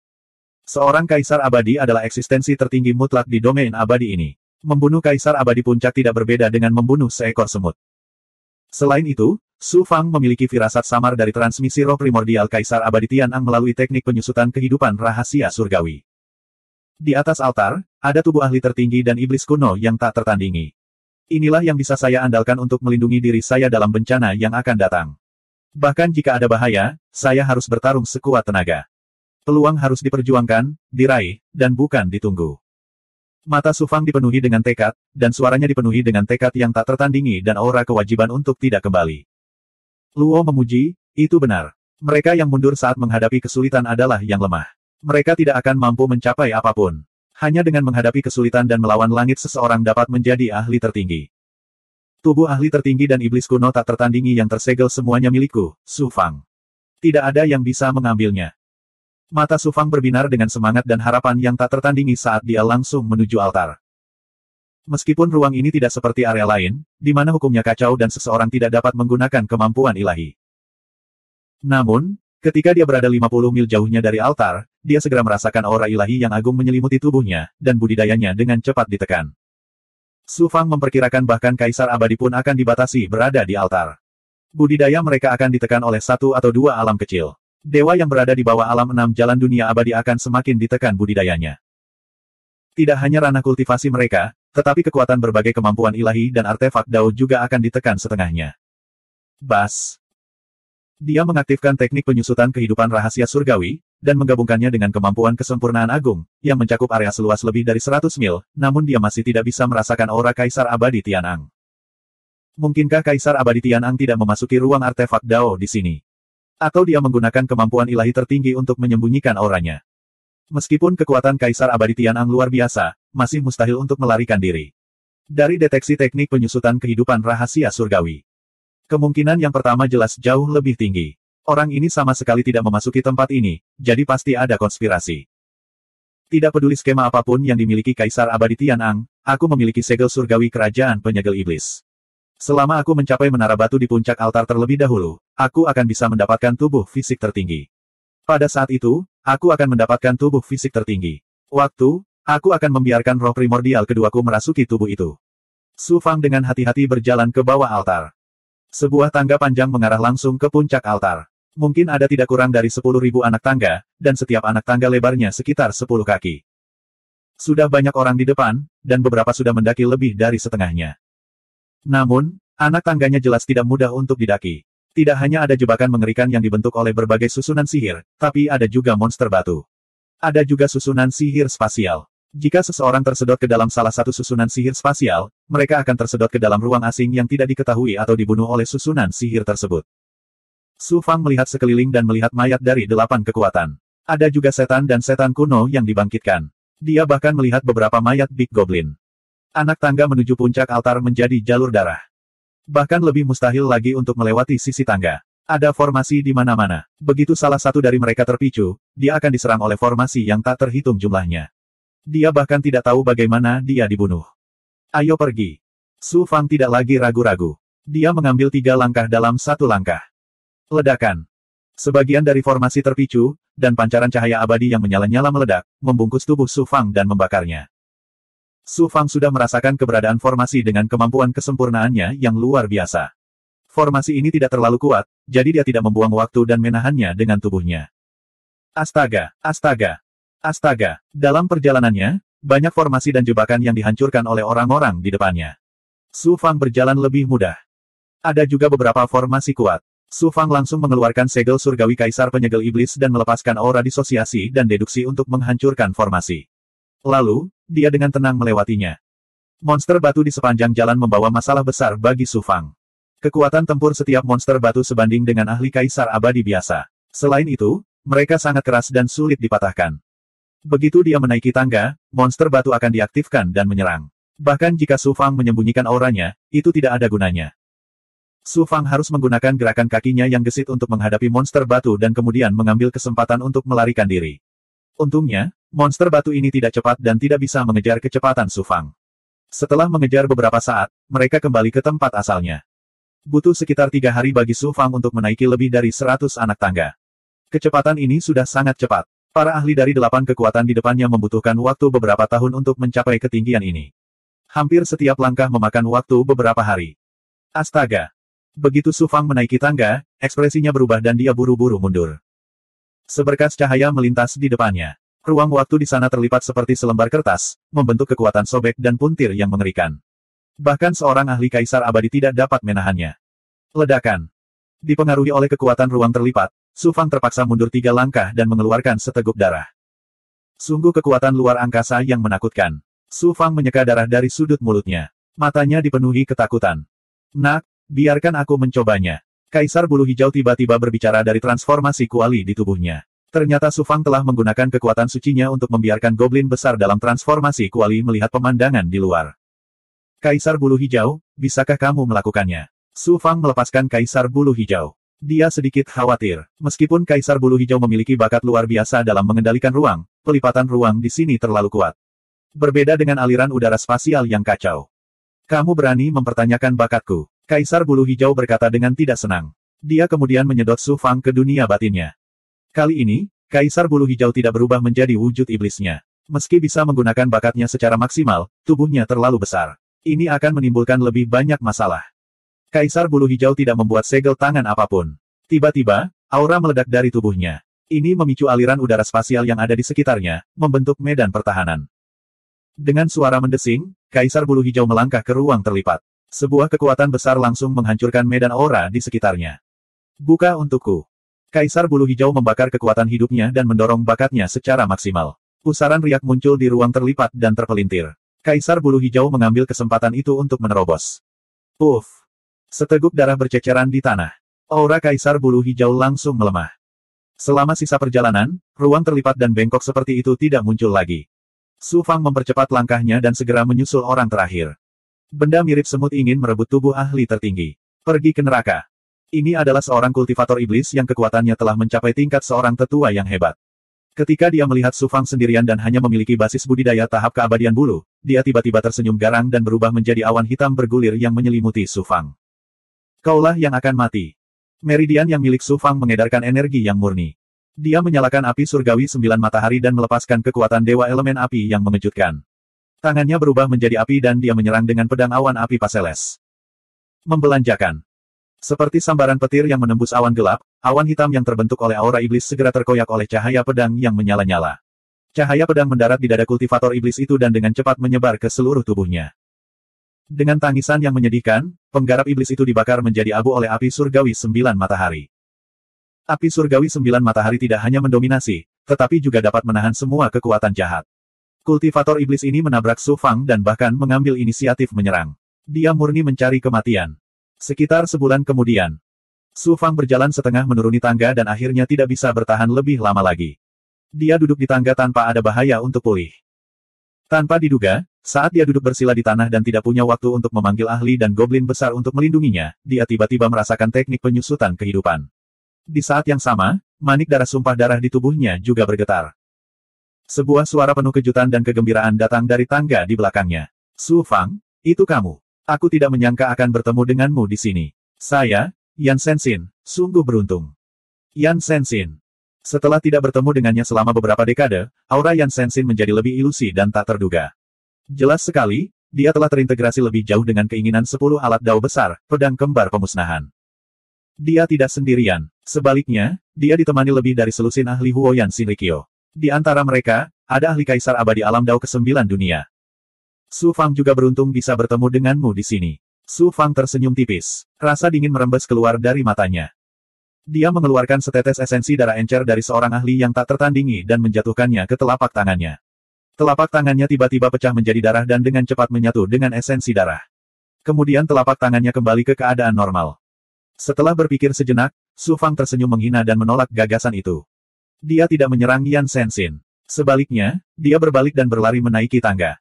Seorang kaisar abadi adalah eksistensi tertinggi mutlak di domain abadi ini. Membunuh kaisar abadi puncak tidak berbeda dengan membunuh seekor semut. Selain itu, Su Fang memiliki firasat samar dari transmisi roh primordial kaisar abadi Tian'ang melalui teknik penyusutan kehidupan rahasia surgawi. Di atas altar, ada tubuh ahli tertinggi dan iblis kuno yang tak tertandingi. Inilah yang bisa saya andalkan untuk melindungi diri saya dalam bencana yang akan datang. Bahkan jika ada bahaya, saya harus bertarung sekuat tenaga. Peluang harus diperjuangkan, diraih, dan bukan ditunggu. Mata Su Fang dipenuhi dengan tekad, dan suaranya dipenuhi dengan tekad yang tak tertandingi dan aura kewajiban untuk tidak kembali. Luo memuji, itu benar. Mereka yang mundur saat menghadapi kesulitan adalah yang lemah. Mereka tidak akan mampu mencapai apapun. Hanya dengan menghadapi kesulitan dan melawan langit seseorang dapat menjadi ahli tertinggi. Tubuh ahli tertinggi dan iblis kuno tak tertandingi yang tersegel semuanya milikku, Su Fang. Tidak ada yang bisa mengambilnya. Mata Su Fang berbinar dengan semangat dan harapan yang tak tertandingi saat dia langsung menuju altar. Meskipun ruang ini tidak seperti area lain, di mana hukumnya kacau dan seseorang tidak dapat menggunakan kemampuan ilahi. Namun, ketika dia berada 50 mil jauhnya dari altar, dia segera merasakan aura ilahi yang agung menyelimuti tubuhnya, dan budidayanya dengan cepat ditekan. Su Fang memperkirakan bahkan Kaisar Abadi pun akan dibatasi berada di altar. Budidaya mereka akan ditekan oleh 1 atau 2 alam kecil. Dewa yang berada di bawah alam 6 jalan dunia abadi akan semakin ditekan budidayanya. Tidak hanya ranah kultivasi mereka, tetapi kekuatan berbagai kemampuan ilahi dan artefak Dao juga akan ditekan setengahnya. Bas. Dia mengaktifkan teknik penyusutan kehidupan rahasia surgawi, dan menggabungkannya dengan kemampuan kesempurnaan agung, yang mencakup area seluas lebih dari 100 mil, namun dia masih tidak bisa merasakan aura Kaisar Abadi Tian'ang. Mungkinkah Kaisar Abadi Tian'ang tidak memasuki ruang artefak Dao di sini? Atau dia menggunakan kemampuan ilahi tertinggi untuk menyembunyikan auranya? Meskipun kekuatan Kaisar Abadi Tian'ang luar biasa, masih mustahil untuk melarikan diri. Dari deteksi teknik penyusutan kehidupan rahasia surgawi, kemungkinan yang pertama jelas jauh lebih tinggi. Orang ini sama sekali tidak memasuki tempat ini, jadi pasti ada konspirasi. Tidak peduli skema apapun yang dimiliki Kaisar Abadi Tian'ang, aku memiliki segel surgawi kerajaan penyegel iblis. Selama aku mencapai menara batu di puncak altar terlebih dahulu, aku akan bisa mendapatkan tubuh fisik tertinggi. Pada saat itu, aku akan mendapatkan tubuh fisik tertinggi. Waktu, aku akan membiarkan roh primordial keduaku merasuki tubuh itu. Su Fang dengan hati-hati berjalan ke bawah altar. Sebuah tangga panjang mengarah langsung ke puncak altar. Mungkin ada tidak kurang dari 10.000 anak tangga, dan setiap anak tangga lebarnya sekitar 10 kaki. Sudah banyak orang di depan, dan beberapa sudah mendaki lebih dari setengahnya. Namun, anak tangganya jelas tidak mudah untuk didaki. Tidak hanya ada jebakan mengerikan yang dibentuk oleh berbagai susunan sihir, tapi ada juga monster batu. Ada juga susunan sihir spasial. Jika seseorang tersedot ke dalam salah satu susunan sihir spasial, mereka akan tersedot ke dalam ruang asing yang tidak diketahui atau dibunuh oleh susunan sihir tersebut. Su Fang melihat sekeliling dan melihat mayat dari 8 kekuatan. Ada juga setan dan setan kuno yang dibangkitkan. Dia bahkan melihat beberapa mayat Big Goblin. Anak tangga menuju puncak altar menjadi jalur darah. Bahkan lebih mustahil lagi untuk melewati sisi tangga. Ada formasi di mana-mana. Begitu salah satu dari mereka terpicu, dia akan diserang oleh formasi yang tak terhitung jumlahnya. Dia bahkan tidak tahu bagaimana dia dibunuh. Ayo pergi. Su Fang tidak lagi ragu-ragu. Dia mengambil 3 langkah dalam 1 langkah. Ledakan. Sebagian dari formasi terpicu, dan pancaran cahaya abadi yang menyala-nyala meledak, membungkus tubuh Su Fang dan membakarnya. Su Fang sudah merasakan keberadaan formasi dengan kemampuan kesempurnaannya yang luar biasa. Formasi ini tidak terlalu kuat, jadi dia tidak membuang waktu dan menahannya dengan tubuhnya. Astaga, astaga. Astaga, dalam perjalanannya, banyak formasi dan jebakan yang dihancurkan oleh orang-orang di depannya. Su Fang berjalan lebih mudah. Ada juga beberapa formasi kuat. Su Fang langsung mengeluarkan segel surgawi Kaisar Penyegel Iblis dan melepaskan aura disosiasi dan deduksi untuk menghancurkan formasi. Lalu, dia dengan tenang melewatinya. Monster batu di sepanjang jalan membawa masalah besar bagi Su Fang. Kekuatan tempur setiap monster batu sebanding dengan ahli Kaisar Abadi biasa. Selain itu, mereka sangat keras dan sulit dipatahkan. Begitu dia menaiki tangga, monster batu akan diaktifkan dan menyerang. Bahkan jika Su Fang menyembunyikan auranya, itu tidak ada gunanya. Su Fang harus menggunakan gerakan kakinya yang gesit untuk menghadapi monster batu dan kemudian mengambil kesempatan untuk melarikan diri. Untungnya, monster batu ini tidak cepat dan tidak bisa mengejar kecepatan Su Fang. Setelah mengejar beberapa saat, mereka kembali ke tempat asalnya. Butuh sekitar 3 hari bagi Su Fang untuk menaiki lebih dari 100 anak tangga. Kecepatan ini sudah sangat cepat. Para ahli dari 8 kekuatan di depannya membutuhkan waktu beberapa tahun untuk mencapai ketinggian ini. Hampir setiap langkah memakan waktu beberapa hari. Astaga! Begitu Su Fang menaiki tangga, ekspresinya berubah dan dia buru-buru mundur. Seberkas cahaya melintas di depannya. Ruang waktu di sana terlipat seperti selembar kertas, membentuk kekuatan sobek dan puntir yang mengerikan. Bahkan seorang ahli Kaisar Abadi tidak dapat menahannya. Ledakan. Dipengaruhi oleh kekuatan ruang terlipat, Su Fang terpaksa mundur 3 langkah dan mengeluarkan seteguk darah. Sungguh kekuatan luar angkasa yang menakutkan. Su Fang menyeka darah dari sudut mulutnya. Matanya dipenuhi ketakutan. Nak, biarkan aku mencobanya. Kaisar Bulu Hijau tiba-tiba berbicara dari transformasi kuali di tubuhnya. Ternyata Su Fang telah menggunakan kekuatan sucinya untuk membiarkan goblin besar dalam transformasi kuali melihat pemandangan di luar. Kaisar Bulu Hijau, bisakah kamu melakukannya? Su Fang melepaskan Kaisar Bulu Hijau. Dia sedikit khawatir. Meskipun Kaisar Bulu Hijau memiliki bakat luar biasa dalam mengendalikan ruang, pelipatan ruang di sini terlalu kuat. Berbeda dengan aliran udara spasial yang kacau. Kamu berani mempertanyakan bakatku? Kaisar Bulu Hijau berkata dengan tidak senang. Dia kemudian menyedot Su Fang ke dunia batinnya. Kali ini, Kaisar Bulu Hijau tidak berubah menjadi wujud iblisnya. Meski bisa menggunakan bakatnya secara maksimal, tubuhnya terlalu besar. Ini akan menimbulkan lebih banyak masalah. Kaisar Bulu Hijau tidak membuat segel tangan apapun. Tiba-tiba, aura meledak dari tubuhnya. Ini memicu aliran udara spasial yang ada di sekitarnya, membentuk medan pertahanan. Dengan suara mendesing, Kaisar Bulu Hijau melangkah ke ruang terlipat. Sebuah kekuatan besar langsung menghancurkan medan aura di sekitarnya. Buka untukku. Kaisar Bulu Hijau membakar kekuatan hidupnya dan mendorong bakatnya secara maksimal. Pusaran riak muncul di ruang terlipat dan terpelintir. Kaisar Bulu Hijau mengambil kesempatan itu untuk menerobos. Puff! Seteguk darah berceceran di tanah. Aura Kaisar Bulu Hijau langsung melemah. Selama sisa perjalanan, ruang terlipat dan bengkok seperti itu tidak muncul lagi. Su Fang mempercepat langkahnya dan segera menyusul orang terakhir. Benda mirip semut ingin merebut tubuh ahli tertinggi. Pergi ke neraka. Ini adalah seorang kultivator iblis yang kekuatannya telah mencapai tingkat seorang tetua yang hebat. Ketika dia melihat Su Fang sendirian dan hanya memiliki basis budidaya tahap keabadian bulu, dia tiba-tiba tersenyum garang dan berubah menjadi awan hitam bergulir yang menyelimuti Su Fang. Kaulah yang akan mati. Meridian yang milik Su Fang mengedarkan energi yang murni. Dia menyalakan api surgawi 9 matahari dan melepaskan kekuatan dewa elemen api yang mengejutkan. Tangannya berubah menjadi api dan dia menyerang dengan pedang awan api Paseles. Membelanjakan. Seperti sambaran petir yang menembus awan gelap, awan hitam yang terbentuk oleh aura iblis segera terkoyak oleh cahaya pedang yang menyala-nyala. Cahaya pedang mendarat di dada kultivator iblis itu dan dengan cepat menyebar ke seluruh tubuhnya. Dengan tangisan yang menyedihkan, penggarap iblis itu dibakar menjadi abu oleh api surgawi 9 matahari. Api surgawi 9 matahari tidak hanya mendominasi, tetapi juga dapat menahan semua kekuatan jahat. Kultivator iblis ini menabrak Su Fang dan bahkan mengambil inisiatif menyerang. Dia murni mencari kematian. Sekitar sebulan kemudian, Su Fang berjalan setengah menuruni tangga dan akhirnya tidak bisa bertahan lebih lama lagi. Dia duduk di tangga tanpa ada bahaya untuk pulih. Tanpa diduga, saat dia duduk bersila di tanah dan tidak punya waktu untuk memanggil ahli dan goblin besar untuk melindunginya, dia tiba-tiba merasakan teknik penyusutan kehidupan. Di saat yang sama, manik darah sumpah darah di tubuhnya juga bergetar. Sebuah suara penuh kejutan dan kegembiraan datang dari tangga di belakangnya. Su Fang, itu kamu. Aku tidak menyangka akan bertemu denganmu di sini. Saya, Yan Shenxin, sungguh beruntung. Yan Shenxin. Setelah tidak bertemu dengannya selama beberapa dekade, aura Yan Shenxin menjadi lebih ilusi dan tak terduga. Jelas sekali, dia telah terintegrasi lebih jauh dengan keinginan 10 alat dao besar, pedang kembar pemusnahan. Dia tidak sendirian. Sebaliknya, dia ditemani lebih dari selusin ahli Huoyan Shinrikyo. Di antara mereka, ada ahli kaisar abadi alam dao ke-9 dunia. Su Fang juga beruntung bisa bertemu denganmu di sini. Su Fang tersenyum tipis. Rasa dingin merembes keluar dari matanya. Dia mengeluarkan setetes esensi darah encer dari seorang ahli yang tak tertandingi dan menjatuhkannya ke telapak tangannya. Telapak tangannya tiba-tiba pecah menjadi darah dan dengan cepat menyatu dengan esensi darah. Kemudian telapak tangannya kembali ke keadaan normal. Setelah berpikir sejenak, Su Fang tersenyum menghina dan menolak gagasan itu. Dia tidak menyerang Yan Shenxin. Sebaliknya, dia berbalik dan berlari menaiki tangga.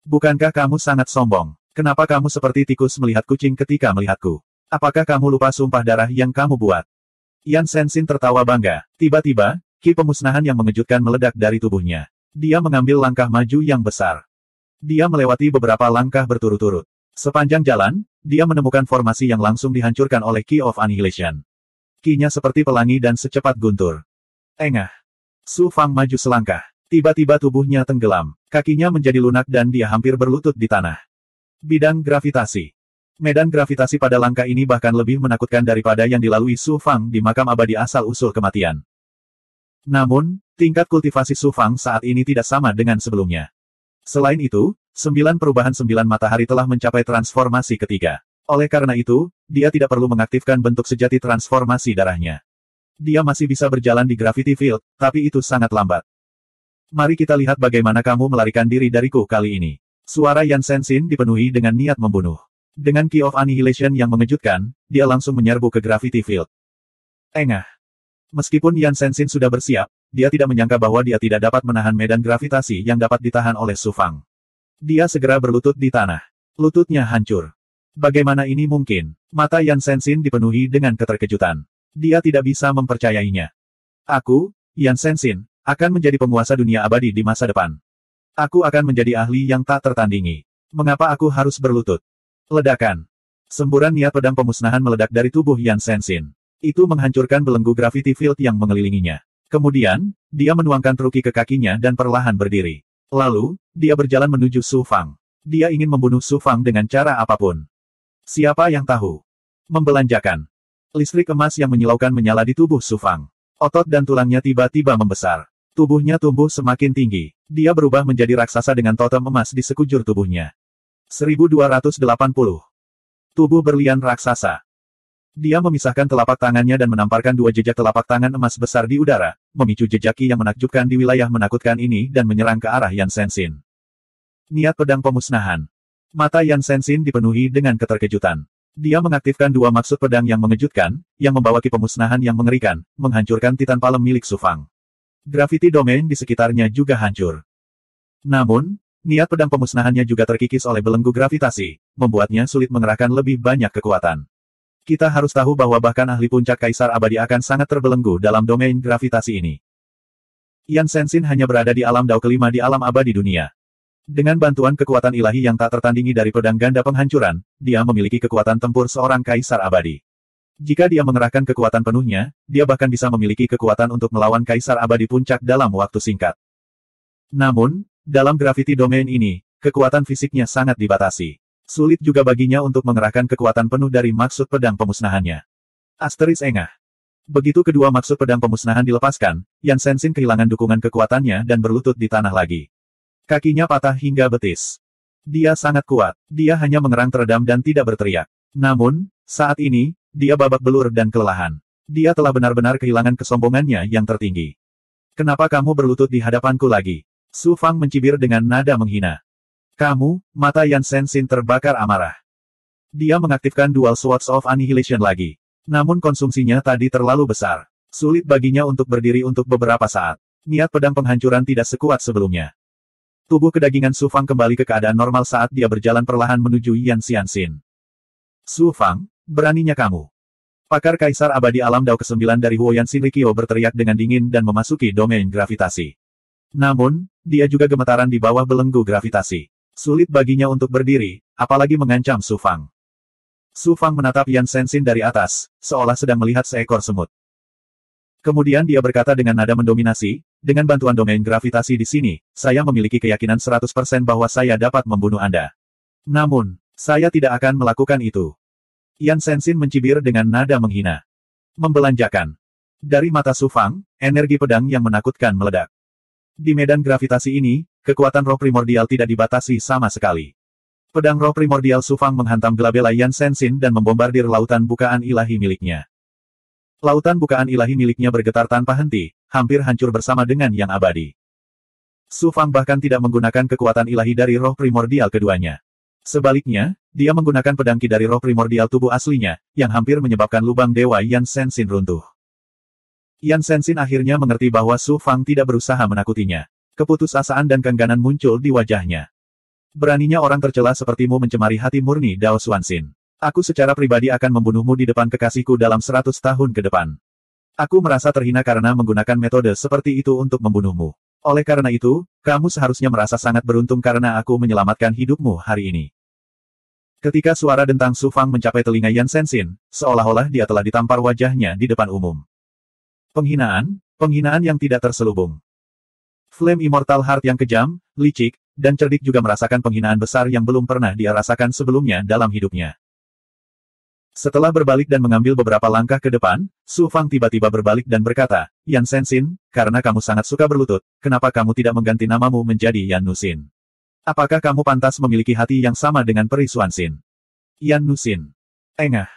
Bukankah kamu sangat sombong? Kenapa kamu seperti tikus melihat kucing ketika melihatku? Apakah kamu lupa sumpah darah yang kamu buat? Yan Shenxin tertawa bangga. Tiba-tiba, ki pemusnahan yang mengejutkan meledak dari tubuhnya. Dia mengambil langkah maju yang besar. Dia melewati beberapa langkah berturut-turut. Sepanjang jalan, dia menemukan formasi yang langsung dihancurkan oleh Key of Annihilation. Ki-nya seperti pelangi dan secepat guntur. Engah. Su Fang maju selangkah. Tiba-tiba tubuhnya tenggelam. Kakinya menjadi lunak dan dia hampir berlutut di tanah. Bidang gravitasi. Medan gravitasi pada langkah ini bahkan lebih menakutkan daripada yang dilalui Su Fang di makam abadi asal-usul kematian. Namun, tingkat kultivasi Su Fang saat ini tidak sama dengan sebelumnya. Selain itu, 9 perubahan 9 matahari telah mencapai transformasi ketiga. Oleh karena itu, dia tidak perlu mengaktifkan bentuk sejati transformasi darahnya. Dia masih bisa berjalan di gravity field, tapi itu sangat lambat. Mari kita lihat bagaimana kamu melarikan diri dariku kali ini. Suara Yan Shenxin dipenuhi dengan niat membunuh. Dengan Key of Annihilation yang mengejutkan, dia langsung menyerbu ke gravity field. Engah. Meskipun Yan Shenxin sudah bersiap, dia tidak menyangka bahwa dia tidak dapat menahan medan gravitasi yang dapat ditahan oleh Su Fang. Dia segera berlutut di tanah. Lututnya hancur. Bagaimana ini mungkin? Mata Yan Shenxin dipenuhi dengan keterkejutan. Dia tidak bisa mempercayainya. Aku, Yan Shenxin, akan menjadi penguasa dunia abadi di masa depan. Aku akan menjadi ahli yang tak tertandingi. Mengapa aku harus berlutut? Ledakan. Semburan niat pedang pemusnahan meledak dari tubuh Yan Shenxin. Itu menghancurkan belenggu gravity field yang mengelilinginya. Kemudian, dia menuangkan truki ke kakinya dan perlahan berdiri. Lalu, dia berjalan menuju Su Fang. Dia ingin membunuh Su Fang dengan cara apapun. Siapa yang tahu? Membelanjakan. Listrik emas yang menyilaukan menyala di tubuh Su Fang. Otot dan tulangnya tiba-tiba membesar. Tubuhnya tumbuh semakin tinggi. Dia berubah menjadi raksasa dengan totem emas di sekujur tubuhnya. 1280. Tubuh berlian raksasa. Dia memisahkan telapak tangannya dan menamparkan 2 jejak telapak tangan emas besar di udara, memicu jejak ki yang menakjubkan di wilayah menakutkan ini dan menyerang ke arah Yan Shenxin. Niat pedang pemusnahan. Mata Yan Shenxin dipenuhi dengan keterkejutan. Dia mengaktifkan dua maksud pedang yang mengejutkan, yang membawa ki pemusnahan yang mengerikan, menghancurkan Titan Palem milik Su Fang. Gravity domain di sekitarnya juga hancur. Namun, niat pedang pemusnahannya juga terkikis oleh belenggu gravitasi, membuatnya sulit mengerahkan lebih banyak kekuatan. Kita harus tahu bahwa bahkan ahli puncak Kaisar Abadi akan sangat terbelenggu dalam domain gravitasi ini. Yan Shenxin hanya berada di alam Dao kelima di alam abadi dunia. Dengan bantuan kekuatan ilahi yang tak tertandingi dari pedang ganda penghancuran, dia memiliki kekuatan tempur seorang Kaisar Abadi. Jika dia mengerahkan kekuatan penuhnya, dia bahkan bisa memiliki kekuatan untuk melawan Kaisar Abadi puncak dalam waktu singkat. Namun, dalam gravity domain ini, kekuatan fisiknya sangat dibatasi. Sulit juga baginya untuk mengerahkan kekuatan penuh dari maksud pedang pemusnahannya. Asteris Engah. Begitu kedua maksud pedang pemusnahan dilepaskan, Yan Shenxin kehilangan dukungan kekuatannya dan berlutut di tanah lagi. Kakinya patah hingga betis. Dia sangat kuat. Dia hanya mengerang teredam dan tidak berteriak. Namun, saat ini, dia babak belur dan kelelahan. Dia telah benar-benar kehilangan kesombongannya yang tertinggi. Kenapa kamu berlutut di hadapanku lagi? Su Fang mencibir dengan nada menghina. Kamu, mata Yan Shenxin terbakar amarah. Dia mengaktifkan Dual Swords of Annihilation lagi. Namun konsumsinya tadi terlalu besar. Sulit baginya untuk berdiri untuk beberapa saat. Niat pedang penghancuran tidak sekuat sebelumnya. Tubuh kedagingan Su Fang kembali ke keadaan normal saat dia berjalan perlahan menuju Yan Xianxin. Su Fang, beraninya kamu. Pakar Kaisar Abadi Alam Dao ke-9 dari Huoyan Shinrikyo berteriak dengan dingin dan memasuki domain gravitasi. Namun, dia juga gemetaran di bawah belenggu gravitasi. Sulit baginya untuk berdiri, apalagi mengancam Su Fang. Su Fang menatap Yan Shenxin dari atas, seolah sedang melihat seekor semut. Kemudian dia berkata dengan nada mendominasi, dengan bantuan domain gravitasi di sini, saya memiliki keyakinan 100% bahwa saya dapat membunuh Anda. Namun, saya tidak akan melakukan itu. Yan Shenxin mencibir dengan nada menghina. Membelanjakan. Dari mata Su Fang, energi pedang yang menakutkan meledak. Di medan gravitasi ini, kekuatan roh primordial tidak dibatasi sama sekali. Pedang roh primordial Su Fang menghantam gelabela Yan Shenxin dan membombardir lautan bukaan ilahi miliknya. Lautan bukaan ilahi miliknya bergetar tanpa henti, hampir hancur bersama dengan yang abadi. Su Fang bahkan tidak menggunakan kekuatan ilahi dari roh primordial keduanya. Sebaliknya, dia menggunakan pedang ki dari roh primordial tubuh aslinya, yang hampir menyebabkan lubang dewa Yan Shenxin runtuh. Yan Shenxin akhirnya mengerti bahwa Su Fang tidak berusaha menakutinya. Keputusasaan dan keengganan muncul di wajahnya. Beraninya orang tercela sepertimu mencemari hati murni Dao Xuanxin. Aku secara pribadi akan membunuhmu di depan kekasihku dalam 100 tahun ke depan. Aku merasa terhina karena menggunakan metode seperti itu untuk membunuhmu. Oleh karena itu, kamu seharusnya merasa sangat beruntung karena aku menyelamatkan hidupmu hari ini. Ketika suara dentang Su Fang mencapai telinga Yan Shenxin, seolah-olah dia telah ditampar wajahnya di depan umum. Penghinaan yang tidak terselubung. Flame Immortal Heart yang kejam, licik, dan cerdik juga merasakan penghinaan besar yang belum pernah dia rasakan sebelumnya dalam hidupnya. Setelah berbalik dan mengambil beberapa langkah ke depan, Su Fang tiba-tiba berbalik dan berkata, Yan Shenxin, karena kamu sangat suka berlutut, kenapa kamu tidak mengganti namamu menjadi Yan Nuxin? Apakah kamu pantas memiliki hati yang sama dengan Peri Xuanxin? Yan Nuxin. Engah.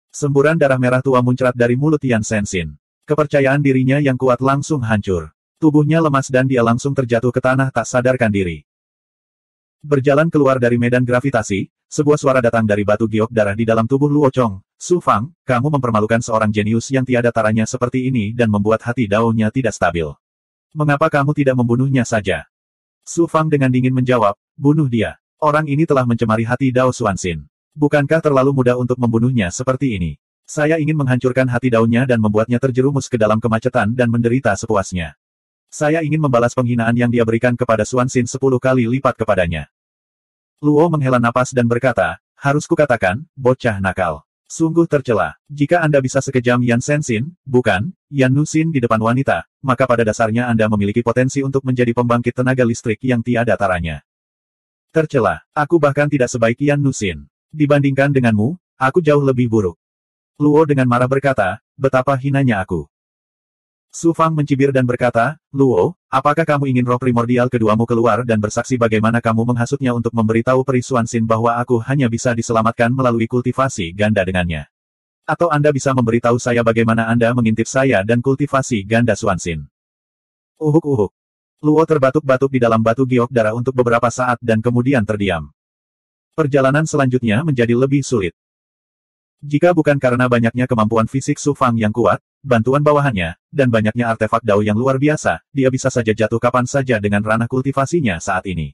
Semburan darah merah tua muncrat dari mulut Yan Shenxin. Kepercayaan dirinya yang kuat langsung hancur. Tubuhnya lemas dan dia langsung terjatuh ke tanah tak sadarkan diri. Berjalan keluar dari medan gravitasi, sebuah suara datang dari batu giok darah di dalam tubuh Luo Chong. Su Fang, kamu mempermalukan seorang jenius yang tiada taranya seperti ini dan membuat hati Dao-nya tidak stabil. Mengapa kamu tidak membunuhnya saja? Su Fang dengan dingin menjawab, bunuh dia. Orang ini telah mencemari hati Dao Xuanxin. Bukankah terlalu mudah untuk membunuhnya seperti ini? Saya ingin menghancurkan hati Dao-nya dan membuatnya terjerumus ke dalam kemacetan dan menderita sepuasnya. Saya ingin membalas penghinaan yang dia berikan kepada Xuanxin 10 kali lipat kepadanya. Luo menghela napas dan berkata, harus kukatakan, bocah nakal. Sungguh tercela. Jika Anda bisa sekejam Yan Shenxin, bukan, Yan Nuxin di depan wanita, maka pada dasarnya Anda memiliki potensi untuk menjadi pembangkit tenaga listrik yang tiada taranya. Tercela. Aku bahkan tidak sebaik Yan Nuxin. Dibandingkan denganmu, aku jauh lebih buruk. Luo dengan marah berkata, betapa hinanya aku. Su Fang mencibir dan berkata, Luo, apakah kamu ingin roh primordial keduamu keluar dan bersaksi bagaimana kamu menghasutnya untuk memberitahu Peri Xuanxin bahwa aku hanya bisa diselamatkan melalui kultivasi ganda dengannya? Atau Anda bisa memberitahu saya bagaimana Anda mengintip saya dan kultivasi ganda Xuanxin? Uhuk-uhuk. Luo terbatuk-batuk di dalam batu giok darah untuk beberapa saat dan kemudian terdiam. Perjalanan selanjutnya menjadi lebih sulit. Jika bukan karena banyaknya kemampuan fisik Su Fang yang kuat, bantuan bawahannya, dan banyaknya artefak Dao yang luar biasa, dia bisa saja jatuh kapan saja dengan ranah kultivasinya saat ini.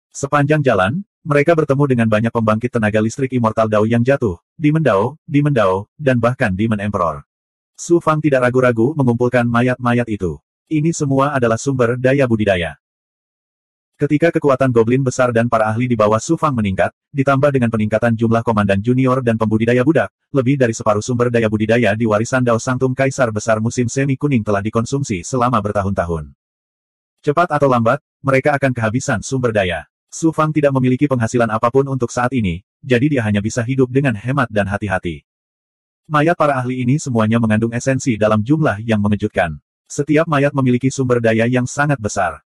Sepanjang jalan, mereka bertemu dengan banyak pembangkit tenaga listrik immortal Dao yang jatuh, Demon Dao, dan bahkan Demon Emperor. Su Fang tidak ragu-ragu mengumpulkan mayat-mayat itu. Ini semua adalah sumber daya budidaya. Ketika kekuatan goblin besar dan para ahli di bawah Su Fang meningkat, ditambah dengan peningkatan jumlah komandan junior dan pembudidaya budak, lebih dari separuh sumber daya budidaya di warisan Dao Sanctum Kaisar Besar musim semi kuning telah dikonsumsi selama bertahun-tahun. Cepat atau lambat, mereka akan kehabisan sumber daya. Su Fang tidak memiliki penghasilan apapun untuk saat ini, jadi dia hanya bisa hidup dengan hemat dan hati-hati. Mayat para ahli ini semuanya mengandung esensi dalam jumlah yang mengejutkan. Setiap mayat memiliki sumber daya yang sangat besar.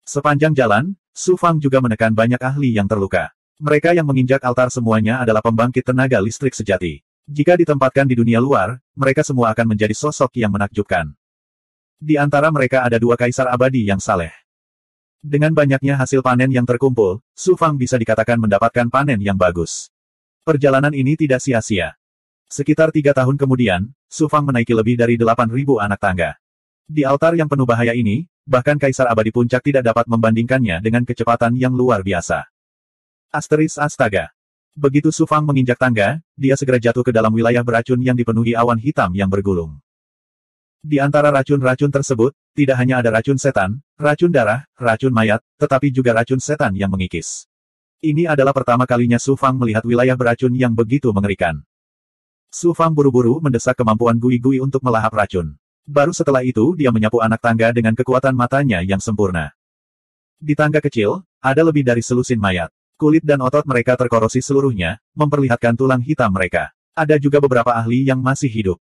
Sepanjang jalan, Su Fang juga menekan banyak ahli yang terluka. Mereka yang menginjak altar semuanya adalah pembangkit tenaga listrik sejati. Jika ditempatkan di dunia luar, mereka semua akan menjadi sosok yang menakjubkan. Di antara mereka ada dua kaisar abadi yang saleh. Dengan banyaknya hasil panen yang terkumpul, Su Fang bisa dikatakan mendapatkan panen yang bagus. Perjalanan ini tidak sia-sia. Sekitar 3 tahun kemudian, Su Fang menaiki lebih dari 8.000 anak tangga. Di altar yang penuh bahaya ini, bahkan Kaisar Abadi Puncak tidak dapat membandingkannya dengan kecepatan yang luar biasa. Astaga. Begitu Su Fang menginjak tangga, dia segera jatuh ke dalam wilayah beracun yang dipenuhi awan hitam yang bergulung. Di antara racun-racun tersebut, tidak hanya ada racun setan, racun darah, racun mayat, tetapi juga racun setan yang mengikis. Ini adalah pertama kalinya Su Fang melihat wilayah beracun yang begitu mengerikan. Su Fang buru-buru mendesak kemampuan Gui-Gui untuk melahap racun. Baru setelah itu dia menyapu anak tangga dengan kekuatan matanya yang sempurna. Di tangga kecil, ada lebih dari selusin mayat. Kulit dan otot mereka terkorosi seluruhnya, memperlihatkan tulang hitam mereka. Ada juga beberapa ahli yang masih hidup.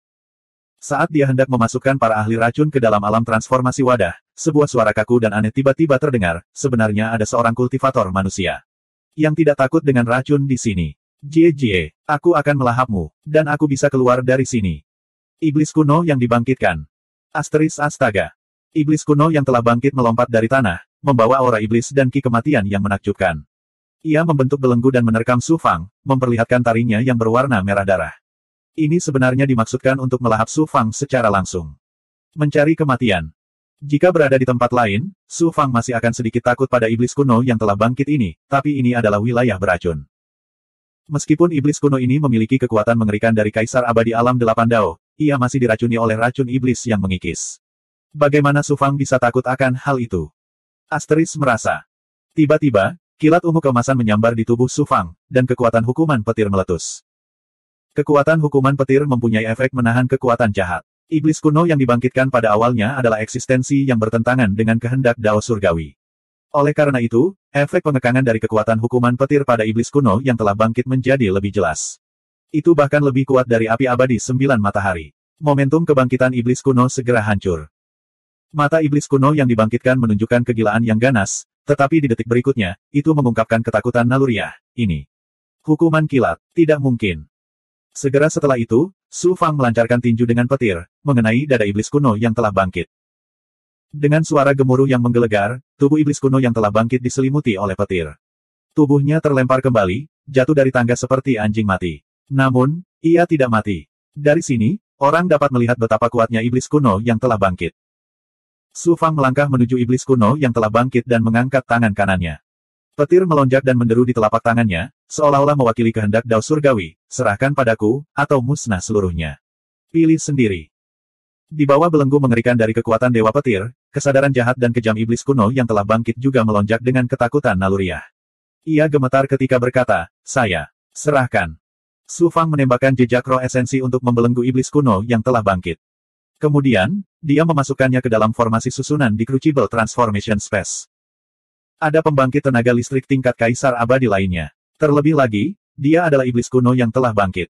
Saat dia hendak memasukkan para ahli racun ke dalam alam transformasi wadah, sebuah suara kaku dan aneh tiba-tiba terdengar, sebenarnya ada seorang kultivator manusia. Yang tidak takut dengan racun di sini. Jie, aku akan melahapmu, dan aku bisa keluar dari sini. Iblis kuno yang dibangkitkan. Astaga. Iblis kuno yang telah bangkit melompat dari tanah, membawa aura iblis dan ki kematian yang menakjubkan. Ia membentuk belenggu dan menerkam Su Fang, memperlihatkan taringnya yang berwarna merah darah. Ini sebenarnya dimaksudkan untuk melahap Su Fang secara langsung. Mencari kematian. Jika berada di tempat lain, Su Fang masih akan sedikit takut pada iblis kuno yang telah bangkit ini, tapi ini adalah wilayah beracun. Meskipun iblis kuno ini memiliki kekuatan mengerikan dari Kaisar Abadi Alam 8 Dao, ia masih diracuni oleh racun iblis yang mengikis. Bagaimana Su Fang bisa takut akan hal itu? Merasa. Tiba-tiba, kilat ungu keemasan menyambar di tubuh Su Fang, dan kekuatan hukuman petir meletus. Kekuatan hukuman petir mempunyai efek menahan kekuatan jahat. Iblis kuno yang dibangkitkan pada awalnya adalah eksistensi yang bertentangan dengan kehendak Dao Surgawi. Oleh karena itu, efek pengekangan dari kekuatan hukuman petir pada iblis kuno yang telah bangkit menjadi lebih jelas. Itu bahkan lebih kuat dari api abadi 9 matahari. Momentum kebangkitan iblis kuno segera hancur. Mata iblis kuno yang dibangkitkan menunjukkan kegilaan yang ganas, tetapi di detik berikutnya, itu mengungkapkan ketakutan naluriah. Ini hukuman kilat, tidak mungkin. Segera setelah itu, Su Fang melancarkan tinju dengan petir, mengenai dada iblis kuno yang telah bangkit. Dengan suara gemuruh yang menggelegar, tubuh iblis kuno yang telah bangkit diselimuti oleh petir. Tubuhnya terlempar kembali, jatuh dari tangga seperti anjing mati. Namun, ia tidak mati. Dari sini, orang dapat melihat betapa kuatnya iblis kuno yang telah bangkit. Su Fang melangkah menuju iblis kuno yang telah bangkit dan mengangkat tangan kanannya. Petir melonjak dan menderu di telapak tangannya, seolah-olah mewakili kehendak Dao Surgawi, serahkan padaku, atau musnah seluruhnya. Pilih sendiri. Di bawah belenggu mengerikan dari kekuatan Dewa Petir, kesadaran jahat dan kejam iblis kuno yang telah bangkit juga melonjak dengan ketakutan naluriah. Ia gemetar ketika berkata, saya, serahkan. Su Fang menembakkan jejak roh esensi untuk membelenggu iblis kuno yang telah bangkit. Kemudian, dia memasukkannya ke dalam formasi susunan di Crucible Transformation Space. Ada pembangkit tenaga listrik tingkat Kaisar Abadi lainnya. Terlebih lagi, dia adalah iblis kuno yang telah bangkit.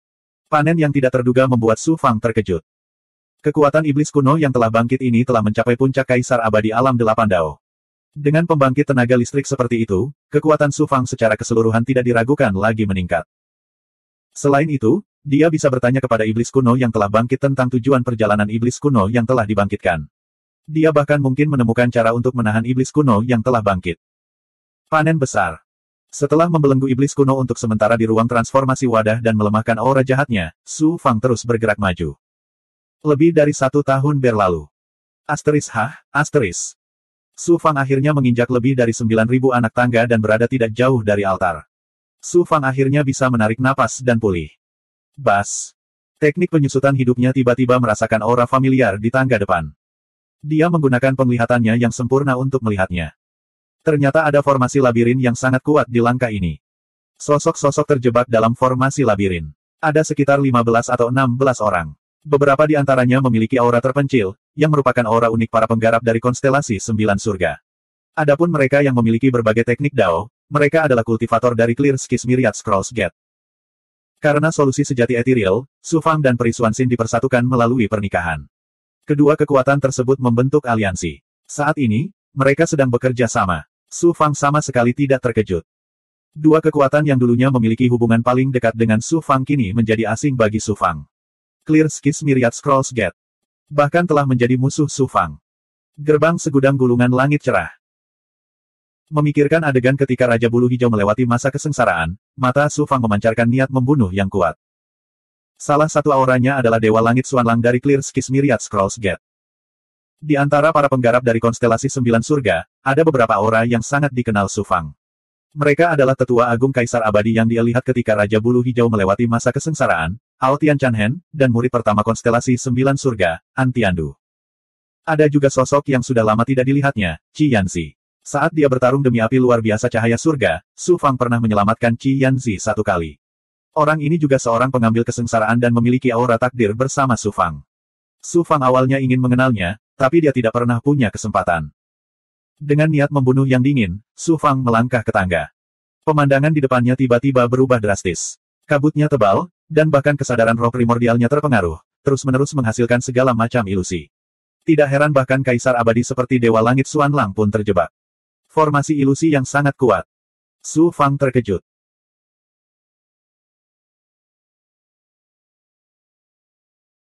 Panen yang tidak terduga membuat Su Fang terkejut. Kekuatan iblis kuno yang telah bangkit ini telah mencapai puncak Kaisar Abadi Alam 8 Dao. Dengan pembangkit tenaga listrik seperti itu, kekuatan Su Fang secara keseluruhan tidak diragukan lagi meningkat. Selain itu, dia bisa bertanya kepada iblis kuno yang telah bangkit tentang tujuan perjalanan iblis kuno yang telah dibangkitkan. Dia bahkan mungkin menemukan cara untuk menahan iblis kuno yang telah bangkit. Panen besar. Setelah membelenggu iblis kuno untuk sementara di ruang transformasi wadah dan melemahkan aura jahatnya, Su Fang terus bergerak maju. Lebih dari 1 tahun berlalu. Asteris. Su Fang akhirnya menginjak lebih dari 9.000 anak tangga dan berada tidak jauh dari altar. Su Fang akhirnya bisa menarik napas dan pulih. Bas. Teknik penyusutan hidupnya tiba-tiba merasakan aura familiar di tangga depan. Dia menggunakan penglihatannya yang sempurna untuk melihatnya. Ternyata ada formasi labirin yang sangat kuat di langkah ini. Sosok-sosok terjebak dalam formasi labirin. Ada sekitar 15 atau 16 orang. Beberapa di antaranya memiliki aura terpencil, yang merupakan aura unik para penggarap dari konstelasi 9 surga. Adapun mereka yang memiliki berbagai teknik Dao, mereka adalah kultivator dari Clear Skies Myriad Scrolls Gate. Karena solusi sejati ethereal, Su Fang dan Peri Xuanxin dipersatukan melalui pernikahan. Kedua kekuatan tersebut membentuk aliansi. Saat ini, mereka sedang bekerja sama. Su Fang sama sekali tidak terkejut. Dua kekuatan yang dulunya memiliki hubungan paling dekat dengan Su Fang kini menjadi asing bagi Su Fang. Clear Skies Myriad Scrolls Gate. Bahkan telah menjadi musuh Su Fang. Gerbang segudang gulungan langit cerah. Memikirkan adegan ketika Raja Bulu Hijau melewati masa kesengsaraan, mata Su Fang memancarkan niat membunuh yang kuat. Salah satu auranya adalah Dewa Langit Xuanlang dari Clear Skies Myriad Scrolls Gate. Di antara para penggarap dari konstelasi 9 surga, ada beberapa aura yang sangat dikenal Su Fang. Mereka adalah Tetua Agung Kaisar Abadi yang dia lihat ketika Raja Bulu Hijau melewati masa kesengsaraan, Ao Tian Chanhen, dan murid pertama konstelasi 9 surga, An Tiandu. Ada juga sosok yang sudah lama tidak dilihatnya, Qi Yanzi. Saat dia bertarung demi api luar biasa cahaya surga, Su Fang pernah menyelamatkan Qi Yanzi 1 kali. Orang ini juga seorang pengambil kesengsaraan dan memiliki aura takdir bersama Su Fang. Su Fang awalnya ingin mengenalnya, tapi dia tidak pernah punya kesempatan. Dengan niat membunuh yang dingin, Su Fang melangkah ke tangga. Pemandangan di depannya tiba-tiba berubah drastis. Kabutnya tebal, dan bahkan kesadaran roh primordialnya terpengaruh, terus-menerus menghasilkan segala macam ilusi. Tidak heran bahkan Kaisar Abadi seperti Dewa Langit Xuanlang pun terjebak. Formasi ilusi yang sangat kuat. Su Fang terkejut.